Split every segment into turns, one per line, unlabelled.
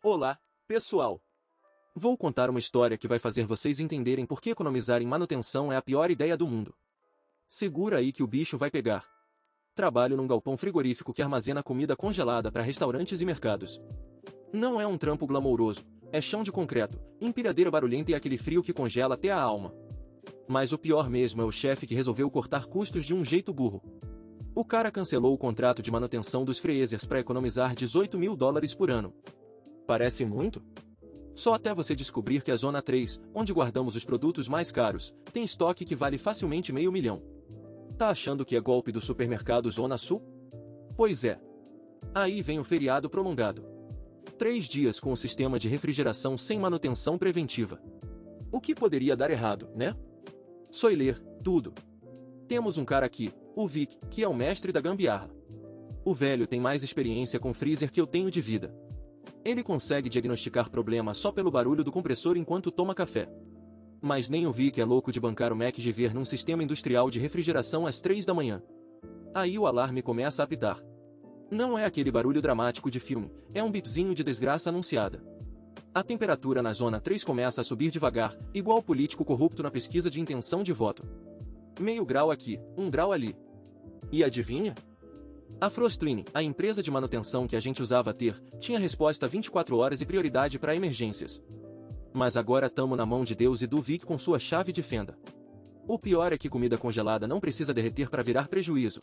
Olá, pessoal! Vou contar uma história que vai fazer vocês entenderem por que economizar em manutenção é a pior ideia do mundo. Segura aí que o bicho vai pegar. Trabalho num galpão frigorífico que armazena comida congelada para restaurantes e mercados. Não é um trampo glamouroso, é chão de concreto, empilhadeira barulhenta e aquele frio que congela até a alma. Mas o pior mesmo é o chefe que resolveu cortar custos de um jeito burro. O cara cancelou o contrato de manutenção dos freezers para economizar US$ 18.000 por ano. Parece muito? Só até você descobrir que a Zona 3, onde guardamos os produtos mais caros, tem estoque que vale facilmente R$ 500.000. Tá achando que é golpe do supermercado Zona Sul? Pois é. Aí vem o feriado prolongado. 3 dias com o sistema de refrigeração sem manutenção preventiva. O que poderia dar errado, né? Spoiler, tudo. Temos um cara aqui, o Vic, que é o mestre da gambiarra. O velho tem mais experiência com freezer que eu tenho de vida. Ele consegue diagnosticar problema só pelo barulho do compressor enquanto toma café. Mas nem o Vic é louco de bancar o MacGyver num sistema industrial de refrigeração às 3 da manhã. Aí o alarme começa a apitar. Não é aquele barulho dramático de filme, é um bipzinho de desgraça anunciada. A temperatura na zona 3 começa a subir devagar, igual político corrupto na pesquisa de intenção de voto. Meio grau aqui, 1 grau ali. E adivinha? A Frostline, a empresa de manutenção que a gente usava ter, tinha resposta 24 horas e prioridade para emergências. Mas agora tamo na mão de Deus e do Vic com sua chave de fenda. O pior é que comida congelada não precisa derreter para virar prejuízo.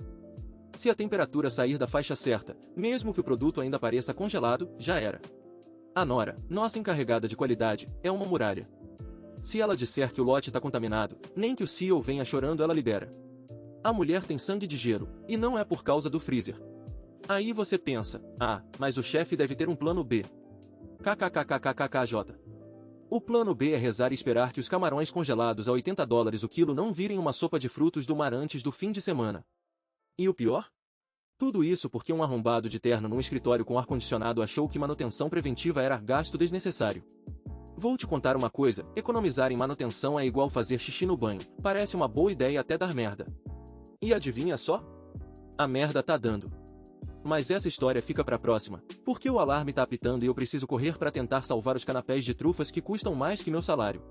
Se a temperatura sair da faixa certa, mesmo que o produto ainda pareça congelado, já era. A Nora, nossa encarregada de qualidade, é uma muralha. Se ela disser que o lote está contaminado, nem que o CEO venha chorando ela libera. A mulher tem sangue de gelo, e não é por causa do freezer. Aí você pensa, mas o chefe deve ter um plano B. KKKKKKJ. O plano B é rezar e esperar que os camarões congelados a $80 o quilo não virem uma sopa de frutos do mar antes do fim de semana. E o pior? Tudo isso porque um arrombado de terno num escritório com ar-condicionado achou que manutenção preventiva era gasto desnecessário. Vou te contar uma coisa, economizar em manutenção é igual fazer xixi no banho, parece uma boa ideia até dar merda. E adivinha só? A merda tá dando. Mas essa história fica pra próxima, porque o alarme tá apitando e eu preciso correr pra tentar salvar os canapés de trufas que custam mais que meu salário.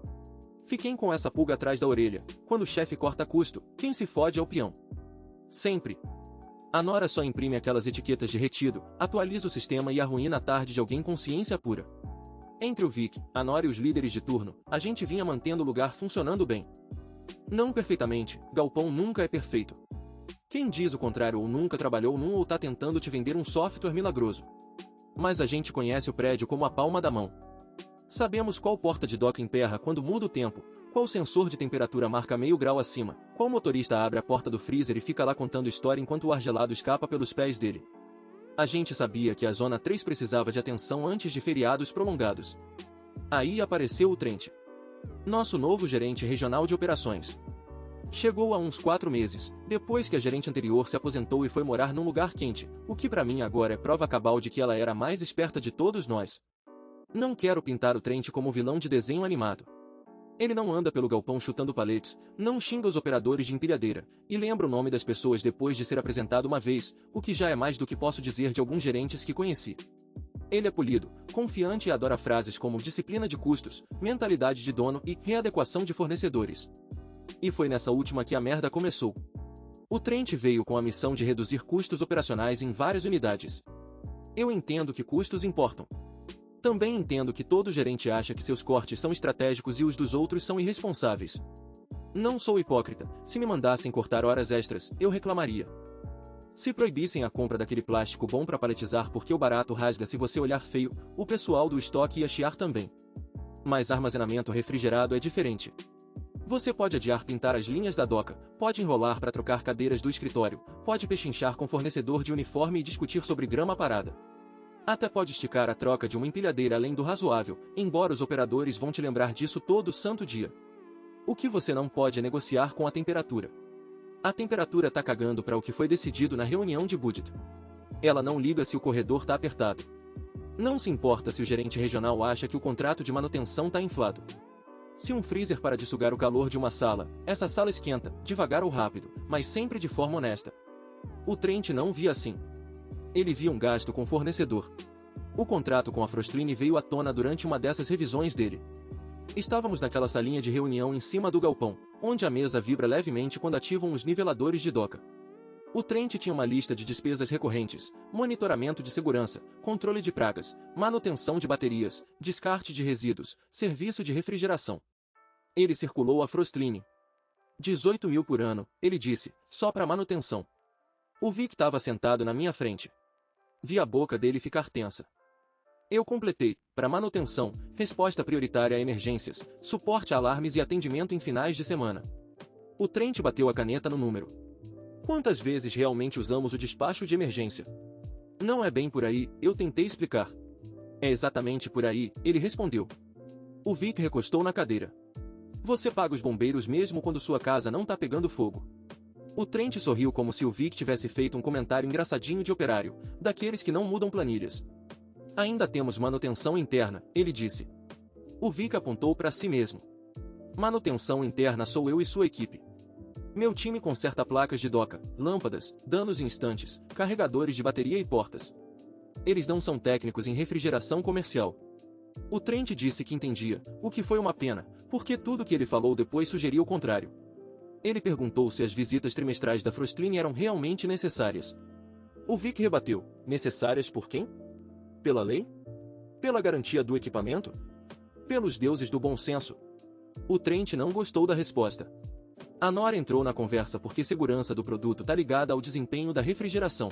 Fiquem com essa pulga atrás da orelha, quando o chefe corta custo, quem se fode é o peão. Sempre. A Nora só imprime aquelas etiquetas de retido, atualiza o sistema e arruína a tarde de alguém com ciência pura. Entre o Vic, a Nora e os líderes de turno, a gente vinha mantendo o lugar funcionando bem. Não perfeitamente, galpão nunca é perfeito. Quem diz o contrário ou nunca trabalhou num ou tá tentando te vender um software milagroso. Mas a gente conhece o prédio como a palma da mão. Sabemos qual porta de dock emperra quando muda o tempo, qual sensor de temperatura marca meio grau acima, qual motorista abre a porta do freezer e fica lá contando história enquanto o ar gelado escapa pelos pés dele. A gente sabia que a Zona 3 precisava de atenção antes de feriados prolongados. Aí apareceu o Trent, nosso novo gerente regional de operações. Chegou há uns 4 meses, depois que a gerente anterior se aposentou e foi morar num lugar quente, o que pra mim agora é prova cabal de que ela era a mais esperta de todos nós. Não quero pintar o Trent como vilão de desenho animado. Ele não anda pelo galpão chutando paletes, não xinga os operadores de empilhadeira, e lembra o nome das pessoas depois de ser apresentado uma vez, o que já é mais do que posso dizer de alguns gerentes que conheci. Ele é polido, confiante e adora frases como disciplina de custos, mentalidade de dono e readequação de fornecedores. E foi nessa última que a merda começou. O Trent veio com a missão de reduzir custos operacionais em várias unidades. Eu entendo que custos importam. Também entendo que todo gerente acha que seus cortes são estratégicos e os dos outros são irresponsáveis. Não sou hipócrita, se me mandassem cortar horas extras, eu reclamaria. Se proibissem a compra daquele plástico bom para paletizar porque o barato rasga se você olhar feio, o pessoal do estoque ia chiar também. Mas armazenamento refrigerado é diferente. Você pode adiar pintar as linhas da doca, pode enrolar para trocar cadeiras do escritório, pode pechinchar com fornecedor de uniforme e discutir sobre grama parada. Até pode esticar a troca de uma empilhadeira além do razoável, embora os operadores vão te lembrar disso todo santo dia. O que você não pode é negociar com a temperatura. A temperatura tá cagando para o que foi decidido na reunião de budget. Ela não liga se o corredor tá apertado. Não se importa se o gerente regional acha que o contrato de manutenção tá inflado. Se um freezer para de sugar o calor de uma sala, essa sala esquenta, devagar ou rápido, mas sempre de forma honesta. O Trent não via assim. Ele via um gasto com fornecedor. O contrato com a Frostline veio à tona durante uma dessas revisões dele. Estávamos naquela salinha de reunião em cima do galpão, onde a mesa vibra levemente quando ativam os niveladores de doca. O Trent tinha uma lista de despesas recorrentes: monitoramento de segurança, controle de pragas, manutenção de baterias, descarte de resíduos, serviço de refrigeração. Ele circulou a Frostline. 18 mil por ano, ele disse, só para manutenção. O Vic estava sentado na minha frente. Vi a boca dele ficar tensa. Eu completei, para manutenção, resposta prioritária a emergências, suporte a alarmes e atendimento em finais de semana. O Trent bateu a caneta no número. Quantas vezes realmente usamos o despacho de emergência? Não é bem por aí, eu tentei explicar. É exatamente por aí, ele respondeu. O Vic recostou na cadeira. Você paga os bombeiros mesmo quando sua casa não tá pegando fogo. O Trent sorriu como se o Vic tivesse feito um comentário engraçadinho de operário, daqueles que não mudam planilhas. Ainda temos manutenção interna, ele disse. O Vic apontou para si mesmo. Manutenção interna sou eu e sua equipe. Meu time conserta placas de doca, lâmpadas, danos instantes, carregadores de bateria e portas. Eles não são técnicos em refrigeração comercial. O Trent disse que entendia, o que foi uma pena, porque tudo que ele falou depois sugeria o contrário. Ele perguntou se as visitas trimestrais da Frostline eram realmente necessárias. O Vic rebateu, necessárias por quem? Pela lei? Pela garantia do equipamento? Pelos deuses do bom senso? O Trent não gostou da resposta. A Nora entrou na conversa porque segurança do produto está ligada ao desempenho da refrigeração.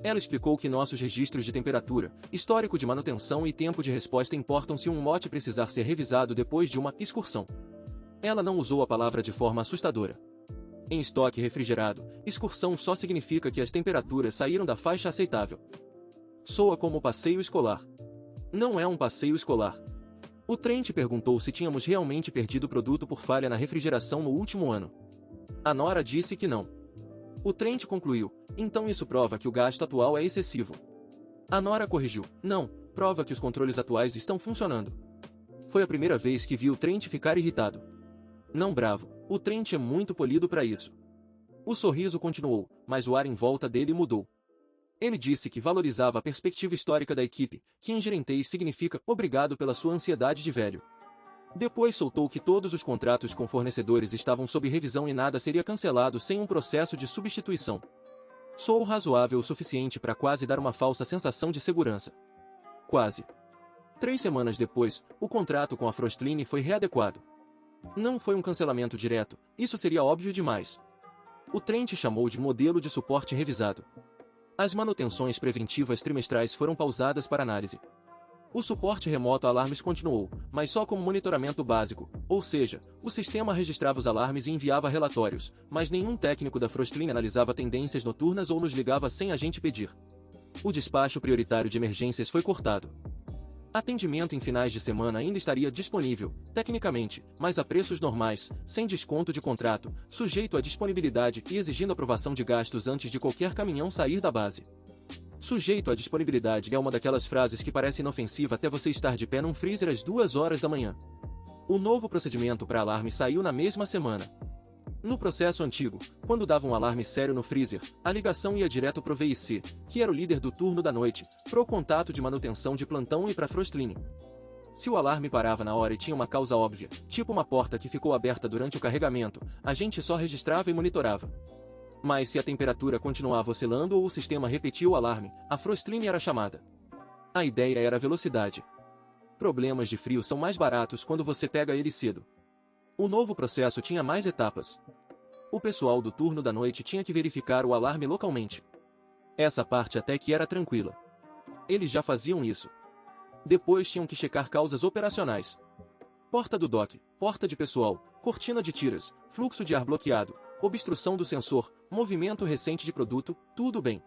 Ela explicou que nossos registros de temperatura, histórico de manutenção e tempo de resposta importam se um lote precisar ser revisado depois de uma excursão. Ela não usou a palavra de forma assustadora. Em estoque refrigerado, excursão só significa que as temperaturas saíram da faixa aceitável. Soa como passeio escolar. Não é um passeio escolar. O Trent perguntou se tínhamos realmente perdido o produto por falha na refrigeração no último ano. A Nora disse que não. O Trent concluiu, então isso prova que o gasto atual é excessivo. A Nora corrigiu, não, prova que os controles atuais estão funcionando. Foi a primeira vez que vi o Trent ficar irritado. Não bravo, o Trent é muito polido para isso. O sorriso continuou, mas o ar em volta dele mudou. Ele disse que valorizava a perspectiva histórica da equipe, que em gerentês significa obrigado pela sua ansiedade de velho. Depois soltou que todos os contratos com fornecedores estavam sob revisão e nada seria cancelado sem um processo de substituição. Sou razoável o suficiente para quase dar uma falsa sensação de segurança. Quase. 3 semanas depois, o contrato com a Frostline foi readequado. Não foi um cancelamento direto, isso seria óbvio demais. O Trent chamou de modelo de suporte revisado. As manutenções preventivas trimestrais foram pausadas para análise. O suporte remoto a alarmes continuou, mas só como monitoramento básico, ou seja, o sistema registrava os alarmes e enviava relatórios, mas nenhum técnico da Frostline analisava tendências noturnas ou nos ligava sem a gente pedir. O despacho prioritário de emergências foi cortado. Atendimento em finais de semana ainda estaria disponível, tecnicamente, mas a preços normais, sem desconto de contrato, sujeito à disponibilidade e exigindo aprovação de gastos antes de qualquer caminhão sair da base. Sujeito à disponibilidade é uma daquelas frases que parece inofensiva até você estar de pé num freezer às 2 horas da manhã. O novo procedimento para alarme saiu na mesma semana. No processo antigo, quando dava um alarme sério no freezer, a ligação ia direto pro VIC, que era o líder do turno da noite, pro contato de manutenção de plantão e pra Frostline. Se o alarme parava na hora e tinha uma causa óbvia, tipo uma porta que ficou aberta durante o carregamento, a gente só registrava e monitorava. Mas se a temperatura continuava oscilando ou o sistema repetia o alarme, a Frostline era chamada. A ideia era a velocidade. Problemas de frio são mais baratos quando você pega eles cedo. O novo processo tinha mais etapas. O pessoal do turno da noite tinha que verificar o alarme localmente. Essa parte até que era tranquila. Eles já faziam isso. Depois tinham que checar causas operacionais. Porta do dock, porta de pessoal, cortina de tiras, fluxo de ar bloqueado, obstrução do sensor, movimento recente de produto, tudo bem.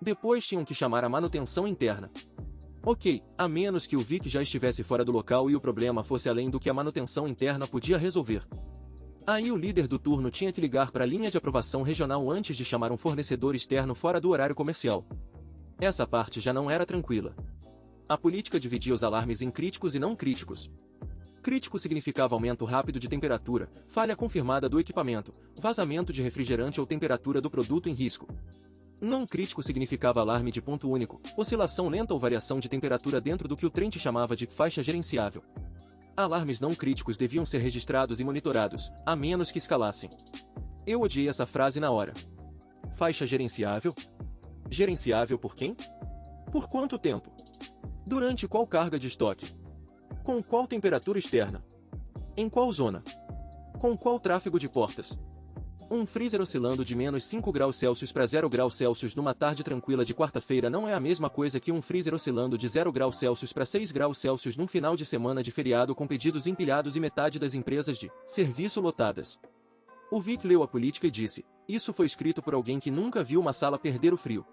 Depois tinham que chamar a manutenção interna. Ok, a menos que o Vic já estivesse fora do local e o problema fosse além do que a manutenção interna podia resolver. Aí o líder do turno tinha que ligar para a linha de aprovação regional antes de chamar um fornecedor externo fora do horário comercial. Essa parte já não era tranquila. A política dividia os alarmes em críticos e não críticos. Crítico significava aumento rápido de temperatura, falha confirmada do equipamento, vazamento de refrigerante ou temperatura do produto em risco. Não crítico significava alarme de ponto único, oscilação lenta ou variação de temperatura dentro do que o Trent chamava de faixa gerenciável. Alarmes não críticos deviam ser registrados e monitorados, a menos que escalassem. Eu odiei essa frase na hora. Faixa gerenciável? Gerenciável por quem? Por quanto tempo? Durante qual carga de estoque? Com qual temperatura externa? Em qual zona? Com qual tráfego de portas? Um freezer oscilando de menos 5 graus Celsius para 0 graus Celsius numa tarde tranquila de quarta-feira não é a mesma coisa que um freezer oscilando de 0 graus Celsius para 6 graus Celsius num final de semana de feriado com pedidos empilhados e metade das empresas de serviço lotadas. O Vic leu a política e disse: isso foi escrito por alguém que nunca viu uma sala perder o frio.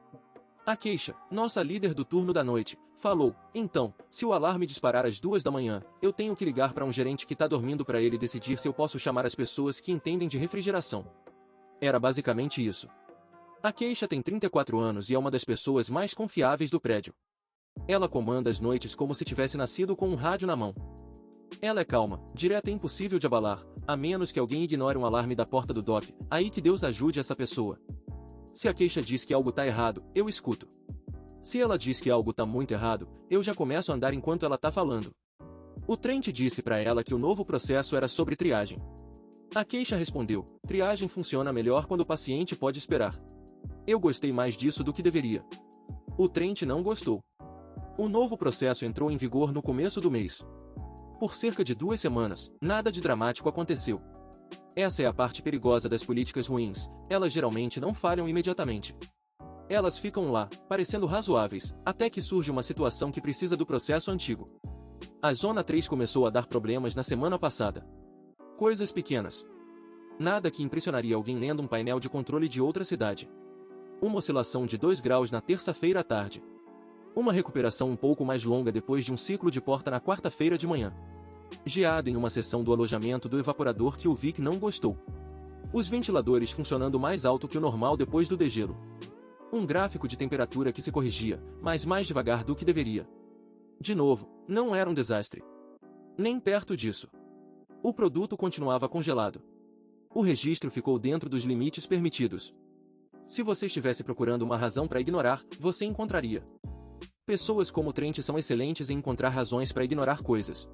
A Keisha, nossa líder do turno da noite, falou: então, se o alarme disparar às 2 da manhã, eu tenho que ligar para um gerente que está dormindo para ele decidir se eu posso chamar as pessoas que entendem de refrigeração. Era basicamente isso. A Keisha tem 34 anos e é uma das pessoas mais confiáveis do prédio. Ela comanda as noites como se tivesse nascido com um rádio na mão. Ela é calma, direta e impossível de abalar, a menos que alguém ignore um alarme da porta do DOF, aí que Deus ajude essa pessoa. Se a Keisha diz que algo tá errado, eu escuto. Se ela diz que algo tá muito errado, eu já começo a andar enquanto ela tá falando. O Trent disse para ela que o novo processo era sobre triagem. A Keisha respondeu: triagem funciona melhor quando o paciente pode esperar. Eu gostei mais disso do que deveria. O Trent não gostou. O novo processo entrou em vigor no começo do mês. Por cerca de 2 semanas, nada de dramático aconteceu. Essa é a parte perigosa das políticas ruins, elas geralmente não falham imediatamente. Elas ficam lá, parecendo razoáveis, até que surge uma situação que precisa do processo antigo. A Zona 3 começou a dar problemas na semana passada. Coisas pequenas. Nada que impressionaria alguém lendo um painel de controle de outra cidade. Uma oscilação de 2 graus na terça-feira à tarde. Uma recuperação um pouco mais longa depois de um ciclo de porta na quarta-feira de manhã. Geada em uma seção do alojamento do evaporador que o Vic não gostou. Os ventiladores funcionando mais alto que o normal depois do degelo. Um gráfico de temperatura que se corrigia, mas mais devagar do que deveria. De novo, não era um desastre. Nem perto disso. O produto continuava congelado. O registro ficou dentro dos limites permitidos. Se você estivesse procurando uma razão para ignorar, você encontraria. Pessoas como Trent são excelentes em encontrar razões para ignorar coisas.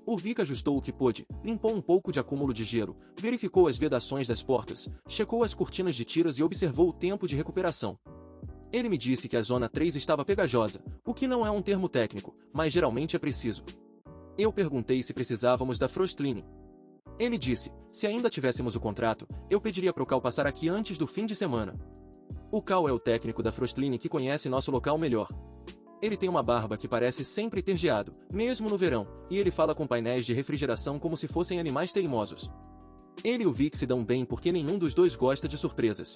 O Vic ajustou o que pôde, limpou um pouco de acúmulo de gelo, verificou as vedações das portas, checou as cortinas de tiras e observou o tempo de recuperação. Ele me disse que a Zona 3 estava pegajosa, o que não é um termo técnico, mas geralmente é preciso. Eu perguntei se precisávamos da Frostline. Ele disse: se ainda tivéssemos o contrato, eu pediria pro Cal passar aqui antes do fim de semana. O Cal é o técnico da Frostline que conhece nosso local melhor. Ele tem uma barba que parece sempre ter geado, mesmo no verão, e ele fala com painéis de refrigeração como se fossem animais teimosos. Ele e o Vic se dão bem porque nenhum dos dois gosta de surpresas.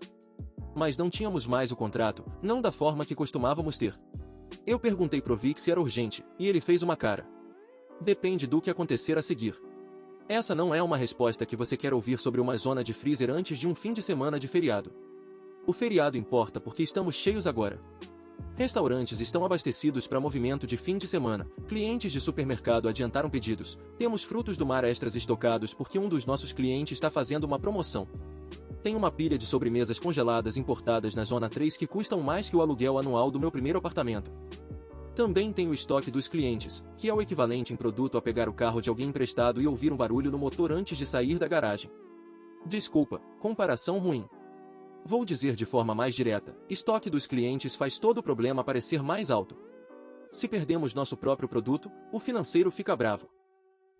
Mas não tínhamos mais o contrato, não da forma que costumávamos ter. Eu perguntei pro Vic se era urgente, e ele fez uma cara. Depende do que acontecer a seguir. Essa não é uma resposta que você quer ouvir sobre uma zona de freezer antes de um fim de semana de feriado. O feriado importa porque estamos cheios agora. Restaurantes estão abastecidos para movimento de fim de semana, clientes de supermercado adiantaram pedidos, temos frutos do mar extras estocados porque um dos nossos clientes está fazendo uma promoção. Tem uma pilha de sobremesas congeladas importadas na Zona 3 que custam mais que o aluguel anual do meu primeiro apartamento. Também tem o estoque dos clientes, que é o equivalente em produto a pegar o carro de alguém emprestado e ouvir um barulho no motor antes de sair da garagem. Desculpa, comparação ruim. Vou dizer de forma mais direta, estoque dos clientes faz todo o problema parecer mais alto. Se perdemos nosso próprio produto, o financeiro fica bravo.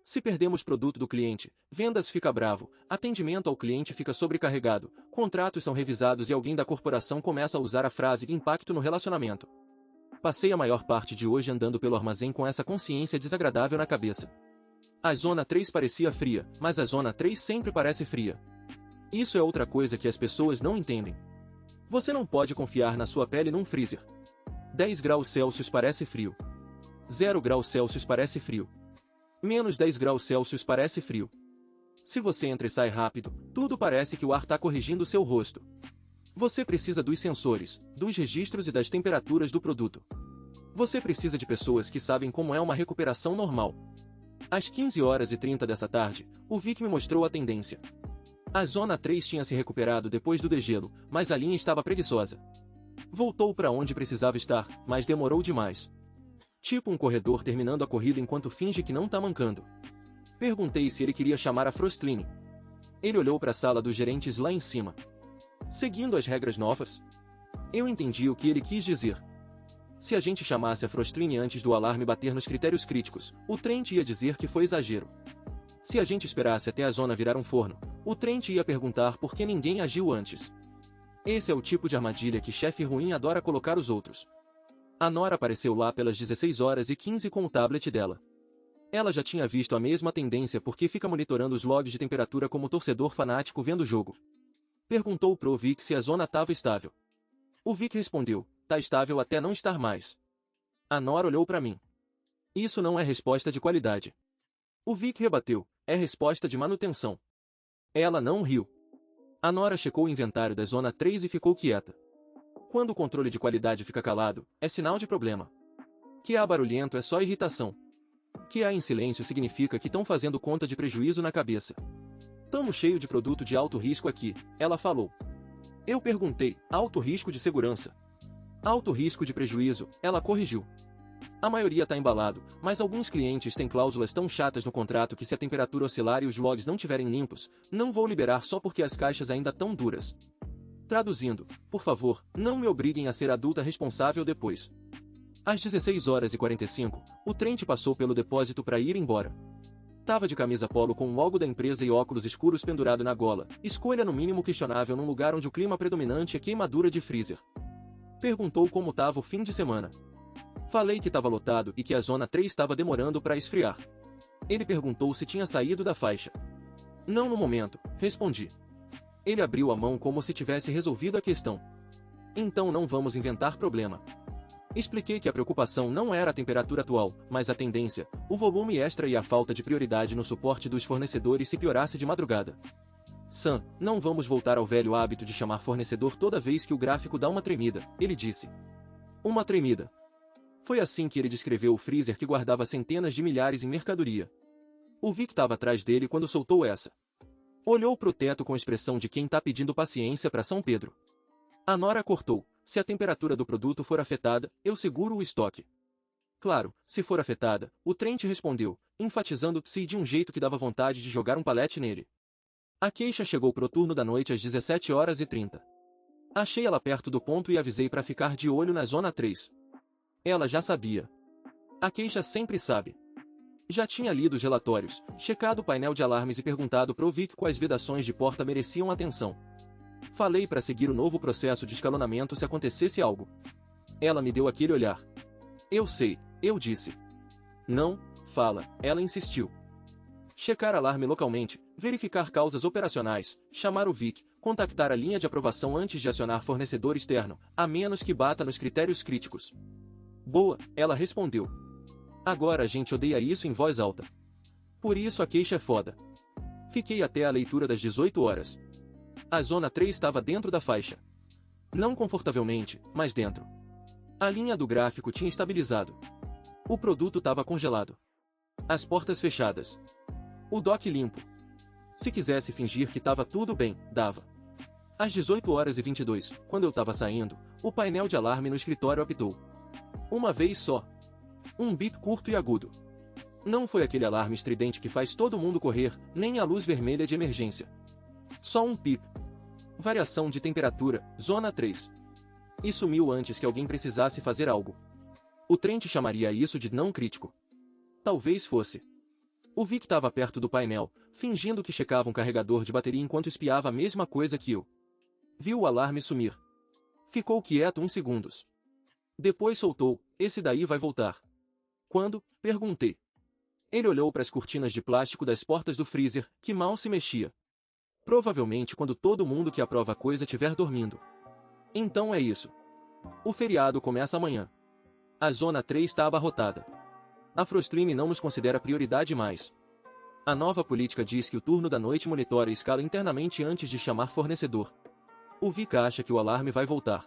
Se perdemos produto do cliente, vendas fica bravo, atendimento ao cliente fica sobrecarregado, contratos são revisados e alguém da corporação começa a usar a frase impacto no relacionamento. Passei a maior parte de hoje andando pelo armazém com essa consciência desagradável na cabeça. A Zona 3 parecia fria, mas a Zona 3 sempre parece fria. Isso é outra coisa que as pessoas não entendem. Você não pode confiar na sua pele num freezer. 10 graus Celsius parece frio. 0 graus Celsius parece frio. Menos 10 graus Celsius parece frio. Se você entra e sai rápido, tudo parece que o ar está corrigindo seu rosto. Você precisa dos sensores, dos registros e das temperaturas do produto. Você precisa de pessoas que sabem como é uma recuperação normal. Às 15h30 dessa tarde, o Vic me mostrou a tendência. A Zona 3 tinha se recuperado depois do degelo, mas a linha estava preguiçosa. Voltou para onde precisava estar, mas demorou demais. Tipo um corredor terminando a corrida enquanto finge que não tá mancando. Perguntei se ele queria chamar a Frostline. Ele olhou para a sala dos gerentes lá em cima. Seguindo as regras novas? Eu entendi o que ele quis dizer. Se a gente chamasse a Frostline antes do alarme bater nos critérios críticos, o Trent ia dizer que foi exagero. Se a gente esperasse até a zona virar um forno, o Trent ia perguntar por que ninguém agiu antes. Esse é o tipo de armadilha que chefe ruim adora colocar os outros. A Nora apareceu lá pelas 16h15 com o tablet dela. Ela já tinha visto a mesma tendência porque fica monitorando os logs de temperatura como torcedor fanático vendo o jogo. Perguntou pro Vic se a zona estava estável. O Vic respondeu, tá estável até não estar mais. A Nora olhou para mim. Isso não é resposta de qualidade. O Vic rebateu, é resposta de manutenção. Ela não riu. A Nora checou o inventário da zona 3 e ficou quieta. Quando o controle de qualidade fica calado, é sinal de problema. Que há barulhento é só irritação. Que há em silêncio significa que estão fazendo conta de prejuízo na cabeça. Tamo cheio de produto de alto risco aqui, ela falou. Eu perguntei, alto risco de segurança. Alto risco de prejuízo, ela corrigiu. A maioria tá embalado, mas alguns clientes têm cláusulas tão chatas no contrato que se a temperatura oscilar e os logs não tiverem limpos, não vou liberar só porque as caixas ainda tão duras. Traduzindo, por favor, não me obriguem a ser adulta responsável depois. Às 16h45, o Trent passou pelo depósito para ir embora. Tava de camisa polo com o logo da empresa e óculos escuros pendurado na gola, escolha no mínimo questionável num lugar onde o clima predominante é queimadura de freezer. Perguntou como tava o fim de semana. Falei que tava lotado e que a zona 3 estava demorando para esfriar. Ele perguntou se tinha saído da faixa. Não no momento, respondi. Ele abriu a mão como se tivesse resolvido a questão. Então não vamos inventar problema. Expliquei que a preocupação não era a temperatura atual, mas a tendência, o volume extra e a falta de prioridade no suporte dos fornecedores se piorasse de madrugada. Sam, não vamos voltar ao velho hábito de chamar fornecedor toda vez que o gráfico dá uma tremida, ele disse. Uma tremida. Foi assim que ele descreveu o freezer que guardava centenas de milhares em mercadoria. O Vic estava atrás dele quando soltou essa. Olhou pro teto com expressão de quem tá pedindo paciência para São Pedro. A Nora cortou. Se a temperatura do produto for afetada, eu seguro o estoque. Claro, se for afetada, o Trent respondeu, enfatizando o psi de um jeito que dava vontade de jogar um palete nele. A queixa chegou pro turno da noite às 17h30. Achei ela perto do ponto e avisei para ficar de olho na zona 3. Ela já sabia. A queixa sempre sabe. Já tinha lido os relatórios, checado o painel de alarmes e perguntado pro Vic quais vedações de porta mereciam atenção. Falei para seguir o novo processo de escalonamento se acontecesse algo. Ela me deu aquele olhar. Eu sei, eu disse. Não, fala, ela insistiu. Checar alarme localmente, verificar causas operacionais, chamar o Vic, contactar a linha de aprovação antes de acionar fornecedor externo, a menos que bata nos critérios críticos. Boa, ela respondeu. Agora a gente odeia isso em voz alta. Por isso a queixa é foda. Fiquei até a leitura das 18 horas. A zona 3 estava dentro da faixa. Não confortavelmente, mas dentro. A linha do gráfico tinha estabilizado. O produto estava congelado. As portas fechadas. O dock limpo. Se quisesse fingir que estava tudo bem, dava. Às 18h22, quando eu estava saindo, o painel de alarme no escritório apitou. Uma vez só. Um bip curto e agudo. Não foi aquele alarme estridente que faz todo mundo correr, nem a luz vermelha de emergência. Só um pip. Variação de temperatura, zona 3. E sumiu antes que alguém precisasse fazer algo. O Trent chamaria isso de não crítico. Talvez fosse. O Vic estava perto do painel, fingindo que checava um carregador de bateria enquanto espiava a mesma coisa que eu. Viu o alarme sumir. Ficou quieto uns segundos. Depois soltou, esse daí vai voltar. Quando? Perguntei. Ele olhou para as cortinas de plástico das portas do freezer, que mal se mexia. Provavelmente quando todo mundo que aprova a coisa estiver dormindo. Então é isso. O feriado começa amanhã. A zona 3 está abarrotada. A Frostream não nos considera prioridade mais. A nova política diz que o turno da noite monitora e escala internamente antes de chamar fornecedor. O Vic acha que o alarme vai voltar.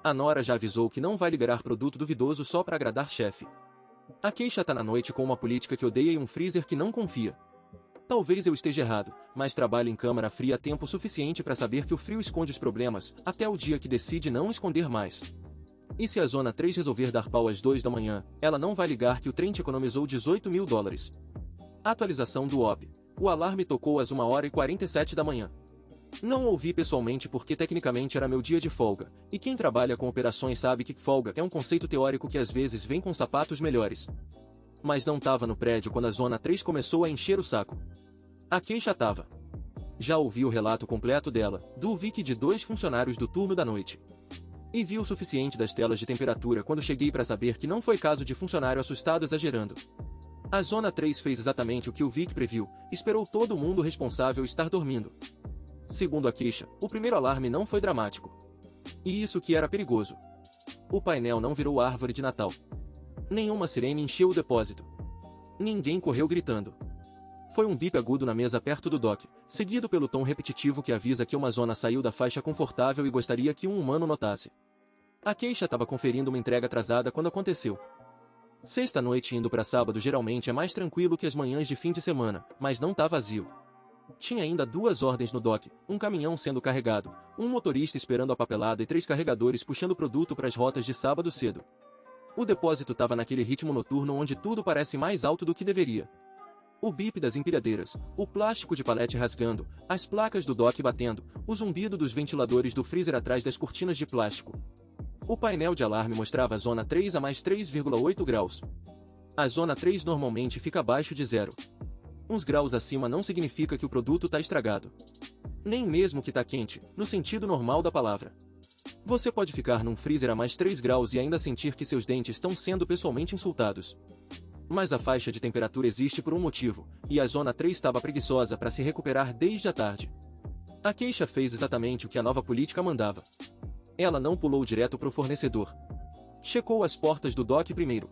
A Nora já avisou que não vai liberar produto duvidoso só para agradar chefe. A queixa tá na noite com uma política que odeia e um freezer que não confia. Talvez eu esteja errado, mas trabalha em câmara fria tempo suficiente para saber que o frio esconde os problemas, até o dia que decide não esconder mais. E se a Zona 3 resolver dar pau às 2 da manhã, ela não vai ligar que o Trent economizou $18.000. Atualização do OP. O alarme tocou às 1h47 da manhã. Não ouvi pessoalmente porque tecnicamente era meu dia de folga, e quem trabalha com operações sabe que folga é um conceito teórico que às vezes vem com sapatos melhores. Mas não tava no prédio quando a Zona 3 começou a encher o saco. A queixa tava. Já ouvi o relato completo dela, do Vic e de 2 funcionários do turno da noite. E vi o suficiente das telas de temperatura quando cheguei para saber que não foi caso de funcionário assustado exagerando. A Zona 3 fez exatamente o que o Vic previu, esperou todo mundo responsável estar dormindo. Segundo a queixa, o primeiro alarme não foi dramático. E isso que era perigoso. O painel não virou árvore de Natal. Nenhuma sirene encheu o depósito. Ninguém correu gritando. Foi um bip agudo na mesa perto do dock, seguido pelo tom repetitivo que avisa que uma zona saiu da faixa confortável e gostaria que um humano notasse. A queixa estava conferindo uma entrega atrasada quando aconteceu. Sexta-noite indo para sábado geralmente é mais tranquilo que as manhãs de fim de semana, mas não tá vazio. Tinha ainda 2 ordens no dock, um caminhão sendo carregado, um motorista esperando a papelada e 3 carregadores puxando produto para as rotas de sábado cedo. O depósito estava naquele ritmo noturno onde tudo parece mais alto do que deveria. O bip das empilhadeiras, o plástico de palete rasgando, as placas do dock batendo, o zumbido dos ventiladores do freezer atrás das cortinas de plástico. O painel de alarme mostrava a zona 3 a mais 3,8 graus. A zona 3 normalmente fica abaixo de 0. Uns graus acima não significa que o produto está estragado. Nem mesmo que está quente, no sentido normal da palavra. Você pode ficar num freezer a mais 3 graus e ainda sentir que seus dentes estão sendo pessoalmente insultados. Mas a faixa de temperatura existe por um motivo, e a zona 3 estava preguiçosa para se recuperar desde a tarde. A queixa fez exatamente o que a nova política mandava. Ela não pulou direto para o fornecedor. Checou as portas do dock primeiro.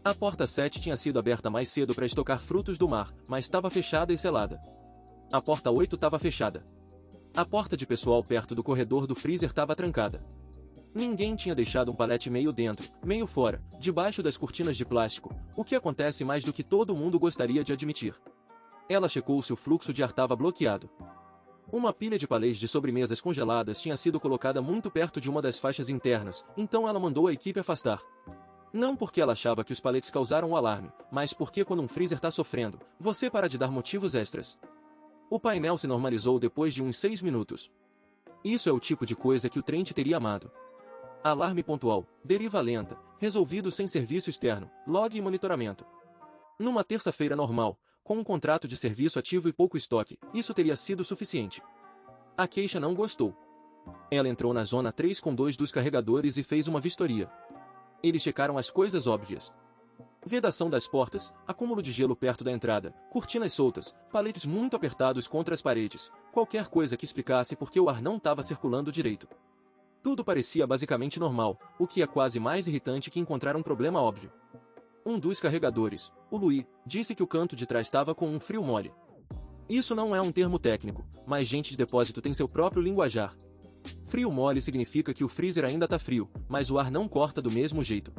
A porta 7 tinha sido aberta mais cedo para estocar frutos do mar, mas estava fechada e selada. A porta 8 estava fechada. A porta de pessoal perto do corredor do freezer estava trancada. Ninguém tinha deixado um palete meio dentro, meio fora, debaixo das cortinas de plástico, o que acontece mais do que todo mundo gostaria de admitir. Ela checou se o fluxo de ar estava bloqueado. Uma pilha de palês de sobremesas congeladas tinha sido colocada muito perto de uma das faixas internas, então ela mandou a equipe afastar. Não porque ela achava que os paletes causaram o alarme, mas porque quando um freezer está sofrendo, você para de dar motivos extras. O painel se normalizou depois de uns 6 minutos. Isso é o tipo de coisa que o Trent teria amado. Alarme pontual, deriva lenta, resolvido sem serviço externo, log e monitoramento. Numa terça-feira normal, com um contrato de serviço ativo e pouco estoque, isso teria sido suficiente. A queixa não gostou. Ela entrou na zona 3 com 2 dos carregadores e fez uma vistoria. Eles checaram as coisas óbvias. Vedação das portas, acúmulo de gelo perto da entrada, cortinas soltas, paletes muito apertados contra as paredes, qualquer coisa que explicasse por que o ar não estava circulando direito. Tudo parecia basicamente normal, o que é quase mais irritante que encontrar um problema óbvio. Um dos carregadores, o Louis, disse que o canto de trás estava com um frio mole. Isso não é um termo técnico, mas gente de depósito tem seu próprio linguajar. Frio mole significa que o freezer ainda está frio, mas o ar não corta do mesmo jeito.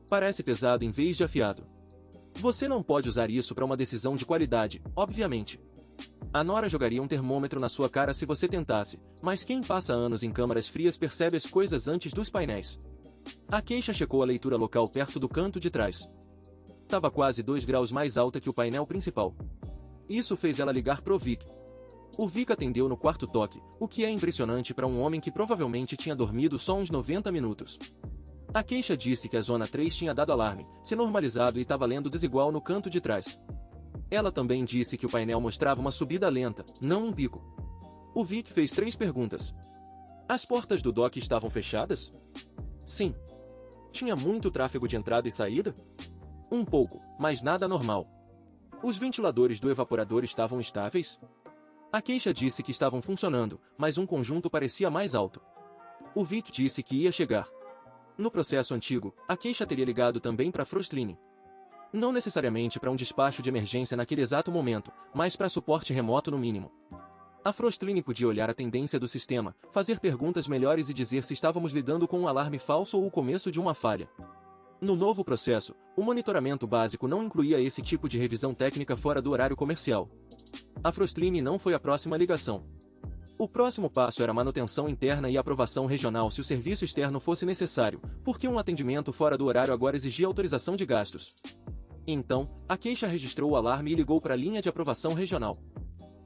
Parece pesado em vez de afiado. Você não pode usar isso para uma decisão de qualidade, obviamente. A Nora jogaria um termômetro na sua cara se você tentasse, mas quem passa anos em câmaras frias percebe as coisas antes dos painéis. A queixa checou a leitura local perto do canto de trás. Estava quase 2 graus mais alta que o painel principal. Isso fez ela ligar pro Vic. O Vic atendeu no quarto toque, o que é impressionante para um homem que provavelmente tinha dormido só uns 90 minutos. A queixa disse que a zona 3 tinha dado alarme, se normalizado e estava lendo desigual no canto de trás. Ela também disse que o painel mostrava uma subida lenta, não um pico. O Vic fez 3 perguntas. As portas do dock estavam fechadas? Sim. Tinha muito tráfego de entrada e saída? Um pouco, mas nada normal. Os ventiladores do evaporador estavam estáveis? A queixa disse que estavam funcionando, mas um conjunto parecia mais alto. O Vic disse que ia chegar. No processo antigo, a queixa teria ligado também para a Frostline. Não necessariamente para um despacho de emergência naquele exato momento, mas para suporte remoto no mínimo. A Frostline podia olhar a tendência do sistema, fazer perguntas melhores e dizer se estávamos lidando com um alarme falso ou o começo de uma falha. No novo processo, o monitoramento básico não incluía esse tipo de revisão técnica fora do horário comercial. A Frostline não foi a próxima ligação. O próximo passo era manutenção interna e aprovação regional se o serviço externo fosse necessário, porque um atendimento fora do horário agora exigia autorização de gastos. Então, a queixa registrou o alarme e ligou para a linha de aprovação regional.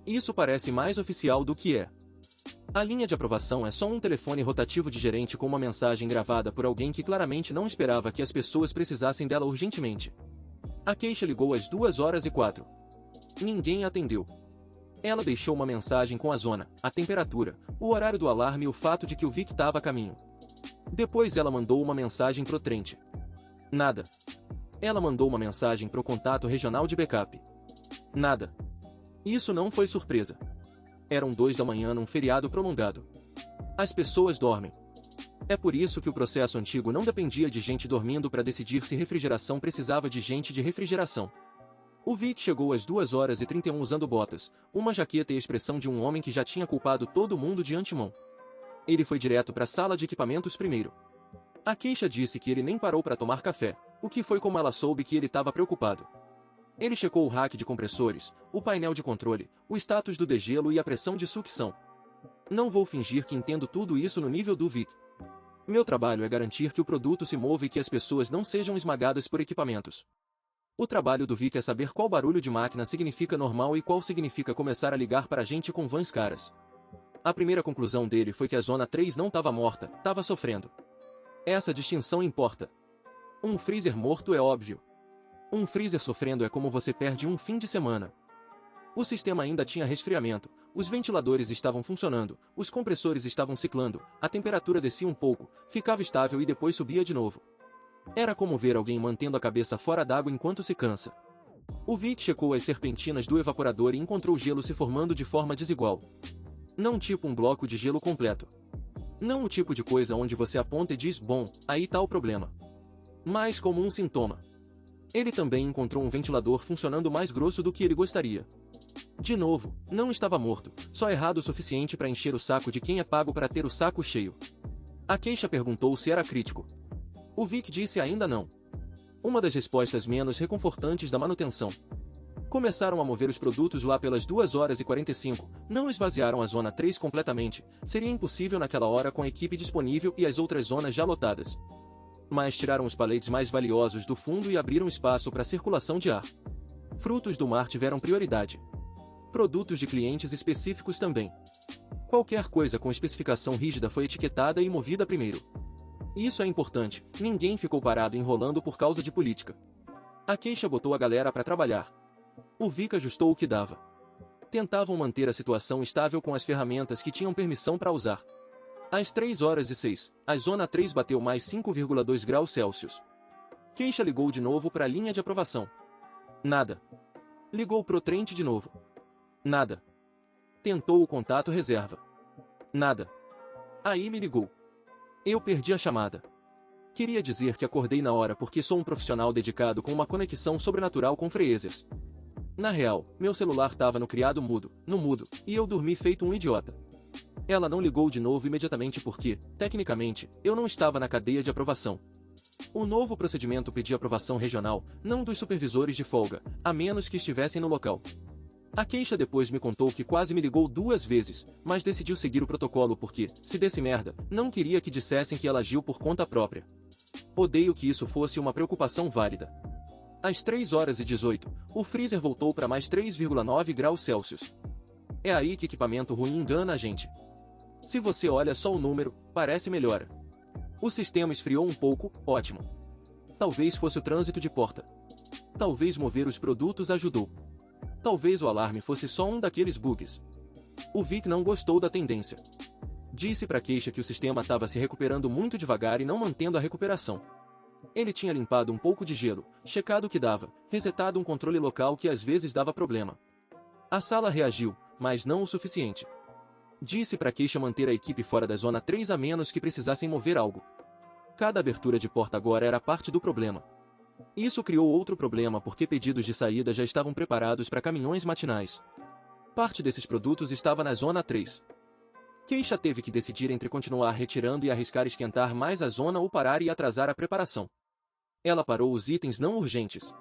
Isso parece mais oficial do que é. A linha de aprovação é só um telefone rotativo de gerente com uma mensagem gravada por alguém que claramente não esperava que as pessoas precisassem dela urgentemente. A queixa ligou às 2h04. Ninguém atendeu. Ela deixou uma mensagem com a zona, a temperatura, o horário do alarme e o fato de que o Vic estava a caminho. Depois ela mandou uma mensagem pro Trent. Nada. Ela mandou uma mensagem pro contato regional de backup. Nada. Isso não foi surpresa. Eram 2 da manhã num feriado prolongado. As pessoas dormem. É por isso que o processo antigo não dependia de gente dormindo para decidir se refrigeração precisava de gente de refrigeração. O Vic chegou às 2h31 usando botas, uma jaqueta e a expressão de um homem que já tinha culpado todo mundo de antemão. Ele foi direto para a sala de equipamentos primeiro. A queixa disse que ele nem parou para tomar café, o que foi como ela soube que ele estava preocupado. Ele checou o rack de compressores, o painel de controle, o status do degelo e a pressão de sucção. Não vou fingir que entendo tudo isso no nível do Vic. Meu trabalho é garantir que o produto se mova e que as pessoas não sejam esmagadas por equipamentos. O trabalho do Vic é saber qual barulho de máquina significa normal e qual significa começar a ligar para a gente com vãs caras. A primeira conclusão dele foi que a Zona 3 não estava morta, estava sofrendo. Essa distinção importa. Um freezer morto é óbvio. Um freezer sofrendo é como você perde um fim de semana. O sistema ainda tinha resfriamento, os ventiladores estavam funcionando, os compressores estavam ciclando, a temperatura descia um pouco, ficava estável e depois subia de novo. Era como ver alguém mantendo a cabeça fora d'água enquanto se cansa. O Vic checou as serpentinas do evaporador e encontrou gelo se formando de forma desigual. Não tipo um bloco de gelo completo. Não o tipo de coisa onde você aponta e diz, bom, aí tá o problema. Mas como um sintoma. Ele também encontrou um ventilador funcionando mais grosso do que ele gostaria. De novo, não estava morto, só errado o suficiente para encher o saco de quem é pago para ter o saco cheio. A queixa perguntou se era crítico. O Vic disse ainda não. Uma das respostas menos reconfortantes da manutenção. Começaram a mover os produtos lá pelas 2h45, não esvaziaram a Zona 3 completamente, seria impossível naquela hora com a equipe disponível e as outras zonas já lotadas. Mas tiraram os paletes mais valiosos do fundo e abriram espaço para circulação de ar. Frutos do mar tiveram prioridade. Produtos de clientes específicos também. Qualquer coisa com especificação rígida foi etiquetada e movida primeiro. Isso é importante, ninguém ficou parado enrolando por causa de política. A queixa botou a galera para trabalhar. O Vic ajustou o que dava. Tentavam manter a situação estável com as ferramentas que tinham permissão para usar. Às 3h06, a Zona 3 bateu mais 5,2 graus Celsius. Queixa ligou de novo para a linha de aprovação. Nada. Ligou pro Trent de novo. Nada. Tentou o contato reserva. Nada. Aí me ligou. Eu perdi a chamada. Queria dizer que acordei na hora porque sou um profissional dedicado com uma conexão sobrenatural com Frasers. Na real, meu celular estava no criado mudo, no mudo, e eu dormi feito um idiota. Ela não ligou de novo imediatamente porque, tecnicamente, eu não estava na cadeia de aprovação. O novo procedimento pedia aprovação regional, não dos supervisores de folga, a menos que estivessem no local. A queixa depois me contou que quase me ligou 2 vezes, mas decidiu seguir o protocolo porque, se desse merda, não queria que dissessem que ela agiu por conta própria. Odeio que isso fosse uma preocupação válida. Às 3h18, o freezer voltou para mais 3,9 graus Celsius. É aí que equipamento ruim engana a gente. Se você olha só o número, parece melhora. O sistema esfriou um pouco, ótimo. Talvez fosse o trânsito de porta. Talvez mover os produtos ajudou. Talvez o alarme fosse só um daqueles bugs. O Vic não gostou da tendência. Disse para a queixa que o sistema estava se recuperando muito devagar e não mantendo a recuperação. Ele tinha limpado um pouco de gelo, checado o que dava, resetado um controle local que às vezes dava problema. A sala reagiu, mas não o suficiente. Disse para a queixa manter a equipe fora da Zona 3 a menos que precisassem mover algo. Cada abertura de porta agora era parte do problema. Isso criou outro problema porque pedidos de saída já estavam preparados para caminhões matinais. Parte desses produtos estava na Zona 3. Queixa teve que decidir entre continuar retirando e arriscar esquentar mais a zona ou parar e atrasar a preparação. Ela parou os itens não urgentes.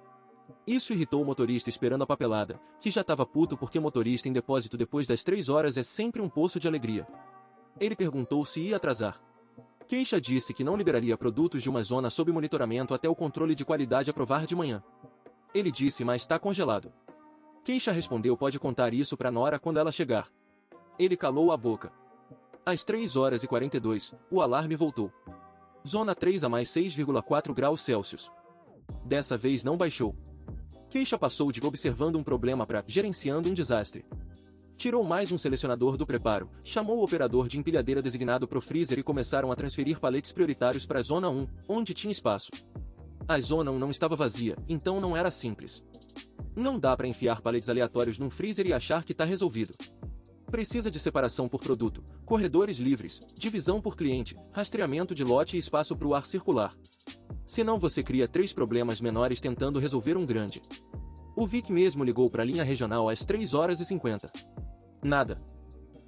Isso irritou o motorista esperando a papelada, que já estava puto porque motorista em depósito depois das 3 horas é sempre um poço de alegria. Ele perguntou se ia atrasar. Queixa disse que não liberaria produtos de uma zona sob monitoramento até o controle de qualidade aprovar de manhã. Ele disse, mas está congelado. Queixa respondeu, pode contar isso para Nora quando ela chegar. Ele calou a boca. Às 3 horas e 42, o alarme voltou. Zona 3 a mais 6,4 graus Celsius. Dessa vez não baixou. Queixa passou de observando um problema para gerenciando um desastre. Tirou mais um selecionador do preparo, chamou o operador de empilhadeira designado pro freezer e começaram a transferir paletes prioritários para a Zona 1, onde tinha espaço. A Zona 1 não estava vazia, então não era simples. Não dá para enfiar paletes aleatórios num freezer e achar que tá resolvido. Precisa de separação por produto, corredores livres, divisão por cliente, rastreamento de lote e espaço para o ar circular. Senão você cria 3 problemas menores tentando resolver um grande. O Vic mesmo ligou para a linha regional às 3 horas e 50. Nada.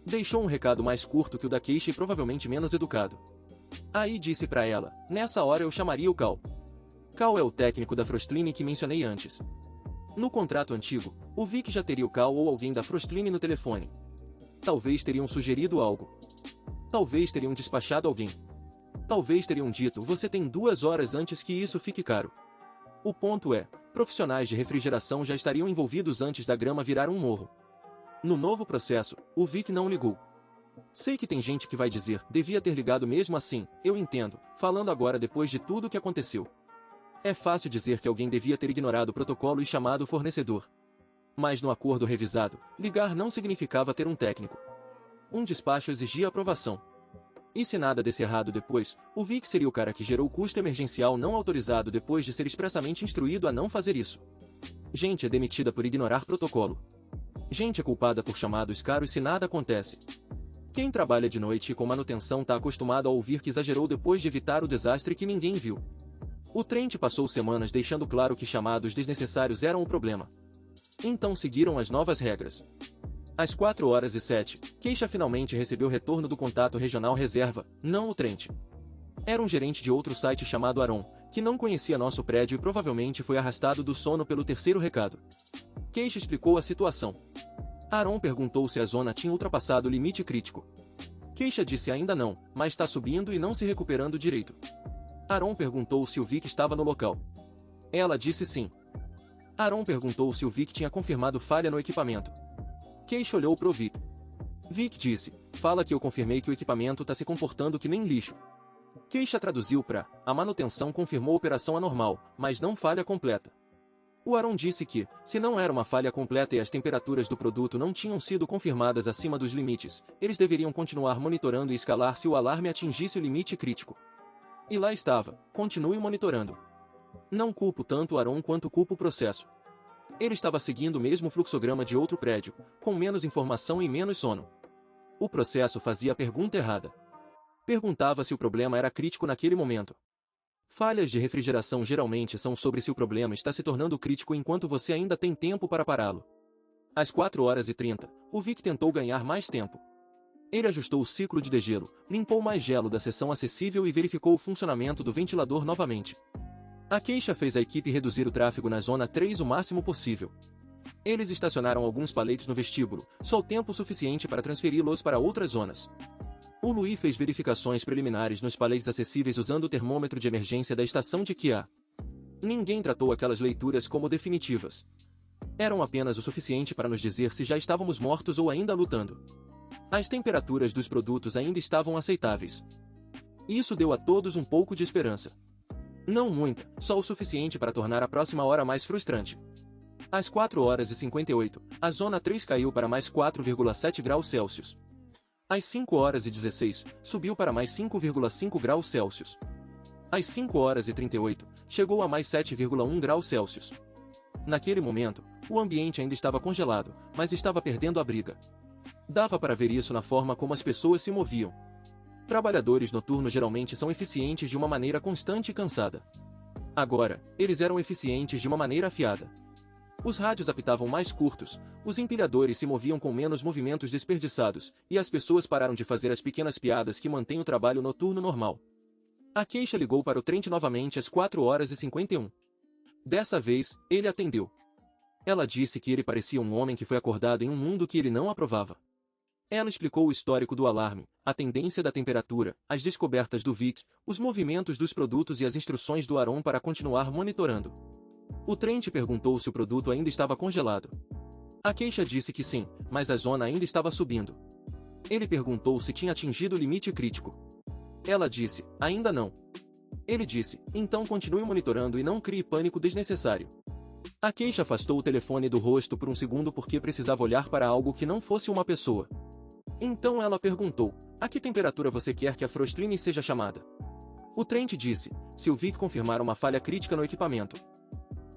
Deixou um recado mais curto que o da queixa e provavelmente menos educado. Aí disse para ela, nessa hora eu chamaria o Cal. Cal é o técnico da Frostline que mencionei antes. No contrato antigo, o Vic já teria o Cal ou alguém da Frostline no telefone. Talvez teriam sugerido algo. Talvez teriam despachado alguém. Talvez teriam dito, você tem 2 horas antes que isso fique caro. O ponto é, profissionais de refrigeração já estariam envolvidos antes da grama virar um morro. No novo processo, o Vic não ligou. Sei que tem gente que vai dizer, devia ter ligado mesmo assim, eu entendo, falando agora depois de tudo o que aconteceu. É fácil dizer que alguém devia ter ignorado o protocolo e chamado o fornecedor. Mas no acordo revisado, ligar não significava ter um técnico. Um despacho exigia aprovação. E se nada desse errado depois, o Vic seria o cara que gerou o custo emergencial não autorizado depois de ser expressamente instruído a não fazer isso. Gente é demitida por ignorar protocolo. Gente é culpada por chamados caros se nada acontece. Quem trabalha de noite e com manutenção tá acostumado a ouvir que exagerou depois de evitar o desastre que ninguém viu. O Trent passou semanas deixando claro que chamados desnecessários eram o problema. Então seguiram as novas regras. Às 4 horas e 7, Queixa finalmente recebeu retorno do contato regional reserva, não o Trent. Era um gerente de outro site chamado Aaron, que não conhecia nosso prédio e provavelmente foi arrastado do sono pelo terceiro recado. Queixa explicou a situação. Aaron perguntou se a zona tinha ultrapassado o limite crítico. Queixa disse ainda não, mas está subindo e não se recuperando direito. Aaron perguntou se o Vic estava no local. Ela disse sim. Aaron perguntou se o Vic tinha confirmado falha no equipamento. Queixa olhou pro Vic. Vic disse, fala que eu confirmei que o equipamento tá se comportando que nem lixo. Queixa traduziu para, a manutenção confirmou operação anormal, mas não falha completa. O Aaron disse que, se não era uma falha completa e as temperaturas do produto não tinham sido confirmadas acima dos limites, eles deveriam continuar monitorando e escalar se o alarme atingisse o limite crítico. E lá estava, continue monitorando. Não culpo tanto o Aaron quanto culpo o processo. Ele estava seguindo o mesmo fluxograma de outro prédio, com menos informação e menos sono. O processo fazia a pergunta errada. Perguntava se o problema era crítico naquele momento. Falhas de refrigeração geralmente são sobre se o problema está se tornando crítico enquanto você ainda tem tempo para pará-lo. Às 4 horas e 30, o Vic tentou ganhar mais tempo. Ele ajustou o ciclo de degelo, limpou mais gelo da seção acessível e verificou o funcionamento do ventilador novamente. A queixa fez a equipe reduzir o tráfego na Zona 3 o máximo possível. Eles estacionaram alguns paletes no vestíbulo, só o tempo suficiente para transferi-los para outras zonas. O Louis fez verificações preliminares nos paletes acessíveis usando o termômetro de emergência da estação de Kia. Ninguém tratou aquelas leituras como definitivas. Eram apenas o suficiente para nos dizer se já estávamos mortos ou ainda lutando. As temperaturas dos produtos ainda estavam aceitáveis. Isso deu a todos um pouco de esperança. Não muita, só o suficiente para tornar a próxima hora mais frustrante. Às 4 horas e 58, a Zona 3 caiu para mais 4,7 graus Celsius. Às 5 horas e 16, subiu para mais 5,5 graus Celsius. Às 5 horas e 38, chegou a mais 7,1 graus Celsius. Naquele momento, o ambiente ainda estava congelado, mas estava perdendo a briga. Dava para ver isso na forma como as pessoas se moviam. Trabalhadores noturnos geralmente são eficientes de uma maneira constante e cansada. Agora, eles eram eficientes de uma maneira afiada. Os rádios apitavam mais curtos, os empilhadores se moviam com menos movimentos desperdiçados, e as pessoas pararam de fazer as pequenas piadas que mantêm o trabalho noturno normal. A queixa ligou para o Trent novamente às 4 horas e 51. Dessa vez, ele atendeu. Ela disse que ele parecia um homem que foi acordado em um mundo que ele não aprovava. Ela explicou o histórico do alarme, a tendência da temperatura, as descobertas do Vic, os movimentos dos produtos e as instruções do Aaron para continuar monitorando. O Trent perguntou se o produto ainda estava congelado. A queixa disse que sim, mas a zona ainda estava subindo. Ele perguntou se tinha atingido o limite crítico. Ela disse, ainda não. Ele disse, então continue monitorando e não crie pânico desnecessário. A queixa afastou o telefone do rosto por um segundo porque precisava olhar para algo que não fosse uma pessoa. Então ela perguntou, a que temperatura você quer que a Frostline seja chamada? O Trent disse, se o Vic confirmar uma falha crítica no equipamento.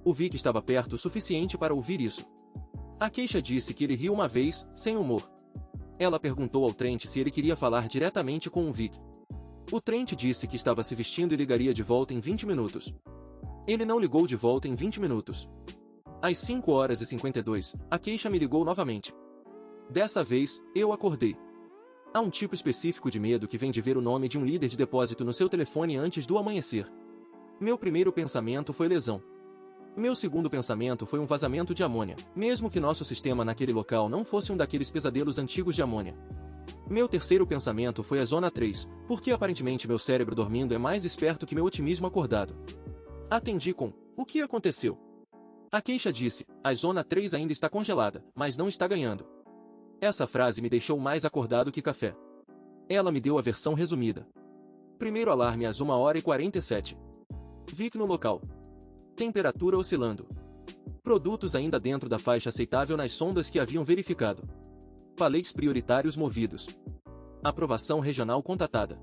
O Vic estava perto o suficiente para ouvir isso. A queixa disse que ele riu uma vez, sem humor. Ela perguntou ao Trent se ele queria falar diretamente com o Vic. O Trent disse que estava se vestindo e ligaria de volta em 20 minutos. Ele não ligou de volta em 20 minutos. Às 5h52, a queixa me ligou novamente. Dessa vez, eu acordei. Há um tipo específico de medo que vem de ver o nome de um líder de depósito no seu telefone antes do amanhecer. Meu primeiro pensamento foi lesão. Meu segundo pensamento foi um vazamento de amônia, mesmo que nosso sistema naquele local não fosse um daqueles pesadelos antigos de amônia. Meu terceiro pensamento foi a Zona 3, porque aparentemente meu cérebro dormindo é mais esperto que meu otimismo acordado. Atendi com, o que aconteceu? A queixa disse, a Zona 3 ainda está congelada, mas não está ganhando. Essa frase me deixou mais acordado que café. Ela me deu a versão resumida. Primeiro alarme às 1h47. Vic no local. Temperatura oscilando. Produtos ainda dentro da faixa aceitável nas sondas que haviam verificado. Paletes prioritários movidos. Aprovação regional contatada.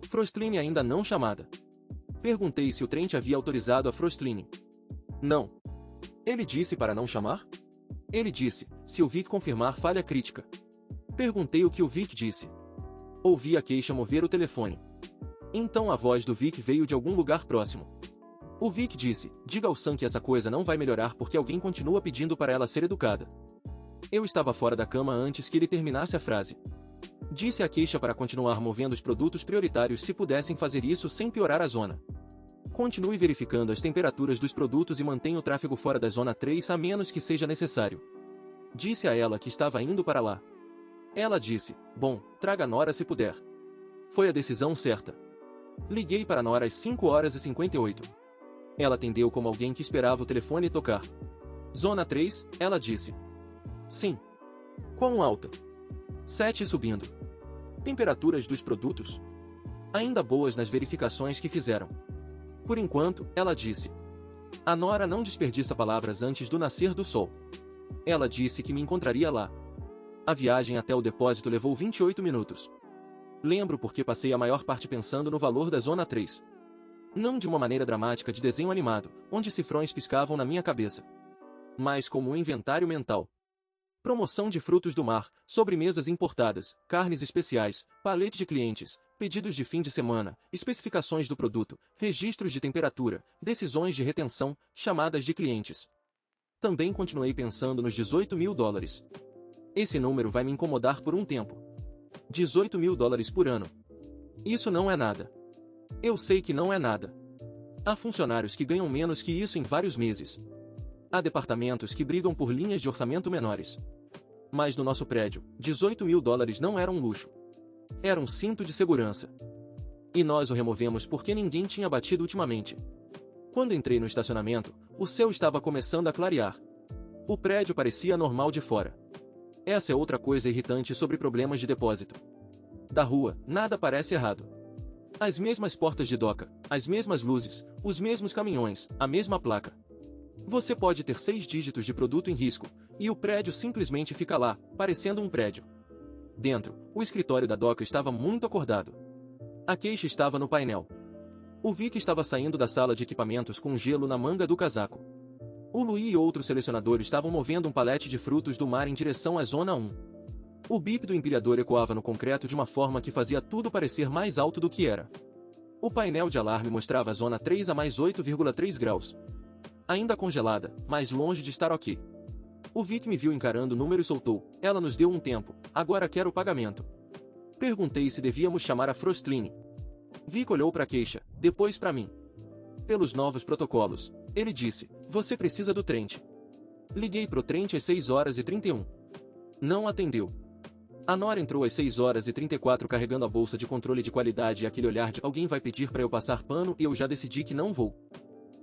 Frostline ainda não chamada. Perguntei se o Trent havia autorizado a Frostline. Não. Ele disse para não chamar? Ele disse, se o Vic confirmar falha crítica. Perguntei o que o Vic disse. Ouvi a queixa mover o telefone. Então a voz do Vic veio de algum lugar próximo. O Vic disse, diga ao Sam que essa coisa não vai melhorar porque alguém continua pedindo para ela ser educada. Eu estava fora da cama antes que ele terminasse a frase. Disse a queixa para continuar movendo os produtos prioritários se pudessem fazer isso sem piorar a zona. Continue verificando as temperaturas dos produtos e mantenha o tráfego fora da Zona 3 a menos que seja necessário. Disse a ela que estava indo para lá. Ela disse, bom, traga Nora se puder. Foi a decisão certa. Liguei para Nora às 5h58. Ela atendeu como alguém que esperava o telefone tocar. Zona 3, ela disse. Sim. Quão alta? 7 subindo. Temperaturas dos produtos? Ainda boas nas verificações que fizeram. Por enquanto, ela disse. A Nora não desperdiça palavras antes do nascer do sol. Ela disse que me encontraria lá. A viagem até o depósito levou 28 minutos. Lembro porque passei a maior parte pensando no valor da Zona 3. Não de uma maneira dramática de desenho animado, onde cifrões piscavam na minha cabeça. Mas como um inventário mental. Promoção de frutos do mar, sobremesas importadas, carnes especiais, palete de clientes, pedidos de fim de semana, especificações do produto, registros de temperatura, decisões de retenção, chamadas de clientes. Também continuei pensando nos $18 mil. Esse número vai me incomodar por um tempo. $18 mil por ano. Isso não é nada. Eu sei que não é nada. Há funcionários que ganham menos que isso em vários meses. Há departamentos que brigam por linhas de orçamento menores. Mas no nosso prédio, $18 mil não era um luxo. Era um cinto de segurança. E nós o removemos porque ninguém tinha batido ultimamente. Quando entrei no estacionamento, o céu estava começando a clarear. O prédio parecia normal de fora. Essa é outra coisa irritante sobre problemas de depósito. Da rua, nada parece errado. As mesmas portas de doca, as mesmas luzes, os mesmos caminhões, a mesma placa. Você pode ter 6 dígitos de produto em risco, e o prédio simplesmente fica lá, parecendo um prédio. Dentro, o escritório da doca estava muito acordado. A queixa estava no painel. O Vic estava saindo da sala de equipamentos com gelo na manga do casaco. O Louis e outros selecionadores estavam movendo um palete de frutos do mar em direção à Zona 1. O bip do empilhador ecoava no concreto de uma forma que fazia tudo parecer mais alto do que era. O painel de alarme mostrava a Zona 3 a mais 8,3 graus. Ainda congelada, mas longe de estar ok. O Vic me viu encarando o número e soltou. Ela nos deu um tempo, agora quero o pagamento. Perguntei se devíamos chamar a Frostline. Vic olhou para a queixa, depois para mim. Pelos novos protocolos, Ele disse, você precisa do Trent. Liguei pro Trent às 6h31. Não atendeu. A Nora entrou às 6h34 carregando a bolsa de controle de qualidade e aquele olhar de alguém vai pedir para eu passar pano e eu já decidi que não vou.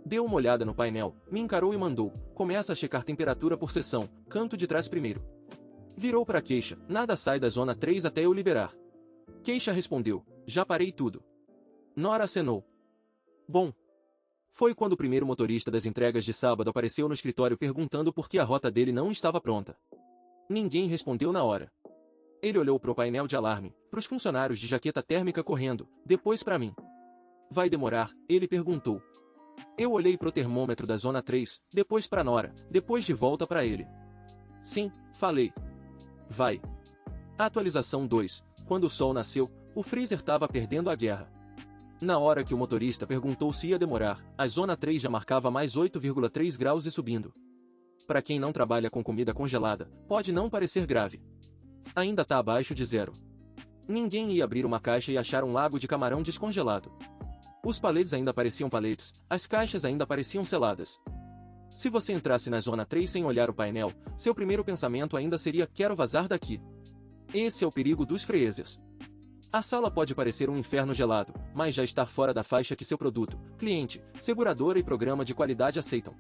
Deu uma olhada no painel, me encarou e mandou, começa a checar temperatura por seção, canto de trás primeiro. Virou para queixa, nada sai da zona 3 até eu liberar. Queixa respondeu, já parei tudo. Nora acenou. Bom. Foi quando o primeiro motorista das entregas de sábado apareceu no escritório perguntando por que a rota dele não estava pronta. Ninguém respondeu na hora. Ele olhou pro painel de alarme, pros funcionários de jaqueta térmica correndo, depois para mim. Vai demorar? Ele perguntou. Eu olhei pro termômetro da zona 3, depois para Nora, depois de volta para ele. Sim, falei. Vai. Atualização 2. Quando o sol nasceu, o freezer estava perdendo a guerra. Na hora que o motorista perguntou se ia demorar, a zona 3 já marcava mais 8,3 graus e subindo. Para quem não trabalha com comida congelada, pode não parecer grave. Ainda tá abaixo de zero. Ninguém ia abrir uma caixa e achar um lago de camarão descongelado. Os paletes ainda pareciam paletes, as caixas ainda pareciam seladas. Se você entrasse na zona 3 sem olhar o painel, seu primeiro pensamento ainda seria quero vazar daqui. Esse é o perigo dos freezers. A sala pode parecer um inferno gelado, mas já está fora da faixa que seu produto, cliente, seguradora e programa de qualidade aceitam.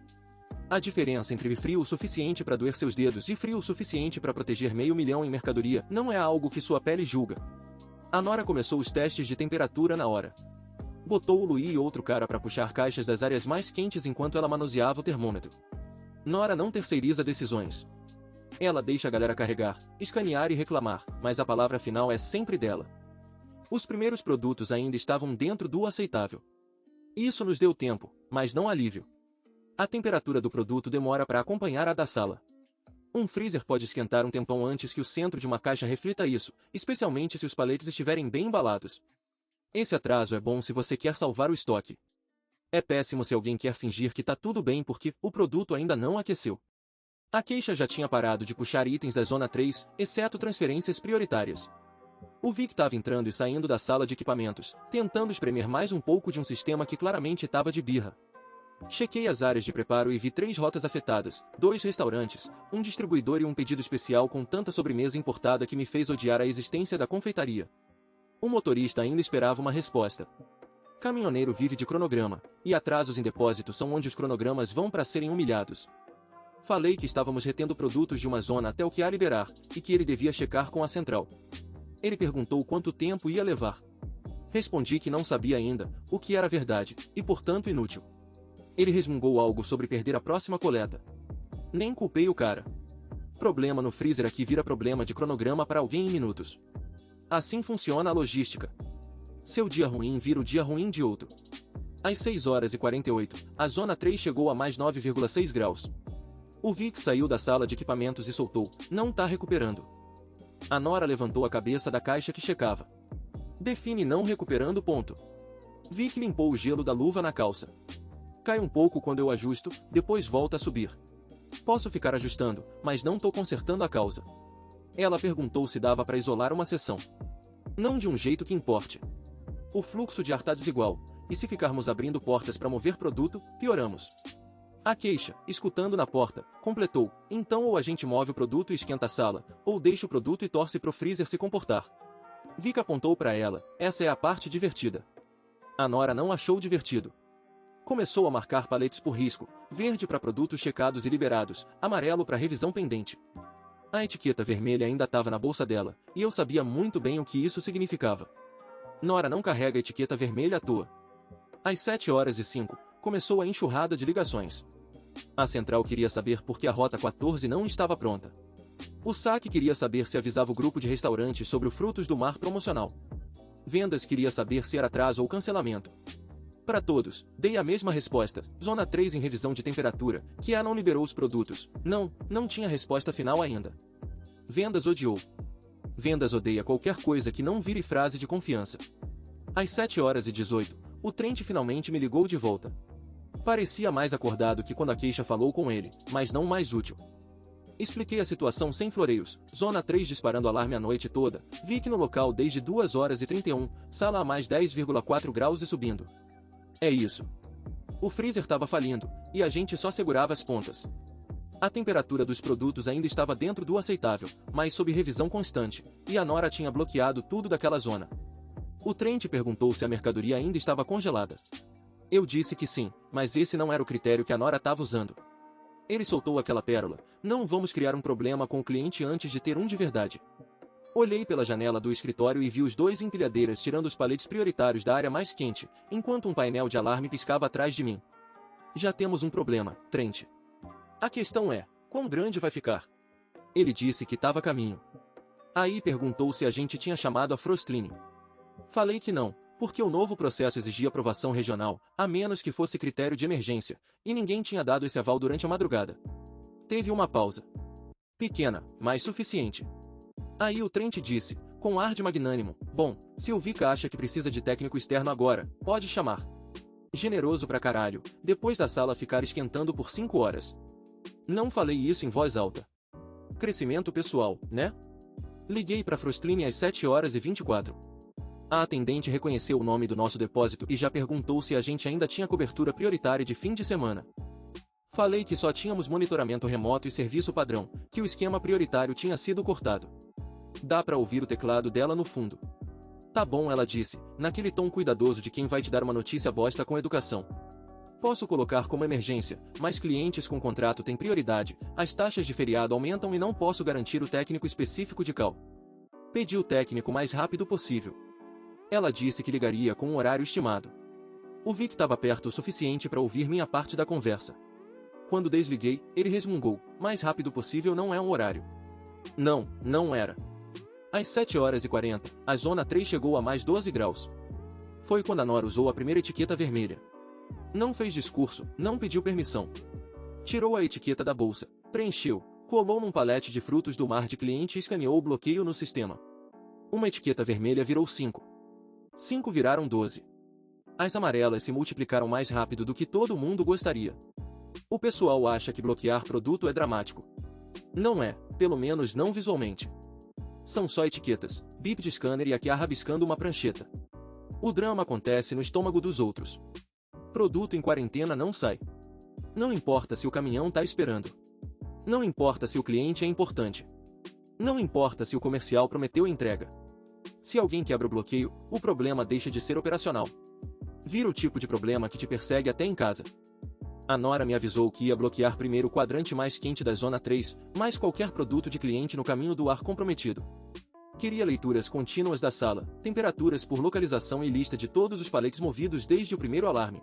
A diferença entre frio o suficiente para doer seus dedos e frio o suficiente para proteger 500 mil em mercadoria não é algo que sua pele julga. A Nora começou os testes de temperatura na hora. Botou o Louis e outro cara para puxar caixas das áreas mais quentes enquanto ela manuseava o termômetro. Nora não terceiriza decisões. Ela deixa a galera carregar, escanear e reclamar, mas a palavra final é sempre dela. Os primeiros produtos ainda estavam dentro do aceitável. Isso nos deu tempo, mas não alívio. A temperatura do produto demora para acompanhar a da sala. Um freezer pode esquentar um tempão antes que o centro de uma caixa reflita isso, especialmente se os paletes estiverem bem embalados. Esse atraso é bom se você quer salvar o estoque. É péssimo se alguém quer fingir que tá tudo bem porque o produto ainda não aqueceu. A queixa já tinha parado de puxar itens da zona 3, exceto transferências prioritárias. O Vic estava entrando e saindo da sala de equipamentos, tentando espremer mais um pouco de um sistema que claramente estava de birra. Chequei as áreas de preparo e vi 3 rotas afetadas, 2 restaurantes, um distribuidor e um pedido especial com tanta sobremesa importada que me fez odiar a existência da confeitaria. O motorista ainda esperava uma resposta. Caminhoneiro vive de cronograma, e atrasos em depósito são onde os cronogramas vão para serem humilhados. Falei que estávamos retendo produtos de uma zona até o que a liberar, e que ele devia checar com a central. Ele perguntou quanto tempo ia levar. Respondi que não sabia ainda, o que era verdade, e portanto inútil. Ele resmungou algo sobre perder a próxima coleta. Nem culpei o cara. Problema no freezer aqui vira problema de cronograma para alguém em minutos. Assim funciona a logística. Seu dia ruim vira o dia ruim de outro. Às 6h48, a zona 3 chegou a mais 9,6 graus. O Vic saiu da sala de equipamentos e soltou, não tá recuperando. A Nora levantou a cabeça da caixa que checava. Define não recuperando ponto. Vic limpou o gelo da luva na calça. Cai um pouco quando eu ajusto, depois volta a subir. Posso ficar ajustando, mas não tô consertando a causa. Ela perguntou se dava para isolar uma seção. Não de um jeito que importe. O fluxo de ar tá desigual, e se ficarmos abrindo portas para mover produto, pioramos. A queixa, escutando na porta, completou, então ou a gente move o produto e esquenta a sala, ou deixa o produto e torce pro freezer se comportar. Vic apontou para ela, essa é a parte divertida. A Nora não achou divertido. Começou a marcar paletes por risco, verde para produtos checados e liberados, amarelo para revisão pendente. A etiqueta vermelha ainda estava na bolsa dela, e eu sabia muito bem o que isso significava. Nora não carrega a etiqueta vermelha à toa. Às 7h05, começou a enxurrada de ligações. A central queria saber por que a rota 14 não estava pronta. O saque queria saber se avisava o grupo de restaurantes sobre o frutos do mar promocional. Vendas queria saber se era atraso ou cancelamento. Para todos, dei a mesma resposta, zona 3 em revisão de temperatura, que a não liberou os produtos. Não tinha resposta final ainda. Vendas odiou. Vendas odeia qualquer coisa que não vire frase de confiança. Às 7h18, o Trent finalmente me ligou de volta. Parecia mais acordado que quando a queixa falou com ele, mas não mais útil. Expliquei a situação sem floreios, zona 3 disparando alarme a noite toda, Vic no local desde 2h31, sala a mais 10,4 graus e subindo. É isso. O freezer estava falindo, e a gente só segurava as pontas. A temperatura dos produtos ainda estava dentro do aceitável, mas sob revisão constante, e a Nora tinha bloqueado tudo daquela zona. O Trent perguntou se a mercadoria ainda estava congelada. Eu disse que sim, mas esse não era o critério que a Nora estava usando. Ele soltou aquela pérola: não vamos criar um problema com o cliente antes de ter um de verdade. Olhei pela janela do escritório e vi os dois empilhadeiras tirando os paletes prioritários da área mais quente, enquanto um painel de alarme piscava atrás de mim. Já temos um problema, Trent. A questão é, quão grande vai ficar? Ele disse que estava a caminho. Aí perguntou se a gente tinha chamado a Frostline. Falei que não, porque o novo processo exigia aprovação regional, a menos que fosse critério de emergência, e ninguém tinha dado esse aval durante a madrugada. Teve uma pausa. Pequena, mas suficiente. Aí o Trent disse, com ar de magnânimo: bom, se o Vika acha que precisa de técnico externo agora, pode chamar. Generoso pra caralho, depois da sala ficar esquentando por 5 horas. Não falei isso em voz alta. Crescimento pessoal, né? Liguei pra Frostline às 7h24. A atendente reconheceu o nome do nosso depósito e já perguntou se a gente ainda tinha cobertura prioritária de fim de semana. Falei que só tínhamos monitoramento remoto e serviço padrão, que o esquema prioritário tinha sido cortado. Dá pra ouvir o teclado dela no fundo. Tá bom, ela disse, naquele tom cuidadoso de quem vai te dar uma notícia bosta com educação. Posso colocar como emergência, mas clientes com contrato têm prioridade, as taxas de feriado aumentam e não posso garantir o técnico específico de cal. Pedi o técnico o mais rápido possível. Ela disse que ligaria com um horário estimado. O Vic estava perto o suficiente para ouvir minha parte da conversa. Quando desliguei, ele resmungou: mais rápido possível não é um horário. Não, não era. Às 7h40, a zona 3 chegou a mais 12 graus. Foi quando a Nora usou a primeira etiqueta vermelha. Não fez discurso, não pediu permissão. Tirou a etiqueta da bolsa, preencheu, colou num palete de frutos do mar de cliente e escaneou o bloqueio no sistema. Uma etiqueta vermelha virou 5. 5 viraram 12. As amarelas se multiplicaram mais rápido do que todo mundo gostaria. O pessoal acha que bloquear produto é dramático. Não é, pelo menos não visualmente. São só etiquetas, bip de scanner e aqui rabiscando uma prancheta. O drama acontece no estômago dos outros. Produto em quarentena não sai. Não importa se o caminhão tá esperando. Não importa se o cliente é importante. Não importa se o comercial prometeu entrega. Se alguém quebra o bloqueio, o problema deixa de ser operacional. Vira o tipo de problema que te persegue até em casa. A Nora me avisou que ia bloquear primeiro o quadrante mais quente da zona 3, mais qualquer produto de cliente no caminho do ar comprometido. Queria leituras contínuas da sala, temperaturas por localização e lista de todos os paletes movidos desde o primeiro alarme.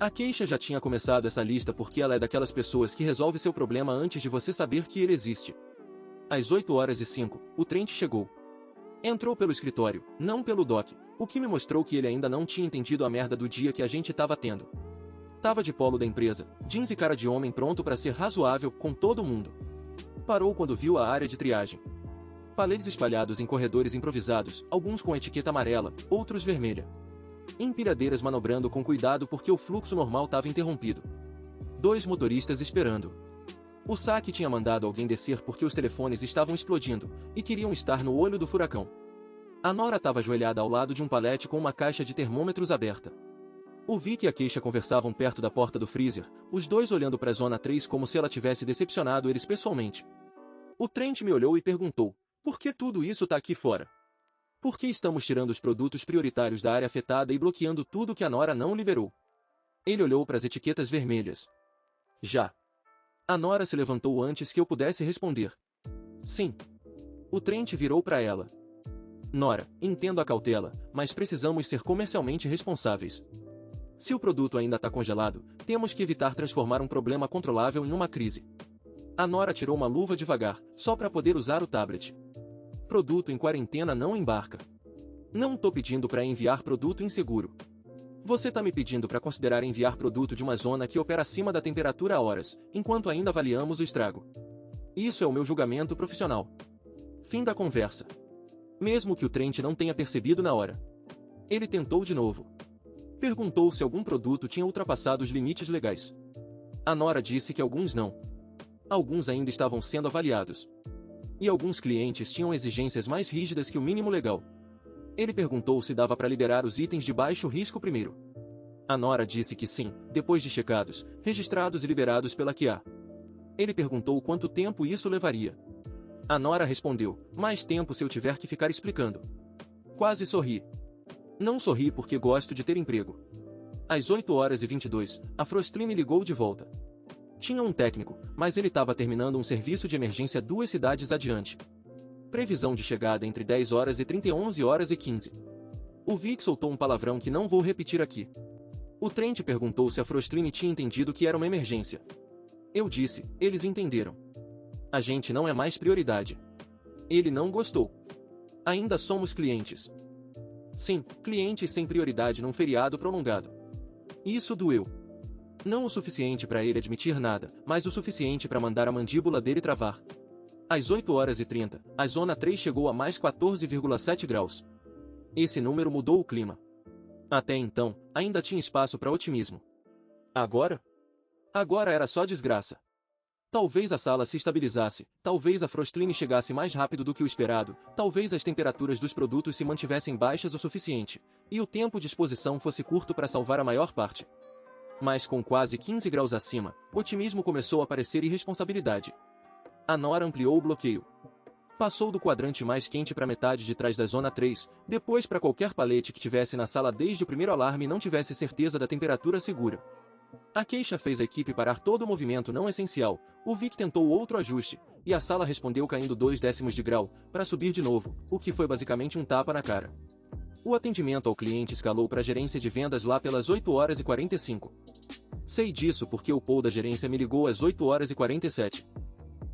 A queixa já tinha começado essa lista porque ela é daquelas pessoas que resolve seu problema antes de você saber que ele existe. Às 8h05, o Trent chegou. Entrou pelo escritório, não pelo dock, o que me mostrou que ele ainda não tinha entendido a merda do dia que a gente tava tendo. Tava de polo da empresa, jeans e cara de homem pronto para ser razoável com todo mundo. Parou quando viu a área de triagem. Paletes espalhados em corredores improvisados, alguns com etiqueta amarela, outros vermelha. Empilhadeiras manobrando com cuidado porque o fluxo normal estava interrompido. 2 motoristas esperando. O saque tinha mandado alguém descer porque os telefones estavam explodindo, e queriam estar no olho do furacão. A Nora estava ajoelhada ao lado de um palete com uma caixa de termômetros aberta. O Vic e a queixa conversavam perto da porta do freezer, os dois olhando para a zona 3 como se ela tivesse decepcionado eles pessoalmente. O Trent me olhou e perguntou: por que tudo isso tá aqui fora? Por que estamos tirando os produtos prioritários da área afetada e bloqueando tudo que a Nora não liberou? Ele olhou para as etiquetas vermelhas. Já. A Nora se levantou antes que eu pudesse responder. Sim. O Trent virou para ela. Nora, entendo a cautela, mas precisamos ser comercialmente responsáveis. Se o produto ainda está congelado, temos que evitar transformar um problema controlável em uma crise. A Nora tirou uma luva devagar, só para poder usar o tablet. Produto em quarentena não embarca. Não tô pedindo para enviar produto inseguro. Você tá me pedindo para considerar enviar produto de uma zona que opera acima da temperatura há horas, enquanto ainda avaliamos o estrago. Isso é o meu julgamento profissional. Fim da conversa. Mesmo que o Trent não tenha percebido na hora. Ele tentou de novo. Perguntou se algum produto tinha ultrapassado os limites legais. A Nora disse que alguns não. Alguns ainda estavam sendo avaliados. E alguns clientes tinham exigências mais rígidas que o mínimo legal. Ele perguntou se dava para liberar os itens de baixo risco primeiro. A Nora disse que sim, depois de checados, registrados e liberados pela QA. Ele perguntou quanto tempo isso levaria. A Nora respondeu, mais tempo se eu tiver que ficar explicando. Quase sorri. Não sorri porque gosto de ter emprego. Às 8h22, a Frostream me ligou de volta. Tinha um técnico, mas ele estava terminando um serviço de emergência 2 cidades adiante. Previsão de chegada entre 10h30 e 11h15. O Vic soltou um palavrão que não vou repetir aqui. O Trent perguntou se a Frostream tinha entendido que era uma emergência. Eu disse, eles entenderam. A gente não é mais prioridade. Ele não gostou. Ainda somos clientes. Sim, clientes sem prioridade num feriado prolongado. Isso doeu. Não o suficiente para ele admitir nada, mas o suficiente para mandar a mandíbula dele travar. Às 8h30, a Zona 3 chegou a mais 14,7 graus. Esse número mudou o clima. Até então, ainda tinha espaço para otimismo. Agora? Agora era só desgraça. Talvez a sala se estabilizasse, talvez a Frostline chegasse mais rápido do que o esperado, talvez as temperaturas dos produtos se mantivessem baixas o suficiente, e o tempo de exposição fosse curto para salvar a maior parte. Mas com quase 15 graus acima, otimismo começou a parecer irresponsabilidade. A Nora ampliou o bloqueio. Passou do quadrante mais quente para metade de trás da Zona 3, depois para qualquer palete que tivesse na sala desde o primeiro alarme e não tivesse certeza da temperatura segura. A queixa fez a equipe parar todo o movimento não essencial, o Vic tentou outro ajuste, e a sala respondeu caindo 0,2 de grau, para subir de novo, o que foi basicamente um tapa na cara. O atendimento ao cliente escalou para a gerência de vendas lá pelas 8h45. Sei disso porque o Paul da gerência me ligou às 8h47.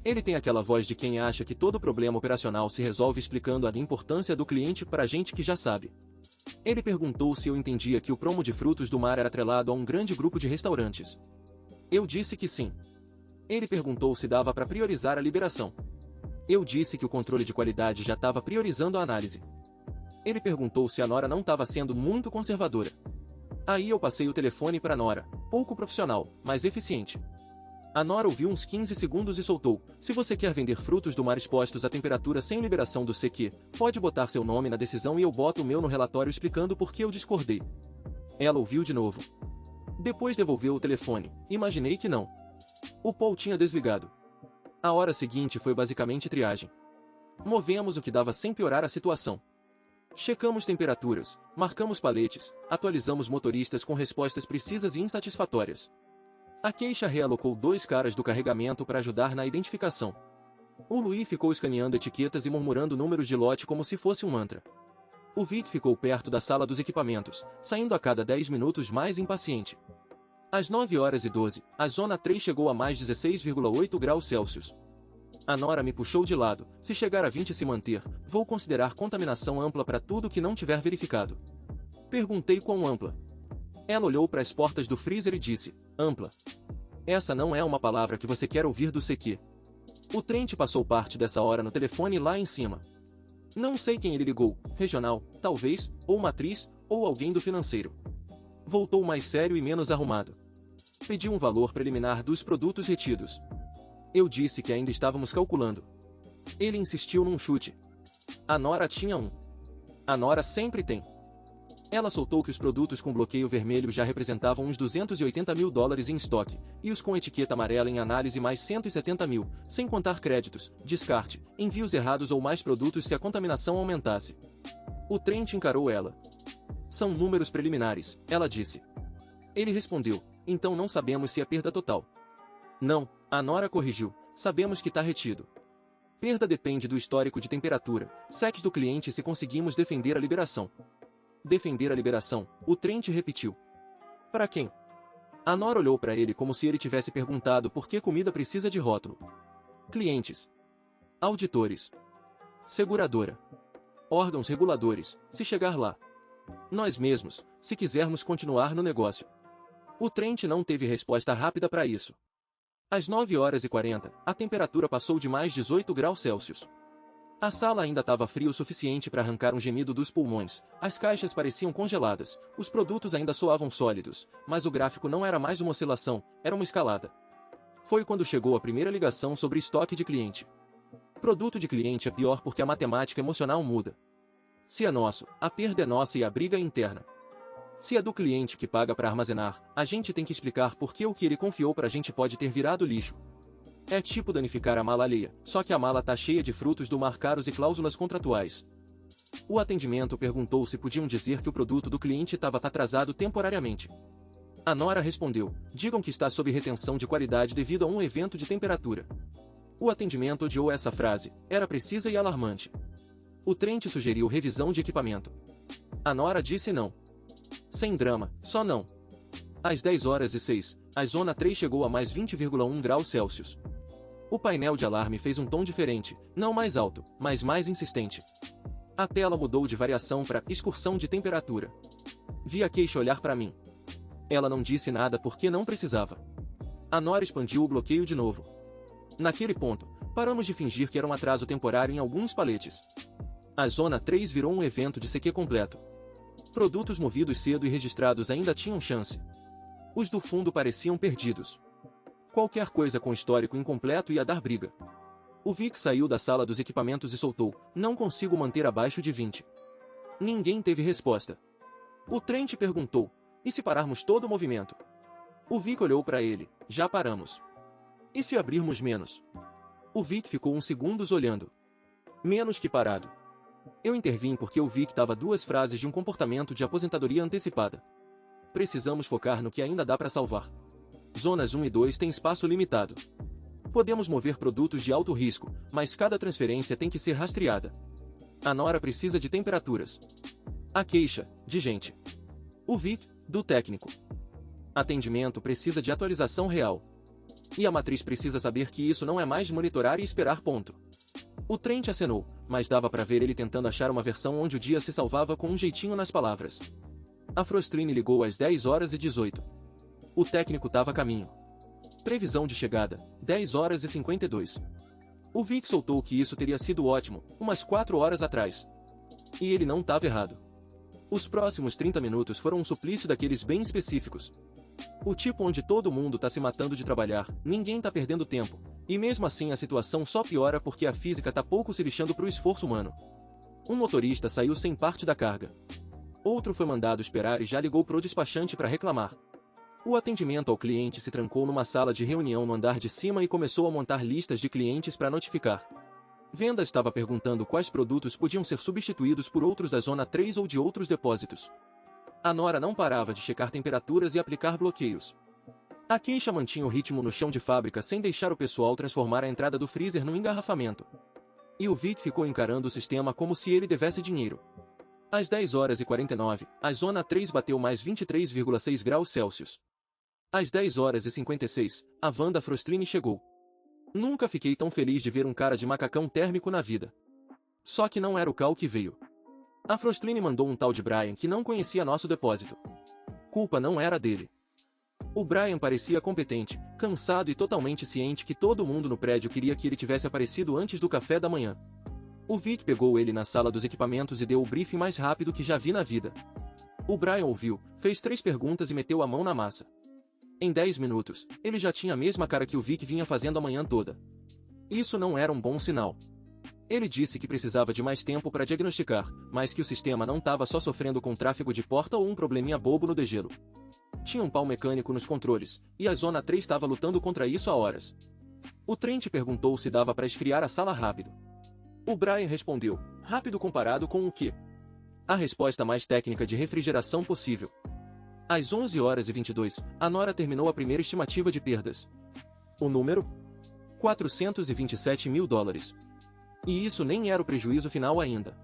Ele tem aquela voz de quem acha que todo problema operacional se resolve explicando a importância do cliente para gente que já sabe. Ele perguntou se eu entendia que o promo de frutos do mar era atrelado a um grande grupo de restaurantes. Eu disse que sim. Ele perguntou se dava para priorizar a liberação. Eu disse que o controle de qualidade já estava priorizando a análise. Ele perguntou se a Nora não estava sendo muito conservadora. Aí eu passei o telefone para a Nora, pouco profissional, mas eficiente. A Nora ouviu uns 15 segundos e soltou, se você quer vender frutos do mar expostos à temperatura sem liberação do CQ, pode botar seu nome na decisão e eu boto o meu no relatório explicando por que eu discordei. Ela ouviu de novo. Depois devolveu o telefone, imaginei que não. O Paul tinha desligado. A hora seguinte foi basicamente triagem. Movemos o que dava sem piorar a situação. Checamos temperaturas, marcamos paletes, atualizamos motoristas com respostas precisas e insatisfatórias. A queixa realocou 2 caras do carregamento para ajudar na identificação. O Louis ficou escaneando etiquetas e murmurando números de lote como se fosse um mantra. O Vic ficou perto da sala dos equipamentos, saindo a cada 10 minutos mais impaciente. Às 9h12, a Zona 3 chegou a mais 16,8 graus Celsius. A Nora me puxou de lado, se chegar a 20 e se manter, vou considerar contaminação ampla para tudo que não tiver verificado. Perguntei quão ampla. Ela olhou para as portas do freezer e disse, ampla. Essa não é uma palavra que você quer ouvir do CQ. O Trent passou parte dessa hora no telefone lá em cima. Não sei quem ele ligou, regional, talvez, ou matriz, ou alguém do financeiro. Voltou mais sério e menos arrumado. Pedi um valor preliminar dos produtos retidos. Eu disse que ainda estávamos calculando. Ele insistiu num chute. A Nora tinha um. A Nora sempre tem. Ela soltou que os produtos com bloqueio vermelho já representavam uns 280 mil dólares em estoque, e os com etiqueta amarela em análise mais 170 mil, sem contar créditos, descarte, envios errados ou mais produtos se a contaminação aumentasse. O Trent encarou ela. São números preliminares, ela disse. Ele respondeu, então não sabemos se é perda total. Não, a Nora corrigiu, sabemos que está retido. Perda depende do histórico de temperatura, SEC do cliente se conseguimos defender a liberação. Defender a liberação, o Trent repetiu. Para quem? A Nora olhou para ele como se ele tivesse perguntado por que comida precisa de rótulo. Clientes. Auditores. Seguradora. Órgãos reguladores, se chegar lá. Nós mesmos, se quisermos continuar no negócio. O Trent não teve resposta rápida para isso. Às 9h40, a temperatura passou de mais 18 graus Celsius. A sala ainda estava fria o suficiente para arrancar um gemido dos pulmões, as caixas pareciam congeladas, os produtos ainda soavam sólidos, mas o gráfico não era mais uma oscilação, era uma escalada. Foi quando chegou a primeira ligação sobre estoque de cliente. Produto de cliente é pior porque a matemática emocional muda. Se é nosso, a perda é nossa e a briga é interna. Se é do cliente que paga para armazenar, a gente tem que explicar por que o que ele confiou pra gente pode ter virado lixo. É tipo danificar a mala alheia, só que a mala tá cheia de frutos do mar caros e cláusulas contratuais. O atendimento perguntou se podiam dizer que o produto do cliente estava atrasado temporariamente. A Nora respondeu: digam que está sob retenção de qualidade devido a um evento de temperatura. O atendimento odiou essa frase, era precisa e alarmante. O Trent sugeriu revisão de equipamento. A Nora disse não. Sem drama, só não. Às 10h06, a zona 3 chegou a mais 20,1 graus Celsius. O painel de alarme fez um tom diferente, não mais alto, mas mais insistente. A tela mudou de variação para excursão de temperatura. Vi a queixa olhar para mim. Ela não disse nada porque não precisava. A Nora expandiu o bloqueio de novo. Naquele ponto, paramos de fingir que era um atraso temporário em alguns paletes. A zona 3 virou um evento de sequê completo. Produtos movidos cedo e registrados ainda tinham chance. Os do fundo pareciam perdidos. Qualquer coisa com histórico incompleto ia dar briga. O Vic saiu da sala dos equipamentos e soltou: não consigo manter abaixo de 20. Ninguém teve resposta. O Trent perguntou: e se pararmos todo o movimento? O Vic olhou para ele: já paramos. E se abrirmos menos? O Vic ficou uns segundos olhando. Menos que parado. Eu intervim porque o Vic estava a 2 frases de um comportamento de aposentadoria antecipada. Precisamos focar no que ainda dá para salvar. Zonas 1 e 2 têm espaço limitado. Podemos mover produtos de alto risco, mas cada transferência tem que ser rastreada. A Nora precisa de temperaturas. A queixa, de gente. O Vic, do técnico. Atendimento precisa de atualização real. E a matriz precisa saber que isso não é mais monitorar e esperar ponto. O Trent acenou, mas dava para ver ele tentando achar uma versão onde o dia se salvava com um jeitinho nas palavras. A Frostline ligou às 10h18. O técnico estava a caminho. Previsão de chegada, 10h52. O Vic soltou que isso teria sido ótimo, umas 4 horas atrás. E ele não estava errado. Os próximos 30 minutos foram um suplício daqueles bem específicos. O tipo onde todo mundo tá se matando de trabalhar, ninguém tá perdendo tempo, e mesmo assim a situação só piora porque a física tá pouco se lixando pro esforço humano. Um motorista saiu sem parte da carga. Outro foi mandado esperar e já ligou pro despachante para reclamar. O atendimento ao cliente se trancou numa sala de reunião no andar de cima e começou a montar listas de clientes para notificar. Venda estava perguntando quais produtos podiam ser substituídos por outros da zona 3 ou de outros depósitos. A Nora não parava de checar temperaturas e aplicar bloqueios. A queixa mantinha o ritmo no chão de fábrica sem deixar o pessoal transformar a entrada do freezer num engarrafamento. E o Vic ficou encarando o sistema como se ele devesse dinheiro. Às 10h49, a zona 3 bateu mais 23,6 graus Celsius. Às 10h56, a Wanda Frostline chegou. Nunca fiquei tão feliz de ver um cara de macacão térmico na vida. Só que não era o Cal que veio. A Frostline mandou um tal de Brian que não conhecia nosso depósito. Culpa não era dele. O Brian parecia competente, cansado e totalmente ciente que todo mundo no prédio queria que ele tivesse aparecido antes do café da manhã. O Vic pegou ele na sala dos equipamentos e deu o briefing mais rápido que já vi na vida. O Brian ouviu, fez 3 perguntas e meteu a mão na massa. Em 10 minutos, ele já tinha a mesma cara que o Vic vinha fazendo a manhã toda. Isso não era um bom sinal. Ele disse que precisava de mais tempo para diagnosticar, mas que o sistema não estava só sofrendo com tráfego de porta ou um probleminha bobo no degelo. Tinha um pau mecânico nos controles, e a Zona 3 estava lutando contra isso há horas. O Trent perguntou se dava para esfriar a sala rápido. O Brian respondeu: rápido comparado com o quê? A resposta mais técnica de refrigeração possível. Às 11h22, a Nora terminou a primeira estimativa de perdas. O número? $427 mil. E isso nem era o prejuízo final ainda.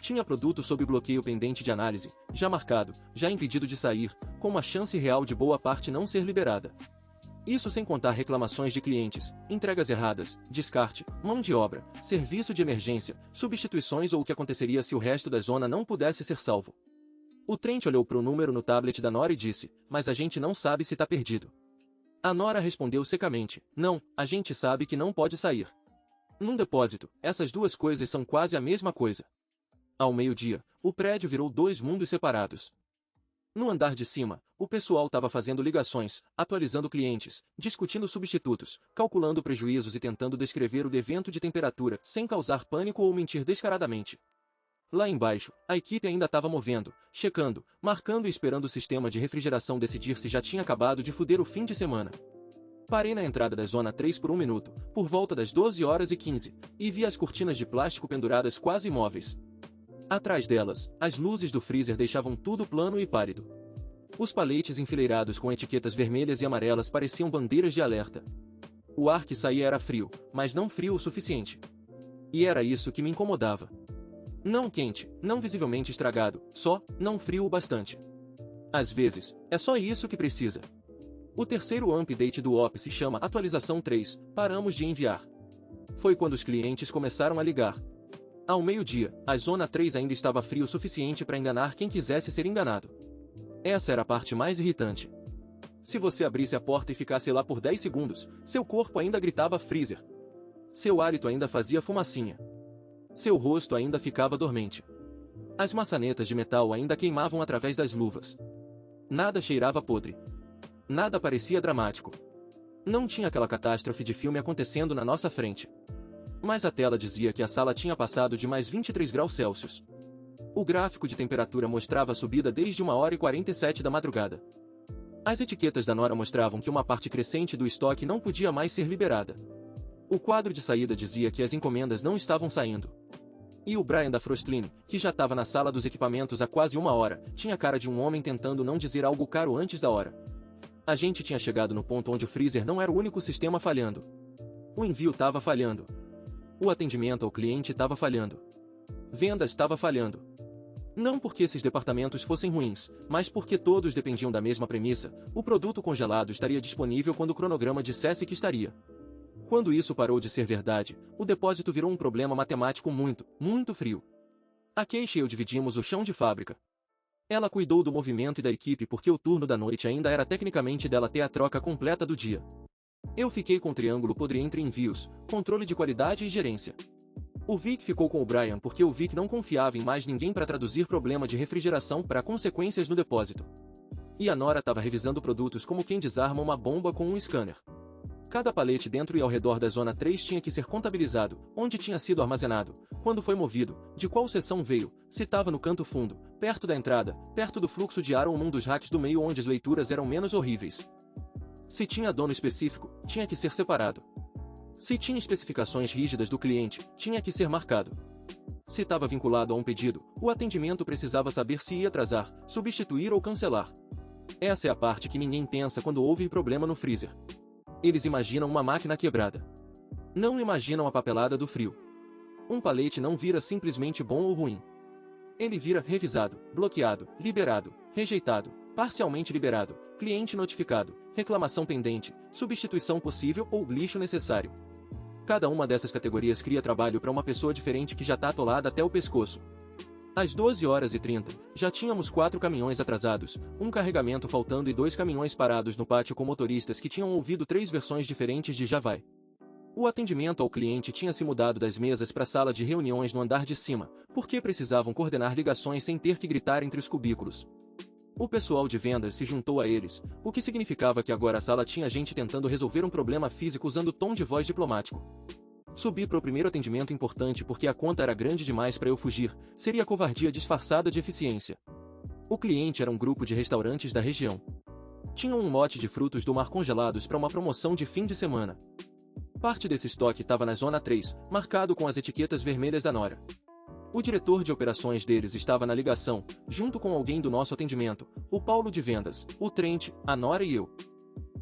Tinha produto sob bloqueio pendente de análise, já marcado, já impedido de sair, com uma chance real de boa parte não ser liberada. Isso sem contar reclamações de clientes, entregas erradas, descarte, mão de obra, serviço de emergência, substituições ou o que aconteceria se o resto da zona não pudesse ser salvo. O Trent olhou para o número no tablet da Nora e disse: mas a gente não sabe se está perdido. A Nora respondeu secamente: não, a gente sabe que não pode sair. Num depósito, essas duas coisas são quase a mesma coisa. Ao meio-dia, o prédio virou 2 mundos separados. No andar de cima, o pessoal estava fazendo ligações, atualizando clientes, discutindo substitutos, calculando prejuízos e tentando descrever o evento de temperatura, sem causar pânico ou mentir descaradamente. Lá embaixo, a equipe ainda estava movendo, checando, marcando e esperando o sistema de refrigeração decidir se já tinha acabado de foder o fim de semana. Parei na entrada da Zona 3 por um minuto, por volta das 12h15, e vi as cortinas de plástico penduradas quase imóveis. Atrás delas, as luzes do freezer deixavam tudo plano e pálido. Os paletes enfileirados com etiquetas vermelhas e amarelas pareciam bandeiras de alerta. O ar que saía era frio, mas não frio o suficiente. E era isso que me incomodava. Não quente, não visivelmente estragado, só, não frio o bastante. Às vezes, é só isso que precisa. O terceiro update do OP se chama Atualização 3, paramos de enviar. Foi quando os clientes começaram a ligar. Ao meio-dia, a Zona 3 ainda estava frio o suficiente para enganar quem quisesse ser enganado. Essa era a parte mais irritante. Se você abrisse a porta e ficasse lá por 10 segundos, seu corpo ainda gritava freezer. Seu hálito ainda fazia fumacinha. Seu rosto ainda ficava dormente. As maçanetas de metal ainda queimavam através das luvas. Nada cheirava podre. Nada parecia dramático. Não tinha aquela catástrofe de filme acontecendo na nossa frente. Mas a tela dizia que a sala tinha passado de mais 23 graus Celsius. O gráfico de temperatura mostrava a subida desde 1h47 da madrugada. As etiquetas da Nora mostravam que uma parte crescente do estoque não podia mais ser liberada. O quadro de saída dizia que as encomendas não estavam saindo. E o Brian da Frostline, que já estava na sala dos equipamentos há quase 1 hora, tinha a cara de um homem tentando não dizer algo caro antes da hora. A gente tinha chegado no ponto onde o freezer não era o único sistema falhando. O envio estava falhando. O atendimento ao cliente estava falhando. Vendas estava falhando. Não porque esses departamentos fossem ruins, mas porque todos dependiam da mesma premissa: o produto congelado estaria disponível quando o cronograma dissesse que estaria. Quando isso parou de ser verdade, o depósito virou um problema matemático muito, muito frio. A Keisha e eu dividimos o chão de fábrica. Ela cuidou do movimento e da equipe porque o turno da noite ainda era tecnicamente dela ter a troca completa do dia. Eu fiquei com o triângulo podre entre envios, controle de qualidade e gerência. O Vic ficou com o Brian porque o Vic não confiava em mais ninguém para traduzir problema de refrigeração para consequências no depósito. E a Nora estava revisando produtos como quem desarma uma bomba com um scanner. Cada palete dentro e ao redor da Zona 3 tinha que ser contabilizado, onde tinha sido armazenado, quando foi movido, de qual seção veio, se estava no canto fundo, perto da entrada, perto do fluxo de ar ou num dos racks do meio onde as leituras eram menos horríveis. Se tinha dono específico, tinha que ser separado. Se tinha especificações rígidas do cliente, tinha que ser marcado. Se estava vinculado a um pedido, o atendimento precisava saber se ia atrasar, substituir ou cancelar. Essa é a parte que ninguém pensa quando houve problema no freezer. Eles imaginam uma máquina quebrada. Não imaginam a papelada do frio. Um palete não vira simplesmente bom ou ruim. Ele vira revisado, bloqueado, liberado, rejeitado, parcialmente liberado, cliente notificado, reclamação pendente, substituição possível ou lixo necessário. Cada uma dessas categorias cria trabalho para uma pessoa diferente que já está atolada até o pescoço. Às 12h30, já tínhamos 4 caminhões atrasados, um carregamento faltando e 2 caminhões parados no pátio com motoristas que tinham ouvido 3 versões diferentes de Já Vai. O atendimento ao cliente tinha se mudado das mesas para a sala de reuniões no andar de cima, porque precisavam coordenar ligações sem ter que gritar entre os cubículos. O pessoal de vendas se juntou a eles, o que significava que agora a sala tinha gente tentando resolver um problema físico usando tom de voz diplomático. Subi para o primeiro atendimento importante porque a conta era grande demais para eu fugir, seria covardia disfarçada de eficiência. O cliente era um grupo de restaurantes da região. Tinham um lote de frutos do mar congelados para uma promoção de fim de semana. Parte desse estoque estava na Zona 3, marcado com as etiquetas vermelhas da Nora. O diretor de operações deles estava na ligação, junto com alguém do nosso atendimento, o Paulo de vendas, o Trent, a Nora e eu.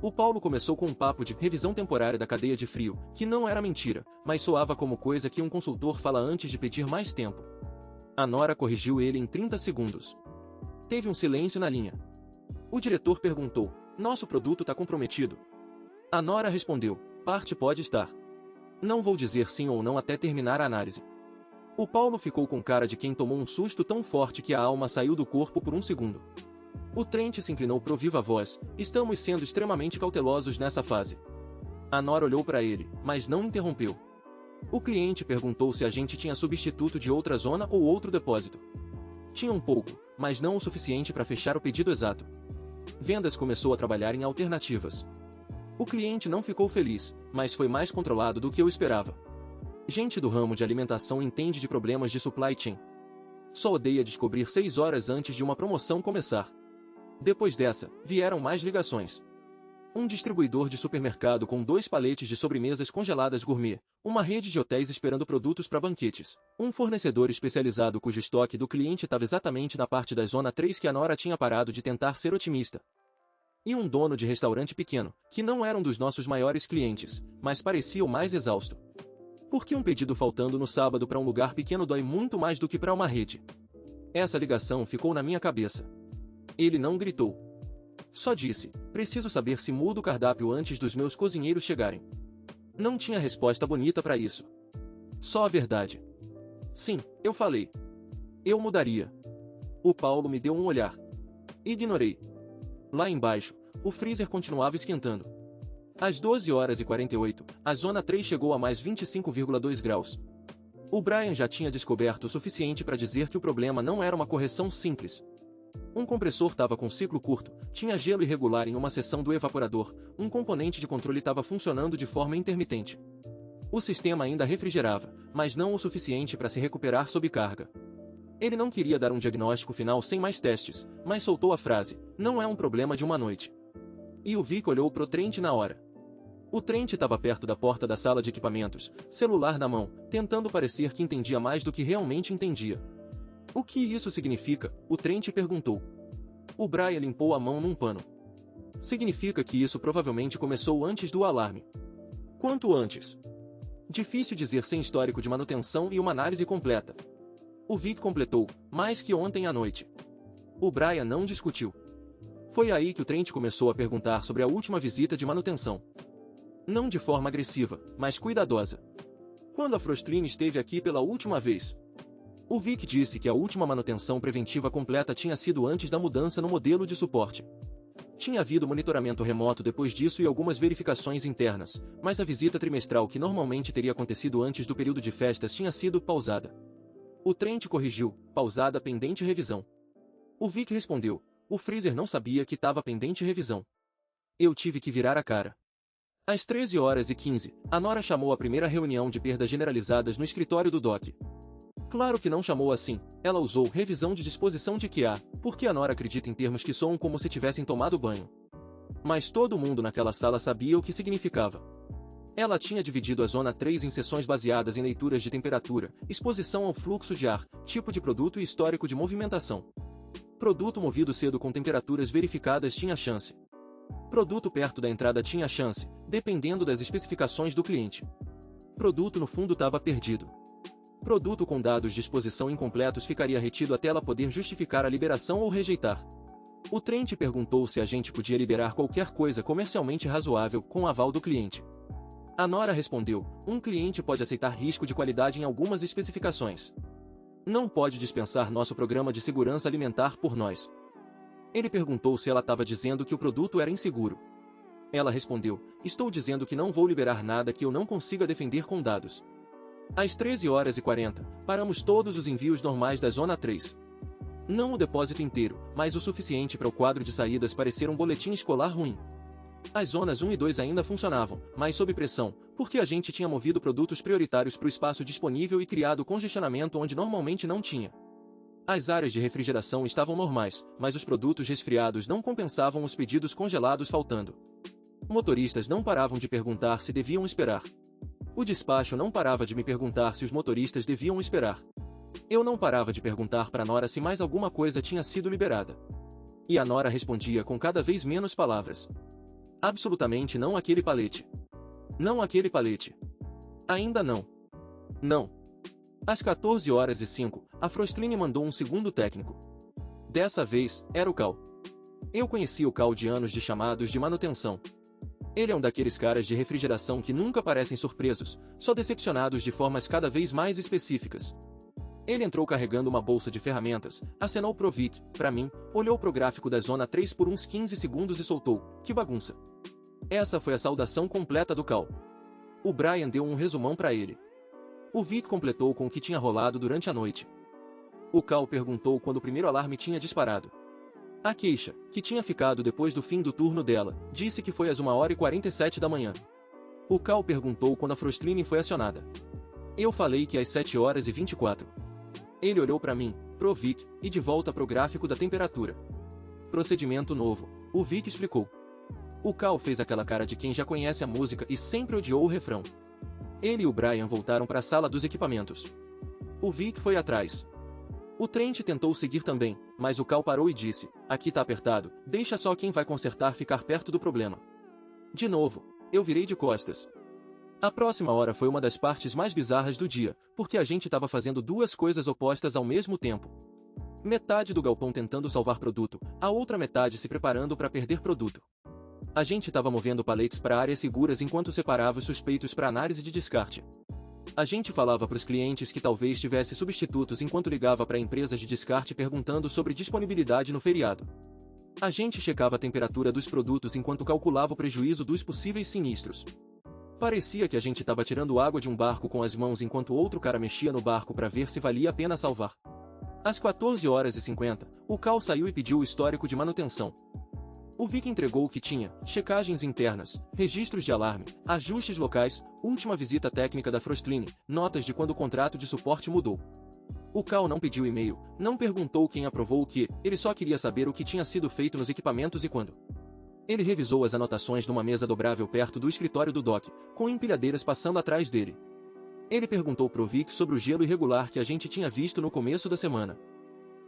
O Paulo começou com um papo de revisão temporária da cadeia de frio, que não era mentira, mas soava como coisa que um consultor fala antes de pedir mais tempo. A Nora corrigiu ele em 30 segundos. Teve um silêncio na linha. O diretor perguntou: "Nosso produto está comprometido?" A Nora respondeu: "Parte pode estar. Não vou dizer sim ou não até terminar a análise." O Paulo ficou com cara de quem tomou um susto tão forte que a alma saiu do corpo por um segundo. O Trent se inclinou pro viva voz: "Estamos sendo extremamente cautelosos nessa fase." A Nora olhou para ele, mas não interrompeu. O cliente perguntou se a gente tinha substituto de outra zona ou outro depósito. Tinha um pouco, mas não o suficiente para fechar o pedido exato. Vendas começou a trabalhar em alternativas. O cliente não ficou feliz, mas foi mais controlado do que eu esperava. Gente do ramo de alimentação entende de problemas de supply chain. Só odeia descobrir 6 horas antes de uma promoção começar. Depois dessa, vieram mais ligações. Um distribuidor de supermercado com 2 paletes de sobremesas congeladas gourmet, uma rede de hotéis esperando produtos para banquetes, um fornecedor especializado cujo estoque do cliente estava exatamente na parte da zona 3 que a Nora tinha parado de tentar ser otimista. E um dono de restaurante pequeno, que não era um dos nossos maiores clientes, mas parecia o mais exausto. Porque um pedido faltando no sábado para um lugar pequeno dói muito mais do que para uma rede. Essa ligação ficou na minha cabeça. Ele não gritou. Só disse, preciso saber se mudo o cardápio antes dos meus cozinheiros chegarem. Não tinha resposta bonita para isso. Só a verdade. Sim, eu falei. Eu mudaria. O Paulo me deu um olhar. Ignorei. Lá embaixo, o freezer continuava esquentando. Às 12h48, a zona 3 chegou a mais 25,2 graus. O Brian já tinha descoberto o suficiente para dizer que o problema não era uma correção simples. Um compressor estava com ciclo curto, tinha gelo irregular em uma seção do evaporador, um componente de controle estava funcionando de forma intermitente. O sistema ainda refrigerava, mas não o suficiente para se recuperar sob carga. Ele não queria dar um diagnóstico final sem mais testes, mas soltou a frase, não é um problema de uma noite. E o Vic olhou pro Trent na hora. O Trent estava perto da porta da sala de equipamentos, celular na mão, tentando parecer que entendia mais do que realmente entendia. O que isso significa? O Trent perguntou. O Brian limpou a mão num pano. Significa que isso provavelmente começou antes do alarme. Quanto antes? Difícil dizer sem histórico de manutenção e uma análise completa. O Vic completou, mais que ontem à noite. O Brian não discutiu. Foi aí que o Trent começou a perguntar sobre a última visita de manutenção. Não de forma agressiva, mas cuidadosa. Quando a Frostline esteve aqui pela última vez? O Vic disse que a última manutenção preventiva completa tinha sido antes da mudança no modelo de suporte. Tinha havido monitoramento remoto depois disso e algumas verificações internas, mas a visita trimestral que normalmente teria acontecido antes do período de festas tinha sido pausada. O Trent corrigiu, pausada pendente revisão. O Vic respondeu, o freezer não sabia que estava pendente revisão. Eu tive que virar a cara. Às 13h15, a Nora chamou a primeira reunião de perdas generalizadas no escritório do Doc. Claro que não chamou assim, ela usou revisão de disposição de QA, porque a Nora acredita em termos que soam como se tivessem tomado banho. Mas todo mundo naquela sala sabia o que significava. Ela tinha dividido a zona 3 em sessões baseadas em leituras de temperatura, exposição ao fluxo de ar, tipo de produto e histórico de movimentação. Produto movido cedo com temperaturas verificadas tinha chance. Produto perto da entrada tinha chance, dependendo das especificações do cliente. Produto no fundo estava perdido. Produto com dados de exposição incompletos ficaria retido até ela poder justificar a liberação ou rejeitar. O Trent perguntou se a gente podia liberar qualquer coisa comercialmente razoável com o aval do cliente. A Nora respondeu, um cliente pode aceitar risco de qualidade em algumas especificações. Não pode dispensar nosso programa de segurança alimentar por nós. Ele perguntou se ela estava dizendo que o produto era inseguro. Ela respondeu, estou dizendo que não vou liberar nada que eu não consiga defender com dados. Às 13h40, paramos todos os envios normais da Zona 3. Não o depósito inteiro, mas o suficiente para o quadro de saídas parecer um boletim escolar ruim. As zonas 1 e 2 ainda funcionavam, mas sob pressão, porque a gente tinha movido produtos prioritários para o espaço disponível e criado congestionamento onde normalmente não tinha. As áreas de refrigeração estavam normais, mas os produtos resfriados não compensavam os pedidos congelados faltando. Motoristas não paravam de perguntar se deviam esperar. O despacho não parava de me perguntar se os motoristas deviam esperar. Eu não parava de perguntar para Nora se mais alguma coisa tinha sido liberada. E a Nora respondia com cada vez menos palavras. Absolutamente não aquele palete. Não aquele palete. Ainda não. Não. Às 14h05, a Frostline mandou um segundo técnico. Dessa vez, era o Cal. Eu conhecia o Cal de anos de chamados de manutenção. Ele é um daqueles caras de refrigeração que nunca parecem surpresos, só decepcionados de formas cada vez mais específicas. Ele entrou carregando uma bolsa de ferramentas, acenou pro Vic, pra mim, olhou pro gráfico da zona 3 por uns 15 segundos e soltou, que bagunça. Essa foi a saudação completa do Cal. O Brian deu um resumão pra ele. O Vic completou com o que tinha rolado durante a noite. O Cal perguntou quando o primeiro alarme tinha disparado. A queixa, que tinha ficado depois do fim do turno dela, disse que foi às 1h47 da manhã. O Cal perguntou quando a Frostline foi acionada. Eu falei que às 7h24. Ele olhou para mim, pro Vic, e de volta pro gráfico da temperatura. Procedimento novo, o Vic explicou. O Cal fez aquela cara de quem já conhece a música e sempre odiou o refrão. Ele e o Brian voltaram para a sala dos equipamentos. O Vic foi atrás. O Trent tentou seguir também, mas o Cal parou e disse, aqui tá apertado, deixa só quem vai consertar ficar perto do problema. De novo, eu virei de costas. A próxima hora foi uma das partes mais bizarras do dia, porque a gente estava fazendo duas coisas opostas ao mesmo tempo. Metade do galpão tentando salvar produto, a outra metade se preparando para perder produto. A gente estava movendo paletes para áreas seguras enquanto separava os suspeitos para análise de descarte. A gente falava para os clientes que talvez tivesse substitutos enquanto ligava para empresas de descarte perguntando sobre disponibilidade no feriado. A gente checava a temperatura dos produtos enquanto calculava o prejuízo dos possíveis sinistros. Parecia que a gente estava tirando água de um barco com as mãos enquanto outro cara mexia no barco para ver se valia a pena salvar. Às 14h50, o Cal saiu e pediu o histórico de manutenção. O Vic entregou o que tinha, checagens internas, registros de alarme, ajustes locais, última visita técnica da Frostline, notas de quando o contrato de suporte mudou. O Cal não pediu e-mail, não perguntou quem aprovou o que, ele só queria saber o que tinha sido feito nos equipamentos e quando. Ele revisou as anotações numa mesa dobrável perto do escritório do Doc, com empilhadeiras passando atrás dele. Ele perguntou pro Vic sobre o gelo irregular que a gente tinha visto no começo da semana.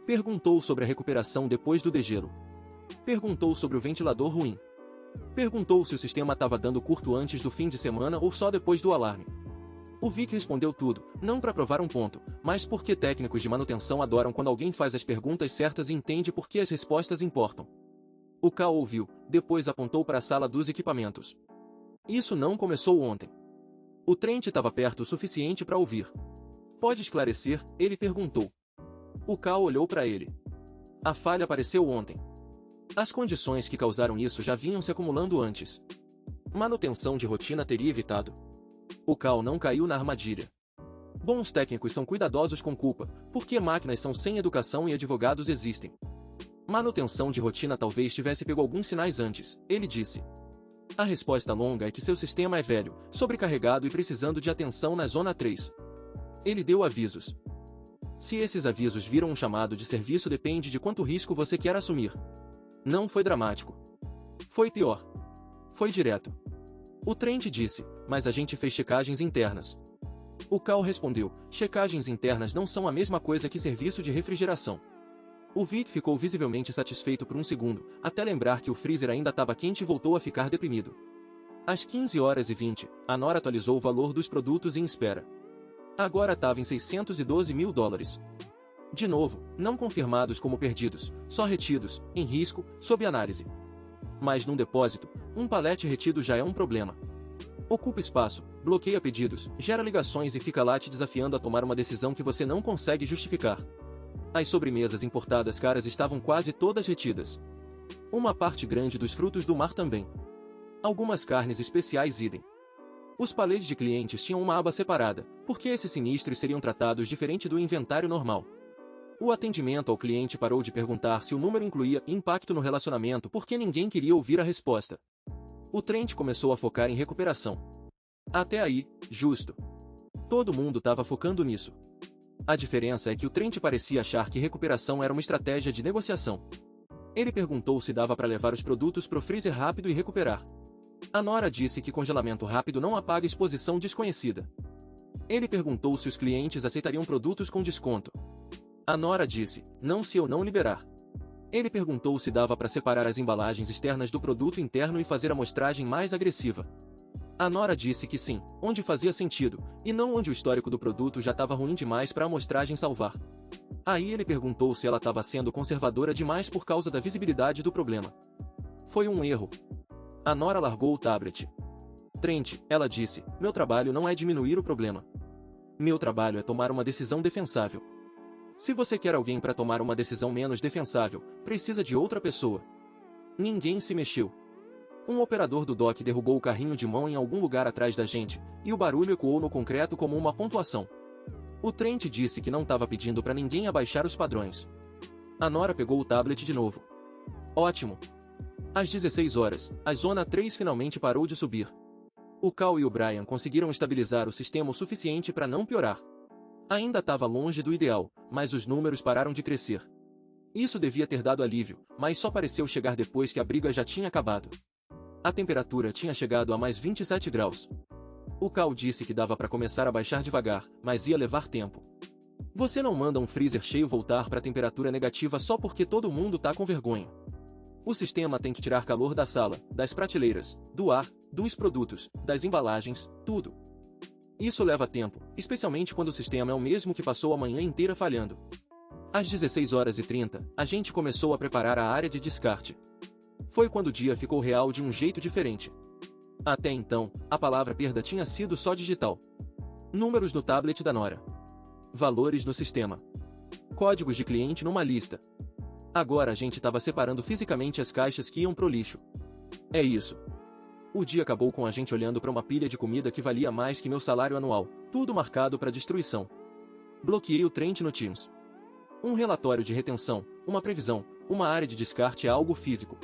Perguntou sobre a recuperação depois do degelo. Perguntou sobre o ventilador ruim. Perguntou se o sistema estava dando curto antes do fim de semana ou só depois do alarme. O Vic respondeu tudo, não para provar um ponto, mas porque técnicos de manutenção adoram quando alguém faz as perguntas certas e entende por que as respostas importam. O Cal ouviu, depois apontou para a sala dos equipamentos. Isso não começou ontem. O Trent estava perto o suficiente para ouvir. Pode esclarecer? Ele perguntou. O Cal olhou para ele. A falha apareceu ontem. As condições que causaram isso já vinham se acumulando antes. Manutenção de rotina teria evitado. O Cal não caiu na armadilha. Bons técnicos são cuidadosos com culpa, porque máquinas são sem educação e advogados existem. Manutenção de rotina talvez tivesse pego alguns sinais antes, ele disse. A resposta longa é que seu sistema é velho, sobrecarregado e precisando de atenção na Zona 3. Ele deu avisos. Se esses avisos viram um chamado de serviço depende de quanto risco você quer assumir. Não foi dramático. Foi pior. Foi direto. O Trent disse, mas a gente fez checagens internas. O Cal respondeu, checagens internas não são a mesma coisa que serviço de refrigeração. O Vic ficou visivelmente satisfeito por um segundo, até lembrar que o freezer ainda estava quente e voltou a ficar deprimido. Às 15h20, a Nora atualizou o valor dos produtos em espera. Agora estava em $612 mil. De novo, não confirmados como perdidos, só retidos, em risco, sob análise. Mas num depósito, um palete retido já é um problema. Ocupa espaço, bloqueia pedidos, gera ligações e fica lá te desafiando a tomar uma decisão que você não consegue justificar. As sobremesas importadas caras estavam quase todas retidas. Uma parte grande dos frutos do mar também. Algumas carnes especiais idem. Os paletes de clientes tinham uma aba separada, porque esses sinistros seriam tratados diferente do inventário normal. O atendimento ao cliente parou de perguntar se o número incluía impacto no relacionamento porque ninguém queria ouvir a resposta. O Trent começou a focar em recuperação. Até aí, justo. Todo mundo estava focando nisso. A diferença é que o Trent parecia achar que recuperação era uma estratégia de negociação. Ele perguntou se dava para levar os produtos pro freezer rápido e recuperar. A Nora disse que congelamento rápido não apaga exposição desconhecida. Ele perguntou se os clientes aceitariam produtos com desconto. A Nora disse, não se eu não liberar. Ele perguntou se dava para separar as embalagens externas do produto interno e fazer a amostragem mais agressiva. A Nora disse que sim, onde fazia sentido, e não onde o histórico do produto já estava ruim demais para a amostragem salvar. Aí ele perguntou se ela estava sendo conservadora demais por causa da visibilidade do problema. Foi um erro. A Nora largou o tablet. Trent, ela disse, meu trabalho não é diminuir o problema. Meu trabalho é tomar uma decisão defensável. Se você quer alguém para tomar uma decisão menos defensável, precisa de outra pessoa. Ninguém se mexeu. Um operador do dock derrubou o carrinho de mão em algum lugar atrás da gente, e o barulho ecoou no concreto como uma pontuação. O Trent disse que não estava pedindo para ninguém abaixar os padrões. A Nora pegou o tablet de novo. Ótimo. Às 16h, a Zona 3 finalmente parou de subir. O Cal e o Brian conseguiram estabilizar o sistema o suficiente para não piorar. Ainda estava longe do ideal, mas os números pararam de crescer. Isso devia ter dado alívio, mas só pareceu chegar depois que a briga já tinha acabado. A temperatura tinha chegado a mais 27 graus. O Cal disse que dava para começar a baixar devagar, mas ia levar tempo. Você não manda um freezer cheio voltar para a temperatura negativa só porque todo mundo tá com vergonha. O sistema tem que tirar calor da sala, das prateleiras, do ar, dos produtos, das embalagens, tudo. Isso leva tempo, especialmente quando o sistema é o mesmo que passou a manhã inteira falhando. Às 16h30, a gente começou a preparar a área de descarte. Foi quando o dia ficou real de um jeito diferente. Até então, a palavra perda tinha sido só digital. Números no tablet da Nora. Valores no sistema. Códigos de cliente numa lista. Agora a gente estava separando fisicamente as caixas que iam pro lixo. É isso. O dia acabou com a gente olhando para uma pilha de comida que valia mais que meu salário anual, tudo marcado para destruição. Bloqueei o Trent no Teams. Um relatório de retenção, uma previsão, uma área de descarte é algo físico.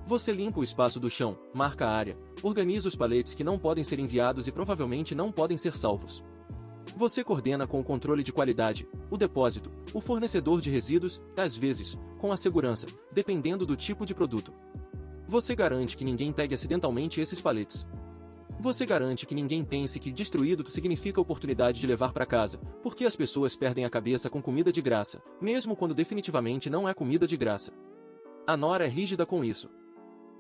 Você limpa o espaço do chão, marca a área, organiza os paletes que não podem ser enviados e provavelmente não podem ser salvos. Você coordena com o controle de qualidade, o depósito, o fornecedor de resíduos, às vezes, com a segurança, dependendo do tipo de produto. Você garante que ninguém pegue acidentalmente esses paletes. Você garante que ninguém pense que destruído significa oportunidade de levar para casa, porque as pessoas perdem a cabeça com comida de graça, mesmo quando definitivamente não é comida de graça. A Nora é rígida com isso.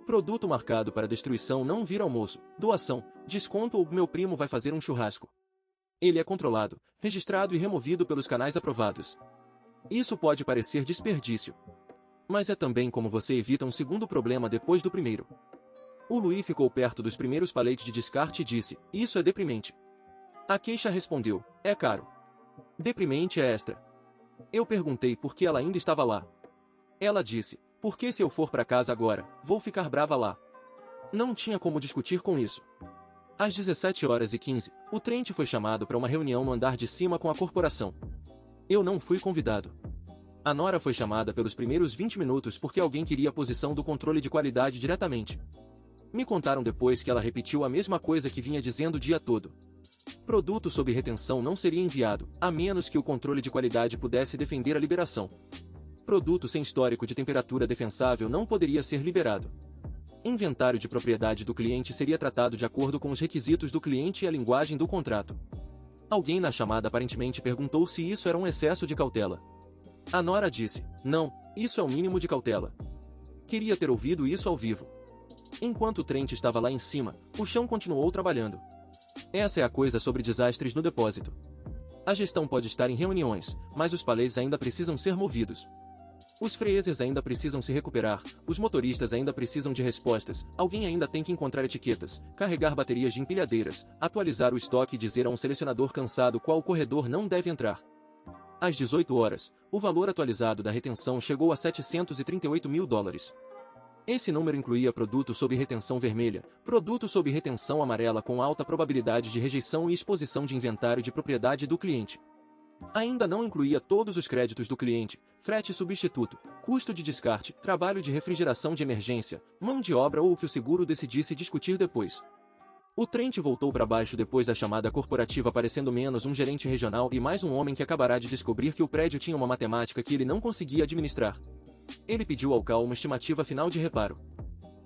Produto marcado para destruição não vira almoço, doação, desconto ou meu primo vai fazer um churrasco. Ele é controlado, registrado e removido pelos canais aprovados. Isso pode parecer desperdício. Mas é também como você evita um segundo problema depois do primeiro. O Louis ficou perto dos primeiros paletes de descarte e disse, isso é deprimente. A queixa respondeu, é caro. Deprimente é extra. Eu perguntei por que ela ainda estava lá. Ela disse, porque se eu for para casa agora, vou ficar brava lá. Não tinha como discutir com isso. Às 17h15, o Trent foi chamado para uma reunião no andar de cima com a corporação. Eu não fui convidado. A Nora foi chamada pelos primeiros 20 minutos porque alguém queria a posição do controle de qualidade diretamente. Me contaram depois que ela repetiu a mesma coisa que vinha dizendo o dia todo. Produto sob retenção não seria enviado, a menos que o controle de qualidade pudesse defender a liberação. Produto sem histórico de temperatura defensável não poderia ser liberado. Inventário de propriedade do cliente seria tratado de acordo com os requisitos do cliente e a linguagem do contrato. Alguém na chamada aparentemente perguntou se isso era um excesso de cautela. A Nora disse, não, isso é o mínimo de cautela. Queria ter ouvido isso ao vivo. Enquanto o Trent estava lá em cima, o chão continuou trabalhando. Essa é a coisa sobre desastres no depósito. A gestão pode estar em reuniões, mas os paletes ainda precisam ser movidos. Os freezers ainda precisam se recuperar, os motoristas ainda precisam de respostas, alguém ainda tem que encontrar etiquetas, carregar baterias de empilhadeiras, atualizar o estoque e dizer a um selecionador cansado qual corredor não deve entrar. Às 18 horas, o valor atualizado da retenção chegou a $738 mil. Esse número incluía produto sob retenção vermelha, produto sob retenção amarela com alta probabilidade de rejeição e exposição de inventário de propriedade do cliente. Ainda não incluía todos os créditos do cliente, frete substituto, custo de descarte, trabalho de refrigeração de emergência, mão de obra ou o que o seguro decidisse discutir depois. O Trent voltou para baixo depois da chamada corporativa parecendo menos um gerente regional e mais um homem que acabará de descobrir que o prédio tinha uma matemática que ele não conseguia administrar. Ele pediu ao Cal uma estimativa final de reparo.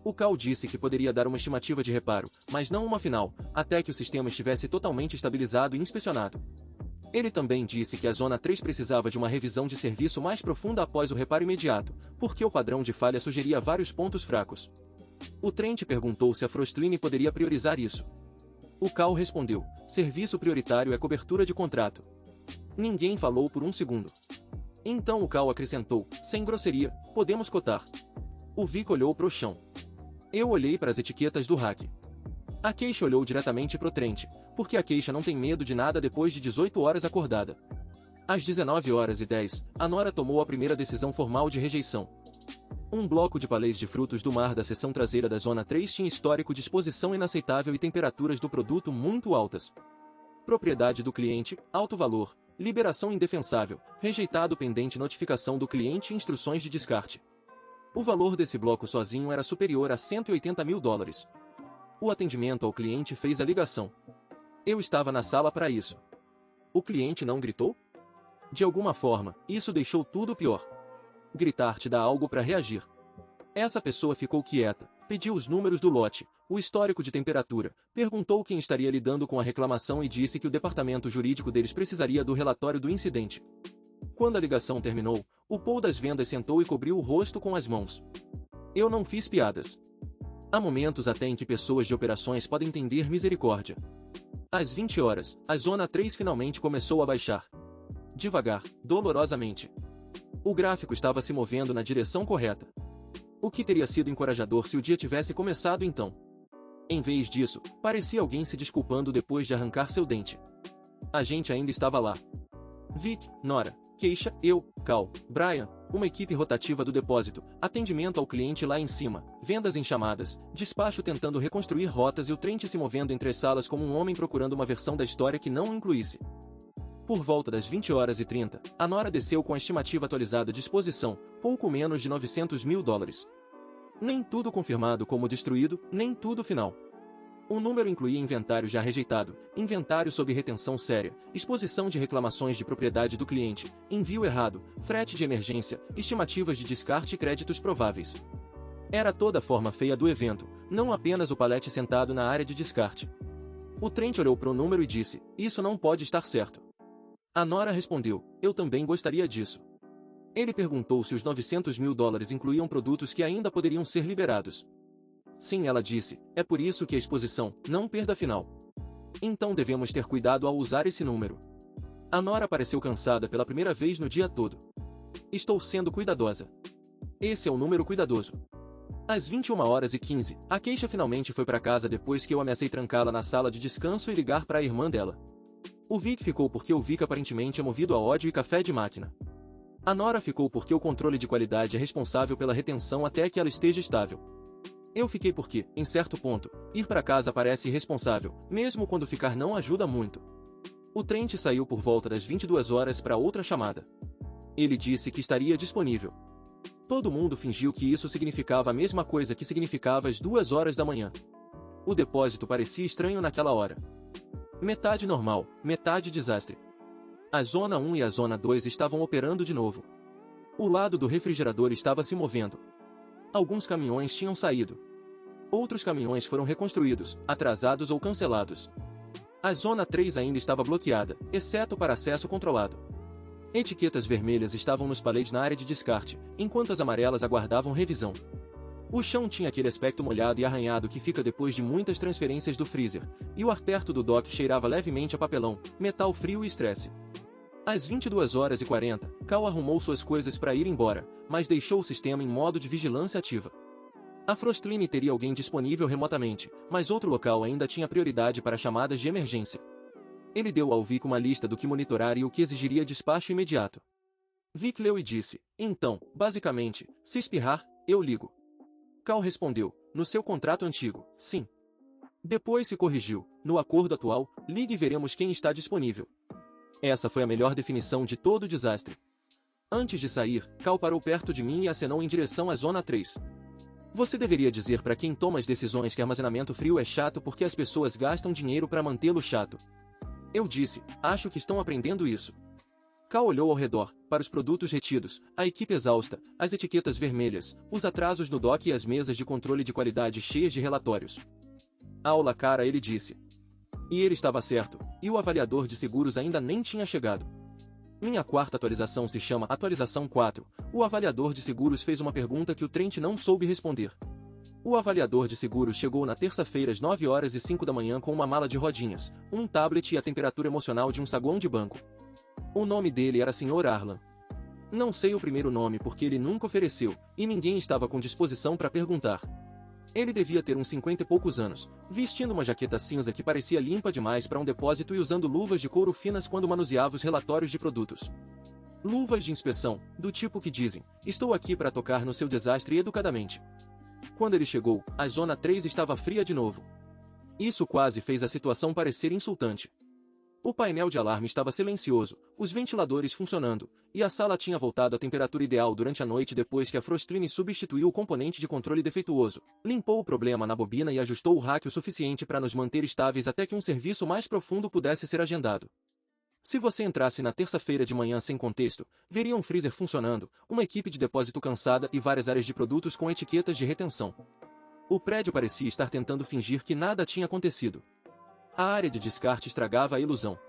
O Cal disse que poderia dar uma estimativa de reparo, mas não uma final, até que o sistema estivesse totalmente estabilizado e inspecionado. Ele também disse que a Zona 3 precisava de uma revisão de serviço mais profunda após o reparo imediato, porque o padrão de falha sugeria vários pontos fracos. O Trent perguntou se a Frostline poderia priorizar isso. O Cal respondeu, serviço prioritário é cobertura de contrato. Ninguém falou por um segundo. Então o Cal acrescentou, sem grosseria, podemos cotar. O Vic olhou para o chão. Eu olhei para as etiquetas do rack. A queixa olhou diretamente pro Trent, porque a queixa não tem medo de nada depois de 18 horas acordada. Às 19h10, a Nora tomou a primeira decisão formal de rejeição. Um bloco de palês de frutos do mar da seção traseira da Zona 3 tinha histórico de exposição inaceitável e temperaturas do produto muito altas. Propriedade do cliente, alto valor, liberação indefensável, rejeitado pendente notificação do cliente e instruções de descarte. O valor desse bloco sozinho era superior a $180 mil. O atendimento ao cliente fez a ligação. Eu estava na sala para isso. O cliente não gritou? De alguma forma, isso deixou tudo pior. Gritar te dá algo para reagir. Essa pessoa ficou quieta, pediu os números do lote, o histórico de temperatura, perguntou quem estaria lidando com a reclamação e disse que o departamento jurídico deles precisaria do relatório do incidente. Quando a ligação terminou, o Paul das vendas sentou e cobriu o rosto com as mãos. Eu não fiz piadas. Há momentos até em que pessoas de operações podem entender misericórdia. Às 20 horas, a zona 3 finalmente começou a baixar. Devagar, dolorosamente. O gráfico estava se movendo na direção correta. O que teria sido encorajador se o dia tivesse começado então? Em vez disso, parecia alguém se desculpando depois de arrancar seu dente. A gente ainda estava lá. Vic, Nora, Keisha, eu, Cal, Brian, uma equipe rotativa do depósito, atendimento ao cliente lá em cima, vendas em chamadas, despacho tentando reconstruir rotas e o Trent se movendo entre as salas como um homem procurando uma versão da história que não o incluísse. Por volta das 20h30, a Nora desceu com a estimativa atualizada de exposição, pouco menos de $900 mil. Nem tudo confirmado como destruído, nem tudo final. O número incluía inventário já rejeitado, inventário sob retenção séria, exposição de reclamações de propriedade do cliente, envio errado, frete de emergência, estimativas de descarte e créditos prováveis. Era toda a forma feia do evento, não apenas o palete sentado na área de descarte. O Trent olhou para o número e disse, isso não pode estar certo. A Nora respondeu, eu também gostaria disso. Ele perguntou se os $900 mil incluíam produtos que ainda poderiam ser liberados. Sim, ela disse, é por isso que a exposição, não perda final. Então devemos ter cuidado ao usar esse número. A Nora pareceu cansada pela primeira vez no dia todo. Estou sendo cuidadosa. Esse é o número cuidadoso. Às 21h15, a Keisha finalmente foi para casa depois que eu ameacei trancá-la na sala de descanso e ligar para a irmã dela. O Vic ficou porque o Vic aparentemente é movido a ódio e café de máquina. A Nora ficou porque o controle de qualidade é responsável pela retenção até que ela esteja estável. Eu fiquei porque, em certo ponto, ir para casa parece irresponsável, mesmo quando ficar não ajuda muito. O Trent saiu por volta das 22 horas para outra chamada. Ele disse que estaria disponível. Todo mundo fingiu que isso significava a mesma coisa que significava às 2 horas da manhã. O depósito parecia estranho naquela hora. Metade normal, metade desastre. A Zona 1 e a Zona 2 estavam operando de novo. O lado do refrigerador estava se movendo. Alguns caminhões tinham saído. Outros caminhões foram reconstruídos, atrasados ou cancelados. A Zona 3 ainda estava bloqueada, exceto para acesso controlado. Etiquetas vermelhas estavam nos pallets na área de descarte, enquanto as amarelas aguardavam revisão. O chão tinha aquele aspecto molhado e arranhado que fica depois de muitas transferências do freezer, e o ar perto do dock cheirava levemente a papelão, metal frio e estresse. Às 22h40, Cal arrumou suas coisas para ir embora, mas deixou o sistema em modo de vigilância ativa. A Frostline teria alguém disponível remotamente, mas outro local ainda tinha prioridade para chamadas de emergência. Ele deu ao Vic uma lista do que monitorar e o que exigiria despacho imediato. Vic leu e disse, então, basicamente, se espirrar, eu ligo. Cal respondeu, no seu contrato antigo, sim. Depois se corrigiu, no acordo atual, ligue e veremos quem está disponível. Essa foi a melhor definição de todo o desastre. Antes de sair, Cal parou perto de mim e acenou em direção à Zona 3. Você deveria dizer para quem toma as decisões que armazenamento frio é chato porque as pessoas gastam dinheiro para mantê-lo chato. Eu disse, acho que estão aprendendo isso. Cal olhou ao redor, para os produtos retidos, a equipe exausta, as etiquetas vermelhas, os atrasos no dock e as mesas de controle de qualidade cheias de relatórios. Aula cara, ele disse. E ele estava certo, e o avaliador de seguros ainda nem tinha chegado. Minha quarta atualização se chama Atualização 4. O avaliador de seguros fez uma pergunta que o Trent não soube responder. O avaliador de seguros chegou na terça-feira às 9h05 da manhã com uma mala de rodinhas, um tablet e a temperatura emocional de um saguão de banco. O nome dele era Sr. Arlan. Não sei o primeiro nome porque ele nunca ofereceu, e ninguém estava com disposição para perguntar. Ele devia ter uns 50 e poucos anos, vestindo uma jaqueta cinza que parecia limpa demais para um depósito e usando luvas de couro finas quando manuseava os relatórios de produtos. Luvas de inspeção, do tipo que dizem, estou aqui para tocar no seu desastre educadamente. Quando ele chegou, a Zona 3 estava fria de novo. Isso quase fez a situação parecer insultante. O painel de alarme estava silencioso, os ventiladores funcionando, e a sala tinha voltado à temperatura ideal durante a noite depois que a Frostline substituiu o componente de controle defeituoso, limpou o problema na bobina e ajustou o rack o suficiente para nos manter estáveis até que um serviço mais profundo pudesse ser agendado. Se você entrasse na terça-feira de manhã sem contexto, veria um freezer funcionando, uma equipe de depósito cansada e várias áreas de produtos com etiquetas de retenção. O prédio parecia estar tentando fingir que nada tinha acontecido. A área de descarte estragava a ilusão.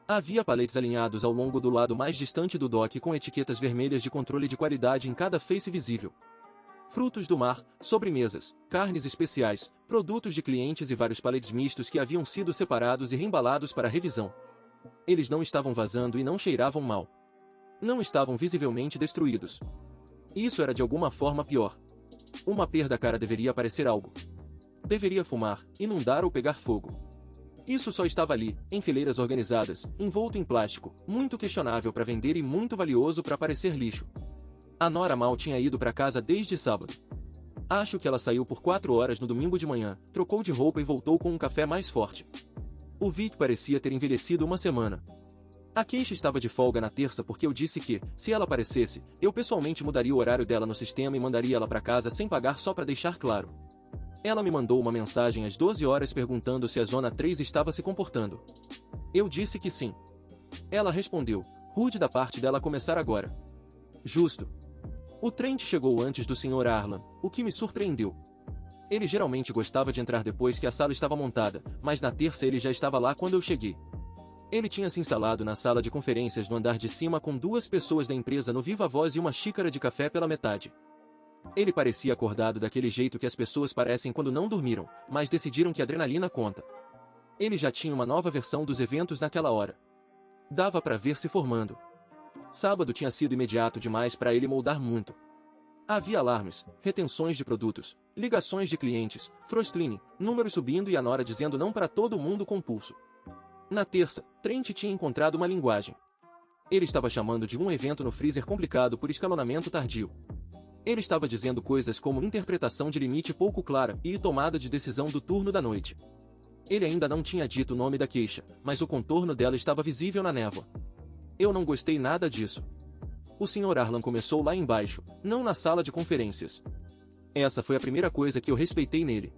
Havia paletes alinhados ao longo do lado mais distante do dock com etiquetas vermelhas de controle de qualidade em cada face visível. Frutos do mar, sobremesas, carnes especiais, produtos de clientes e vários paletes mistos que haviam sido separados e reembalados para revisão. Eles não estavam vazando e não cheiravam mal. Não estavam visivelmente destruídos. Isso era de alguma forma pior. Uma perda cara deveria parecer algo. Deveria fumar, inundar ou pegar fogo. Isso só estava ali, em fileiras organizadas, envolto em plástico, muito questionável para vender e muito valioso para parecer lixo. A Nora mal tinha ido para casa desde sábado. Acho que ela saiu por 4 horas no domingo de manhã, trocou de roupa e voltou com um café mais forte. O Vic parecia ter envelhecido uma semana. A Keisha estava de folga na terça porque eu disse que, se ela aparecesse, eu pessoalmente mudaria o horário dela no sistema e mandaria ela para casa sem pagar só para deixar claro. Ela me mandou uma mensagem às 12 horas perguntando se a Zona 3 estava se comportando. Eu disse que sim. Ela respondeu, rude da parte dela começar agora. Justo. O Trent chegou antes do Sr. Arlan, o que me surpreendeu. Ele geralmente gostava de entrar depois que a sala estava montada, mas na terça ele já estava lá quando eu cheguei. Ele tinha se instalado na sala de conferências no andar de cima com 2 pessoas da empresa no viva voz e uma xícara de café pela metade. Ele parecia acordado daquele jeito que as pessoas parecem quando não dormiram, mas decidiram que a adrenalina conta. Ele já tinha uma nova versão dos eventos naquela hora. Dava para ver se formando. Sábado tinha sido imediato demais para ele moldar muito. Havia alarmes, retenções de produtos, ligações de clientes, Frostline, números subindo e a Nora dizendo não para todo mundo com pulso. Na terça, Trent tinha encontrado uma linguagem. Ele estava chamando de um evento no freezer complicado por escalonamento tardio. Ele estava dizendo coisas como interpretação de limite pouco clara e tomada de decisão do turno da noite. Ele ainda não tinha dito o nome da queixa, mas o contorno dela estava visível na névoa. Eu não gostei nada disso. O Sr. Arlan começou lá embaixo, não na sala de conferências. Essa foi a primeira coisa que eu respeitei nele.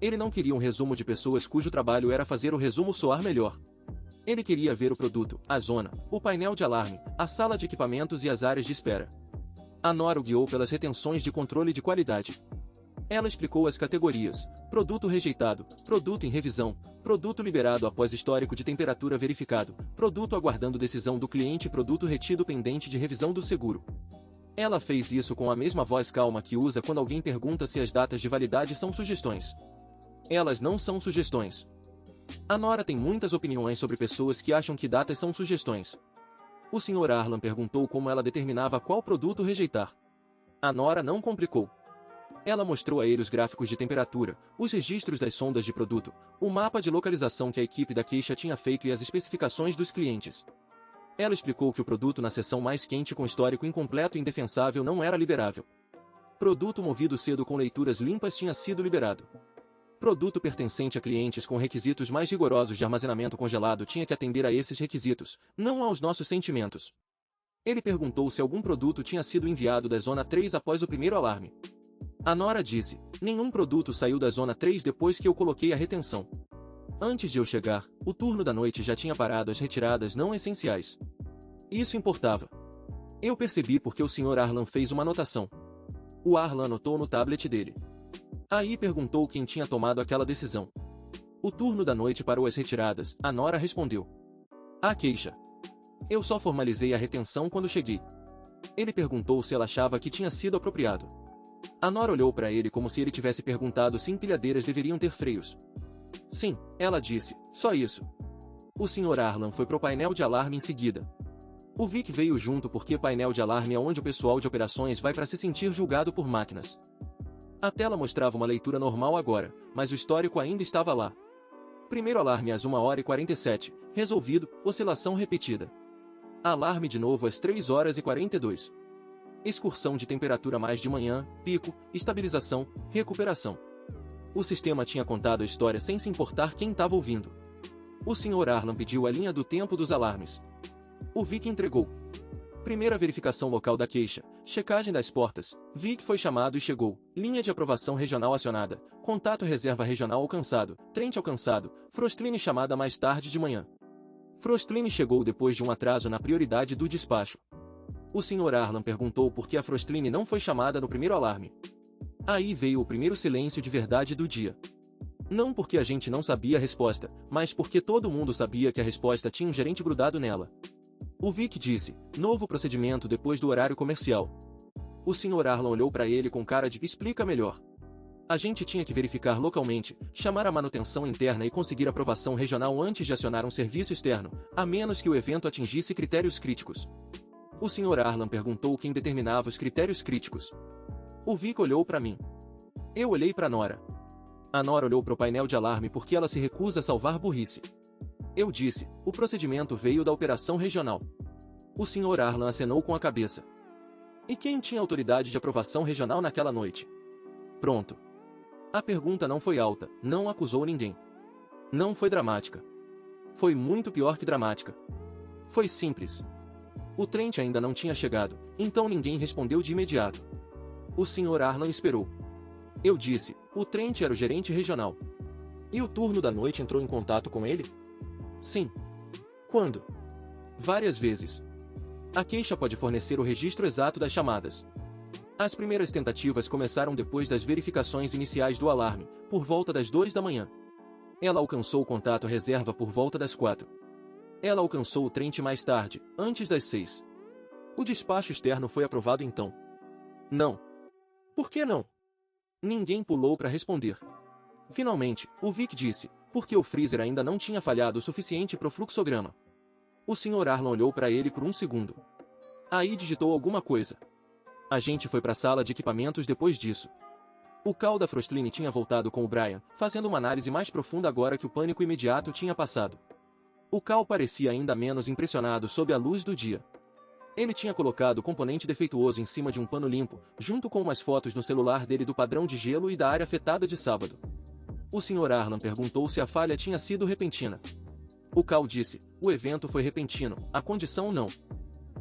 Ele não queria um resumo de pessoas cujo trabalho era fazer o resumo soar melhor. Ele queria ver o produto, a zona, o painel de alarme, a sala de equipamentos e as áreas de espera. A Nora o guiou pelas retenções de controle de qualidade. Ela explicou as categorias: produto rejeitado, produto em revisão, produto liberado após histórico de temperatura verificado, produto aguardando decisão do cliente e produto retido pendente de revisão do seguro. Ela fez isso com a mesma voz calma que usa quando alguém pergunta se as datas de validade são sugestões. Elas não são sugestões. A Nora tem muitas opiniões sobre pessoas que acham que datas são sugestões. O Sr. Arlan perguntou como ela determinava qual produto rejeitar. A Nora não complicou. Ela mostrou a ele os gráficos de temperatura, os registros das sondas de produto, o mapa de localização que a equipe da queixa tinha feito e as especificações dos clientes. Ela explicou que o produto na seção mais quente com histórico incompleto e indefensável não era liberável. Produto movido cedo com leituras limpas tinha sido liberado. Produto pertencente a clientes com requisitos mais rigorosos de armazenamento congelado tinha que atender a esses requisitos, não aos nossos sentimentos. Ele perguntou se algum produto tinha sido enviado da Zona 3 após o primeiro alarme. A Nora disse, nenhum produto saiu da Zona 3 depois que eu coloquei a retenção. Antes de eu chegar, o turno da noite já tinha parado as retiradas não essenciais. Isso importava. Eu percebi porque o Sr. Arlan fez uma anotação. O Arlan anotou no tablet dele. Aí perguntou quem tinha tomado aquela decisão. O turno da noite parou as retiradas, a Nora respondeu. A queixa. Eu só formalizei a retenção quando cheguei. Ele perguntou se ela achava que tinha sido apropriado. A Nora olhou para ele como se ele tivesse perguntado se empilhadeiras deveriam ter freios. Sim, ela disse, só isso. O Sr. Arlan foi pro painel de alarme em seguida. O Vic veio junto porque painel de alarme é onde o pessoal de operações vai para se sentir julgado por máquinas. A tela mostrava uma leitura normal agora, mas o histórico ainda estava lá. Primeiro alarme às 1h47, resolvido, oscilação repetida. Alarme de novo às 3h42. Excursão de temperatura mais de manhã, pico, estabilização, recuperação. O sistema tinha contado a história sem se importar quem estava ouvindo. O Sr. Arlan pediu a linha do tempo dos alarmes. O Vic entregou. Primeira verificação local da queixa, checagem das portas, Vic foi chamado e chegou, linha de aprovação regional acionada, contato reserva regional alcançado, Trent alcançado, Frostline chamada mais tarde de manhã. Frostline chegou depois de um atraso na prioridade do despacho. O Sr. Arlan perguntou por que a Frostline não foi chamada no primeiro alarme. Aí veio o primeiro silêncio de verdade do dia. Não porque a gente não sabia a resposta, mas porque todo mundo sabia que a resposta tinha um gerente grudado nela. O Vic disse, novo procedimento depois do horário comercial. O Sr. Arlan olhou para ele com cara de explica melhor. A gente tinha que verificar localmente, chamar a manutenção interna e conseguir aprovação regional antes de acionar um serviço externo, a menos que o evento atingisse critérios críticos. O Sr. Arlan perguntou quem determinava os critérios críticos. O Vic olhou para mim. Eu olhei para Nora. A Nora olhou para o painel de alarme porque ela se recusa a salvar burrice. Eu disse, o procedimento veio da operação regional. O Sr. Arlan acenou com a cabeça. E quem tinha autoridade de aprovação regional naquela noite? Pronto. A pergunta não foi alta, não acusou ninguém. Não foi dramática. Foi muito pior que dramática. Foi simples. O Trent ainda não tinha chegado, então ninguém respondeu de imediato. O Sr. Arlan esperou. Eu disse, o Trent era o gerente regional. E o turno da noite entrou em contato com ele? Sim. Quando? Várias vezes. A queixa pode fornecer o registro exato das chamadas. As primeiras tentativas começaram depois das verificações iniciais do alarme, por volta das 2 da manhã. Ela alcançou o contato reserva por volta das 4. Ela alcançou o Trent mais tarde, antes das 6. O despacho externo foi aprovado então. Não. Por que não? Ninguém pulou para responder. Finalmente, o Vic disse, porque o freezer ainda não tinha falhado o suficiente para o fluxograma. O Sr. Arlan olhou para ele por um segundo. Aí digitou alguma coisa. A gente foi para a sala de equipamentos depois disso. O Cal da Frostline tinha voltado com o Brian, fazendo uma análise mais profunda agora que o pânico imediato tinha passado. O Cal parecia ainda menos impressionado sob a luz do dia. Ele tinha colocado o componente defeituoso em cima de um pano limpo, junto com umas fotos no celular dele do padrão de gelo e da área afetada de sábado. O Sr. Arlan perguntou se a falha tinha sido repentina. O Cal disse, o evento foi repentino, a condição não.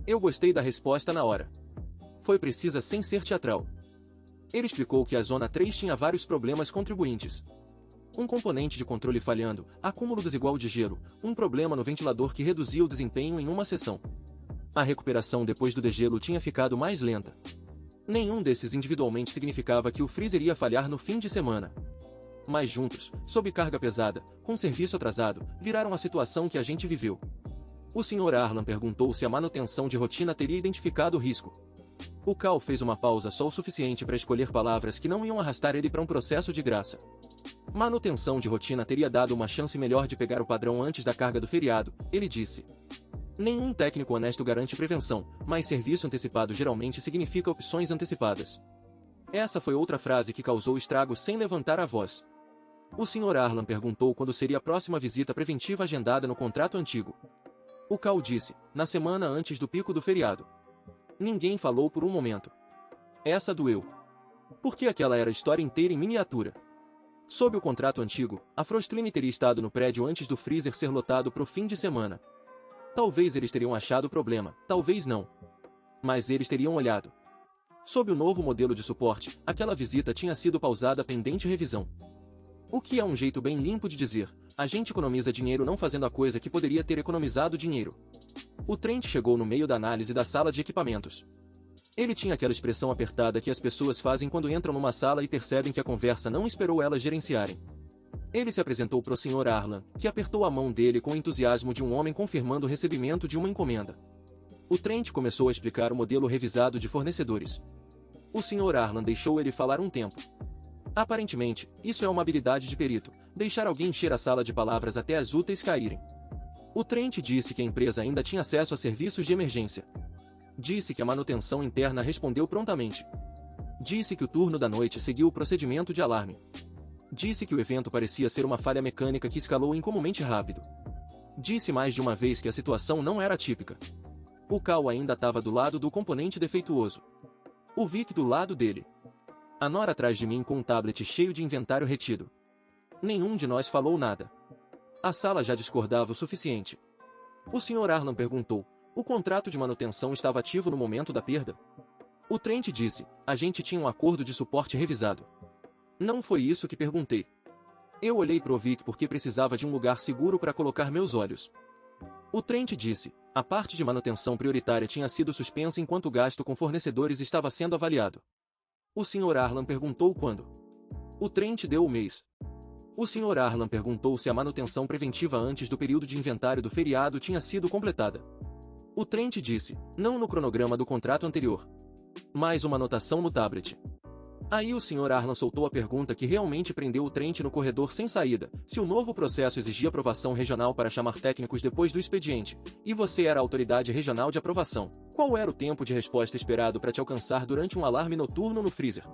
Eu gostei da resposta na hora. Foi precisa sem ser teatral. Ele explicou que a Zona 3 tinha vários problemas contribuintes. Um componente de controle falhando, acúmulo desigual de gelo, um problema no ventilador que reduzia o desempenho em uma sessão. A recuperação depois do degelo tinha ficado mais lenta. Nenhum desses individualmente significava que o freezer ia falhar no fim de semana. Mas juntos, sob carga pesada, com serviço atrasado, viraram a situação que a gente viveu. O Sr. Arlan perguntou se a manutenção de rotina teria identificado o risco. O Cal fez uma pausa só o suficiente para escolher palavras que não iam arrastar ele para um processo de graça. Manutenção de rotina teria dado uma chance melhor de pegar o padrão antes da carga do feriado, ele disse. Nenhum técnico honesto garante prevenção, mas serviço antecipado geralmente significa opções antecipadas. Essa foi outra frase que causou estrago sem levantar a voz. O Sr. Arlan perguntou quando seria a próxima visita preventiva agendada no contrato antigo. O Cal disse, na semana antes do pico do feriado. Ninguém falou por um momento. Essa doeu. Porque aquela era a história inteira em miniatura. Sob o contrato antigo, a Frostline teria estado no prédio antes do freezer ser lotado pro fim de semana. Talvez eles teriam achado o problema, talvez não. Mas eles teriam olhado. Sob o novo modelo de suporte, aquela visita tinha sido pausada pendente revisão. O que é um jeito bem limpo de dizer, a gente economiza dinheiro não fazendo a coisa que poderia ter economizado dinheiro. O Trent chegou no meio da análise da sala de equipamentos. Ele tinha aquela expressão apertada que as pessoas fazem quando entram numa sala e percebem que a conversa não esperou elas gerenciarem. Ele se apresentou para o Sr. Arlan, que apertou a mão dele com o entusiasmo de um homem confirmando o recebimento de uma encomenda. O Trent começou a explicar o modelo revisado de fornecedores. O Sr. Arlan deixou ele falar um tempo. Aparentemente, isso é uma habilidade de perito, deixar alguém encher a sala de palavras até as úteis caírem. O Trent disse que a empresa ainda tinha acesso a serviços de emergência. Disse que a manutenção interna respondeu prontamente. Disse que o turno da noite seguiu o procedimento de alarme. Disse que o evento parecia ser uma falha mecânica que escalou incomumente rápido. Disse mais de uma vez que a situação não era típica. O Cal ainda estava do lado do componente defeituoso. O Vic do lado dele. A Nora atrás de mim com um tablet cheio de inventário retido. Nenhum de nós falou nada. A sala já discordava o suficiente. O Sr. Arlan perguntou, o contrato de manutenção estava ativo no momento da perda? O Trent disse, a gente tinha um acordo de suporte revisado. Não foi isso que perguntei. Eu olhei pro Vic porque precisava de um lugar seguro para colocar meus olhos. O Trent disse, a parte de manutenção prioritária tinha sido suspensa enquanto o gasto com fornecedores estava sendo avaliado. O Sr. Arlan perguntou quando. O Trent deu o mês. O Sr. Arlan perguntou se a manutenção preventiva antes do período de inventário do feriado tinha sido completada. O Trent disse, não no cronograma do contrato anterior. Mais uma anotação no tablet. Aí o Sr. Arlan soltou a pergunta que realmente prendeu o Trent no corredor sem saída, se o novo processo exigia aprovação regional para chamar técnicos depois do expediente, e você era a autoridade regional de aprovação, qual era o tempo de resposta esperado para te alcançar durante um alarme noturno no freezer?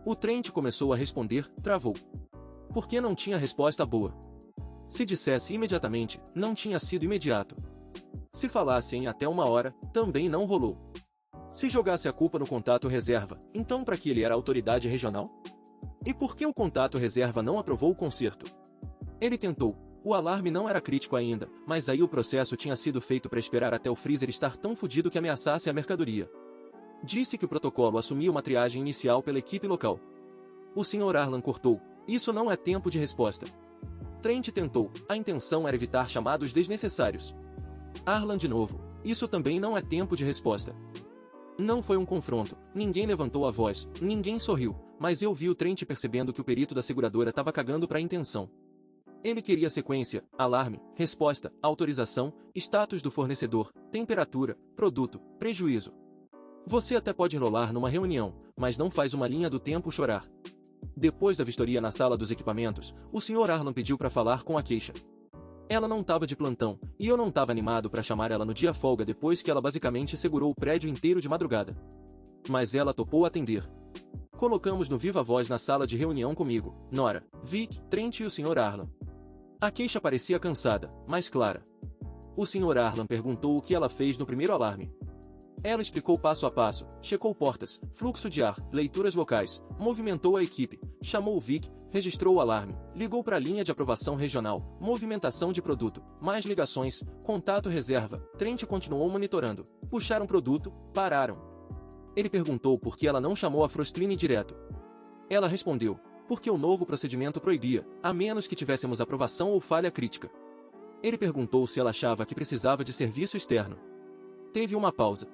O Trent começou a responder, travou. Porque não tinha resposta boa. Se dissesse imediatamente, não tinha sido imediato. Se falasse em até 1 hora, também não rolou. Se jogasse a culpa no contato reserva, então para que ele era autoridade regional? E por que o contato reserva não aprovou o conserto? Ele tentou. O alarme não era crítico ainda, mas aí o processo tinha sido feito para esperar até o freezer estar tão fodido que ameaçasse a mercadoria. Disse que o protocolo assumia uma triagem inicial pela equipe local. O Sr. Arlan cortou. Isso não é tempo de resposta. Trent tentou. A intenção era evitar chamados desnecessários. Arlan de novo. Isso também não é tempo de resposta. Não foi um confronto, ninguém levantou a voz, ninguém sorriu, mas eu vi o Trent percebendo que o perito da seguradora estava cagando para a intenção. Ele queria sequência, alarme, resposta, autorização, status do fornecedor, temperatura, produto, prejuízo. Você até pode enrolar numa reunião, mas não faz uma linha do tempo chorar. Depois da vistoria na sala dos equipamentos, o Sr. Arlan pediu para falar com a queixa. Ela não estava de plantão, e eu não estava animado para chamar ela no dia folga depois que ela basicamente segurou o prédio inteiro de madrugada. Mas ela topou atender. Colocamos no viva voz na sala de reunião comigo, Nora, Vic, Trent e o Sr. Arlan. A queixa parecia cansada, mas clara. O Sr. Arlan perguntou o que ela fez no primeiro alarme. Ela explicou passo a passo, checou portas, fluxo de ar, leituras locais, movimentou a equipe, chamou o Vic, registrou o alarme, ligou para a linha de aprovação regional, movimentação de produto, mais ligações, contato reserva. Trent continuou monitorando. Puxaram produto, pararam. Ele perguntou por que ela não chamou a Frostline direto. Ela respondeu, porque o novo procedimento proibia, a menos que tivéssemos aprovação ou falha crítica. Ele perguntou se ela achava que precisava de serviço externo. Teve uma pausa.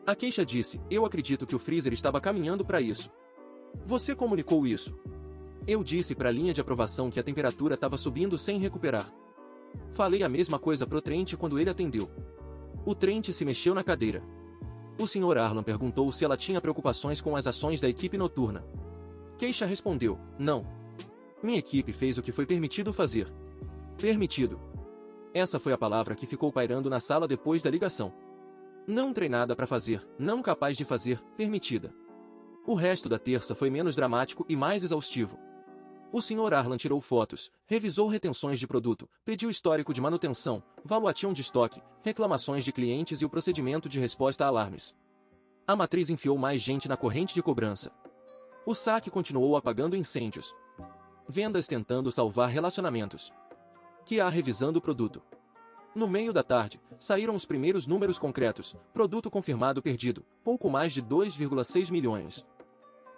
A queixa disse, eu acredito que o freezer estava caminhando para isso. Você comunicou isso? Eu disse para a linha de aprovação que a temperatura estava subindo sem recuperar. Falei a mesma coisa pro Trent quando ele atendeu. O Trent se mexeu na cadeira. O Sr. Arlan perguntou se ela tinha preocupações com as ações da equipe noturna. Queixa respondeu, não. Minha equipe fez o que foi permitido fazer. Permitido. Essa foi a palavra que ficou pairando na sala depois da ligação. Não treinada para fazer, não capaz de fazer, permitida. O resto da terça foi menos dramático e mais exaustivo. O Sr. Arlan tirou fotos, revisou retenções de produto, pediu histórico de manutenção, valuation de estoque, reclamações de clientes e o procedimento de resposta a alarmes. A matriz enfiou mais gente na corrente de cobrança. O saque continuou apagando incêndios. Vendas tentando salvar relacionamentos. QA revisando o produto. No meio da tarde, saíram os primeiros números concretos, produto confirmado perdido, pouco mais de 2,6 milhões.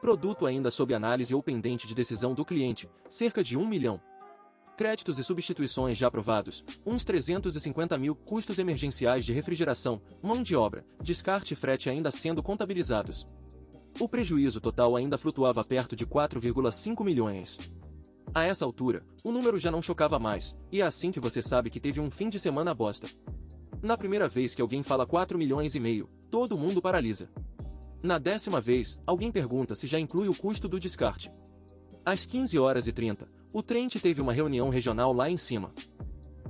Produto ainda sob análise ou pendente de decisão do cliente, cerca de 1 milhão. Créditos e substituições já aprovados, uns 350 mil. Custos emergenciais de refrigeração, mão de obra, descarte e frete ainda sendo contabilizados. O prejuízo total ainda flutuava perto de 4,5 milhões. A essa altura, o número já não chocava mais, e é assim que você sabe que teve um fim de semana bosta. Na primeira vez que alguém fala 4 milhões e meio, todo mundo paralisa. Na 10ª vez, alguém pergunta se já inclui o custo do descarte. Às 15h30, o Trent teve uma reunião regional lá em cima.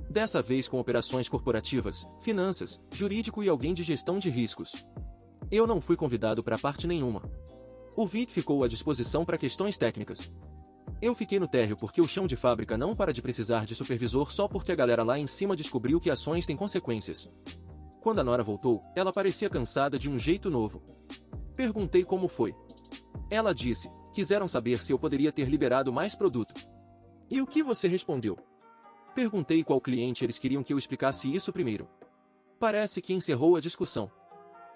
Dessa vez com operações corporativas, finanças, jurídico e alguém de gestão de riscos. Eu não fui convidado para parte nenhuma. O Vic ficou à disposição para questões técnicas. Eu fiquei no térreo porque o chão de fábrica não para de precisar de supervisor só porque a galera lá em cima descobriu que ações têm consequências. Quando a Nora voltou, ela parecia cansada de um jeito novo. Perguntei como foi. Ela disse, quiseram saber se eu poderia ter liberado mais produto. E o que você respondeu? Perguntei qual cliente eles queriam que eu explicasse isso primeiro. Parece que encerrou a discussão.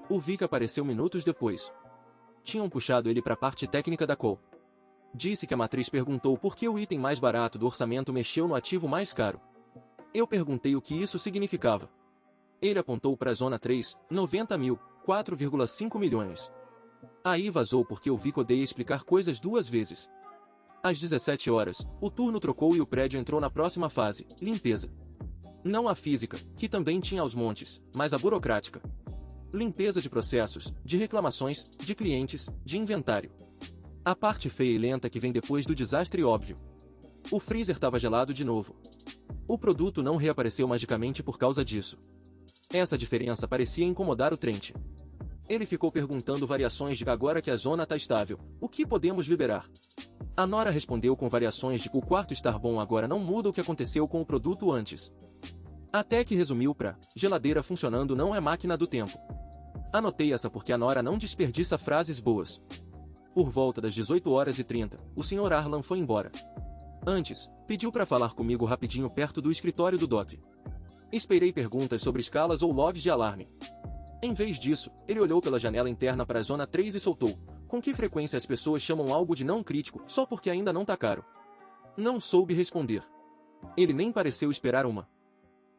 O Vic apareceu minutos depois. Tinham puxado ele para a parte técnica da call. Disse que a matriz perguntou por que o item mais barato do orçamento mexeu no ativo mais caro. Eu perguntei o que isso significava. Ele apontou para a zona 3, 90 mil, 4,5 milhões. Aí vazou porque eu vi que odeia explicar coisas duas vezes. Às 17 horas, o turno trocou e o prédio entrou na próxima fase, limpeza. Não a física, que também tinha aos montes, mas a burocrática. Limpeza de processos, de reclamações, de clientes, de inventário. A parte feia e lenta que vem depois do desastre óbvio. O freezer estava gelado de novo. O produto não reapareceu magicamente por causa disso. Essa diferença parecia incomodar o Trent. Ele ficou perguntando variações de agora que a zona está estável, o que podemos liberar? A Nora respondeu com variações de que o quarto estar bom agora não muda o que aconteceu com o produto antes. Até que resumiu para, geladeira funcionando não é máquina do tempo. Anotei essa porque a Nora não desperdiça frases boas. Por volta das 18h30, o Sr. Arlan foi embora. Antes, pediu para falar comigo rapidinho perto do escritório do Doc. Esperei perguntas sobre escalas ou logs de alarme. Em vez disso, ele olhou pela janela interna para a zona 3 e soltou: com que frequência as pessoas chamam algo de não crítico só porque ainda não tá caro? Não soube responder. Ele nem pareceu esperar uma.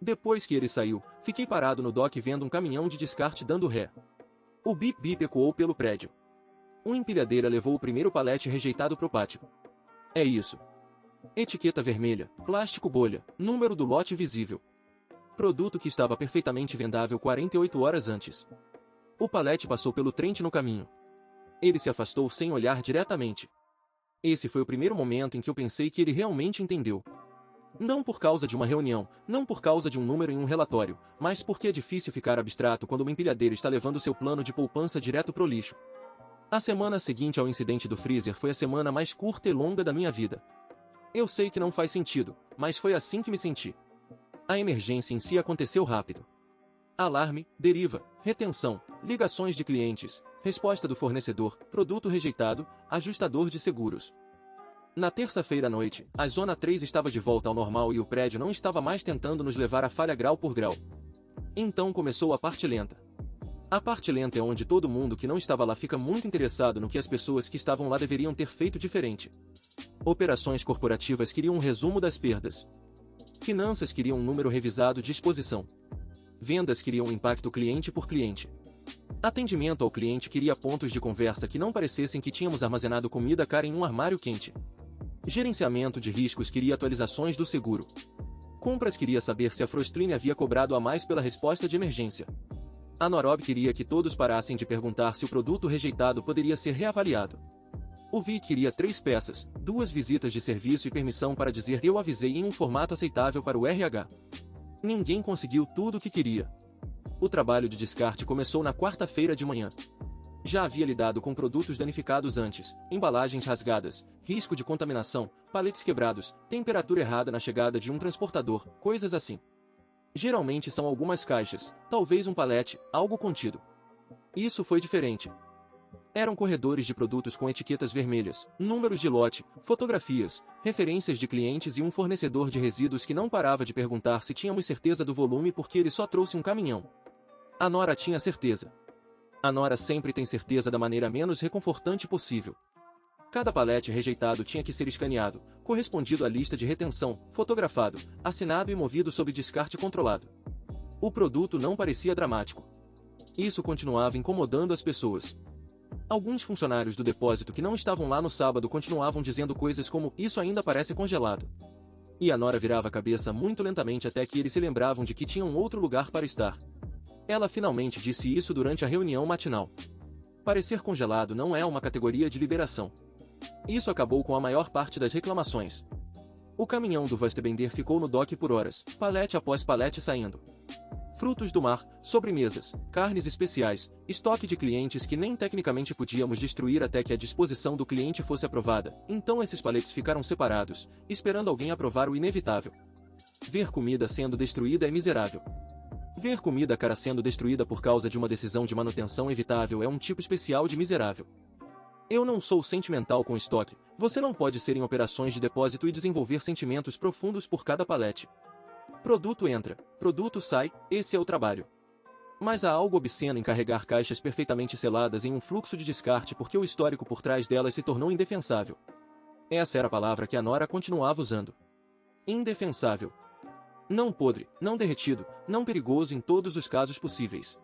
Depois que ele saiu, fiquei parado no dock vendo um caminhão de descarte dando ré. O bip-bip ecoou pelo prédio. Uma empilhadeira levou o primeiro palete rejeitado pro pátio. É isso. Etiqueta vermelha, plástico bolha, número do lote visível. Produto que estava perfeitamente vendável 48 horas antes. O palete passou pelo Trent no caminho. Ele se afastou sem olhar diretamente. Esse foi o primeiro momento em que eu pensei que ele realmente entendeu. Não por causa de uma reunião, não por causa de um número em um relatório, mas porque é difícil ficar abstrato quando uma empilhadeira está levando seu plano de poupança direto pro lixo. A semana seguinte ao incidente do freezer foi a semana mais curta e longa da minha vida. Eu sei que não faz sentido, mas foi assim que me senti. A emergência em si aconteceu rápido. Alarme, deriva, retenção, ligações de clientes, resposta do fornecedor, produto rejeitado, ajustador de seguros. Na terça-feira à noite, a zona 3 estava de volta ao normal e o prédio não estava mais tentando nos levar à falha grau por grau. Então começou a parte lenta. A parte lenta é onde todo mundo que não estava lá fica muito interessado no que as pessoas que estavam lá deveriam ter feito diferente. Operações corporativas queriam um resumo das perdas. Finanças queriam um número revisado de exposição. Vendas queriam um impacto cliente por cliente. Atendimento ao cliente queria pontos de conversa que não parecessem que tínhamos armazenado comida cara em um armário quente. Gerenciamento de riscos queria atualizações do seguro. Compras queria saber se a Frostline havia cobrado a mais pela resposta de emergência. A Norob queria que todos parassem de perguntar se o produto rejeitado poderia ser reavaliado. O Vic queria 3 peças, 2 visitas de serviço e permissão para dizer eu avisei em um formato aceitável para o RH. Ninguém conseguiu tudo o que queria. O trabalho de descarte começou na quarta-feira de manhã. Já havia lidado com produtos danificados antes, embalagens rasgadas, risco de contaminação, paletes quebrados, temperatura errada na chegada de um transportador, coisas assim. Geralmente são algumas caixas, talvez um palete, algo contido. Isso foi diferente. Eram corredores de produtos com etiquetas vermelhas, números de lote, fotografias, referências de clientes e um fornecedor de resíduos que não parava de perguntar se tínhamos certeza do volume porque ele só trouxe um caminhão. A Nora tinha certeza. A Nora sempre tem certeza da maneira menos reconfortante possível. Cada palete rejeitado tinha que ser escaneado, correspondido à lista de retenção, fotografado, assinado e movido sob descarte controlado. O produto não parecia dramático. Isso continuava incomodando as pessoas. Alguns funcionários do depósito que não estavam lá no sábado continuavam dizendo coisas como isso ainda parece congelado. E a Nora virava a cabeça muito lentamente até que eles se lembravam de que tinham outro lugar para estar. Ela finalmente disse isso durante a reunião matinal. Parecer congelado não é uma categoria de liberação. Isso acabou com a maior parte das reclamações. O caminhão do Vastebender ficou no dock por horas, palete após palete saindo. Frutos do mar, sobremesas, carnes especiais, estoque de clientes que nem tecnicamente podíamos destruir até que a disposição do cliente fosse aprovada, então esses paletes ficaram separados, esperando alguém aprovar o inevitável. Ver comida sendo destruída é miserável. Ver comida cara sendo destruída por causa de uma decisão de manutenção evitável é um tipo especial de miserável. Eu não sou sentimental com estoque, você não pode ser em operações de depósito e desenvolver sentimentos profundos por cada palete. Produto entra, produto sai, esse é o trabalho. Mas há algo obsceno em carregar caixas perfeitamente seladas em um fluxo de descarte porque o histórico por trás delas se tornou indefensável. Essa era a palavra que a Nora continuava usando. Indefensável. Não podre, não derretido, não perigoso em todos os casos possíveis.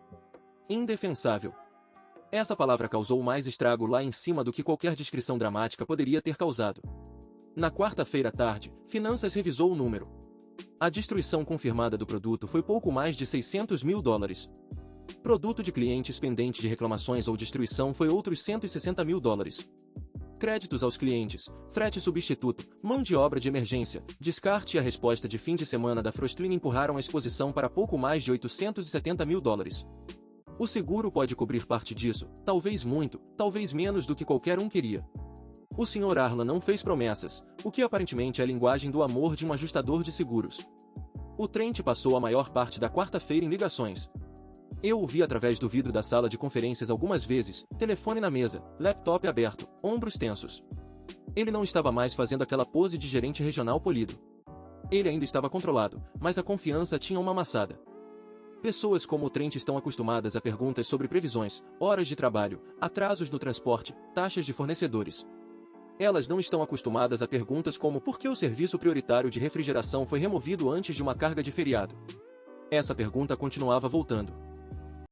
Indefensável. Essa palavra causou mais estrago lá em cima do que qualquer descrição dramática poderia ter causado. Na quarta-feira à tarde, Finanças revisou o número. A destruição confirmada do produto foi pouco mais de $600 mil. Produto de clientes pendente de reclamações ou destruição foi outros $160 mil. Créditos aos clientes, frete substituto, mão de obra de emergência, descarte e a resposta de fim de semana da Frostline empurraram a exposição para pouco mais de $870 mil. O seguro pode cobrir parte disso, talvez muito, talvez menos do que qualquer um queria. O Sr. Arla não fez promessas, o que aparentemente é a linguagem do amor de um ajustador de seguros. O Trent passou a maior parte da quarta-feira em ligações. Eu o vi através do vidro da sala de conferências algumas vezes, telefone na mesa, laptop aberto, ombros tensos. Ele não estava mais fazendo aquela pose de gerente regional polido. Ele ainda estava controlado, mas a confiança tinha uma amassada. Pessoas como o Trent estão acostumadas a perguntas sobre previsões, horas de trabalho, atrasos no transporte, taxas de fornecedores. Elas não estão acostumadas a perguntas como por que o serviço prioritário de refrigeração foi removido antes de uma carga de feriado. Essa pergunta continuava voltando.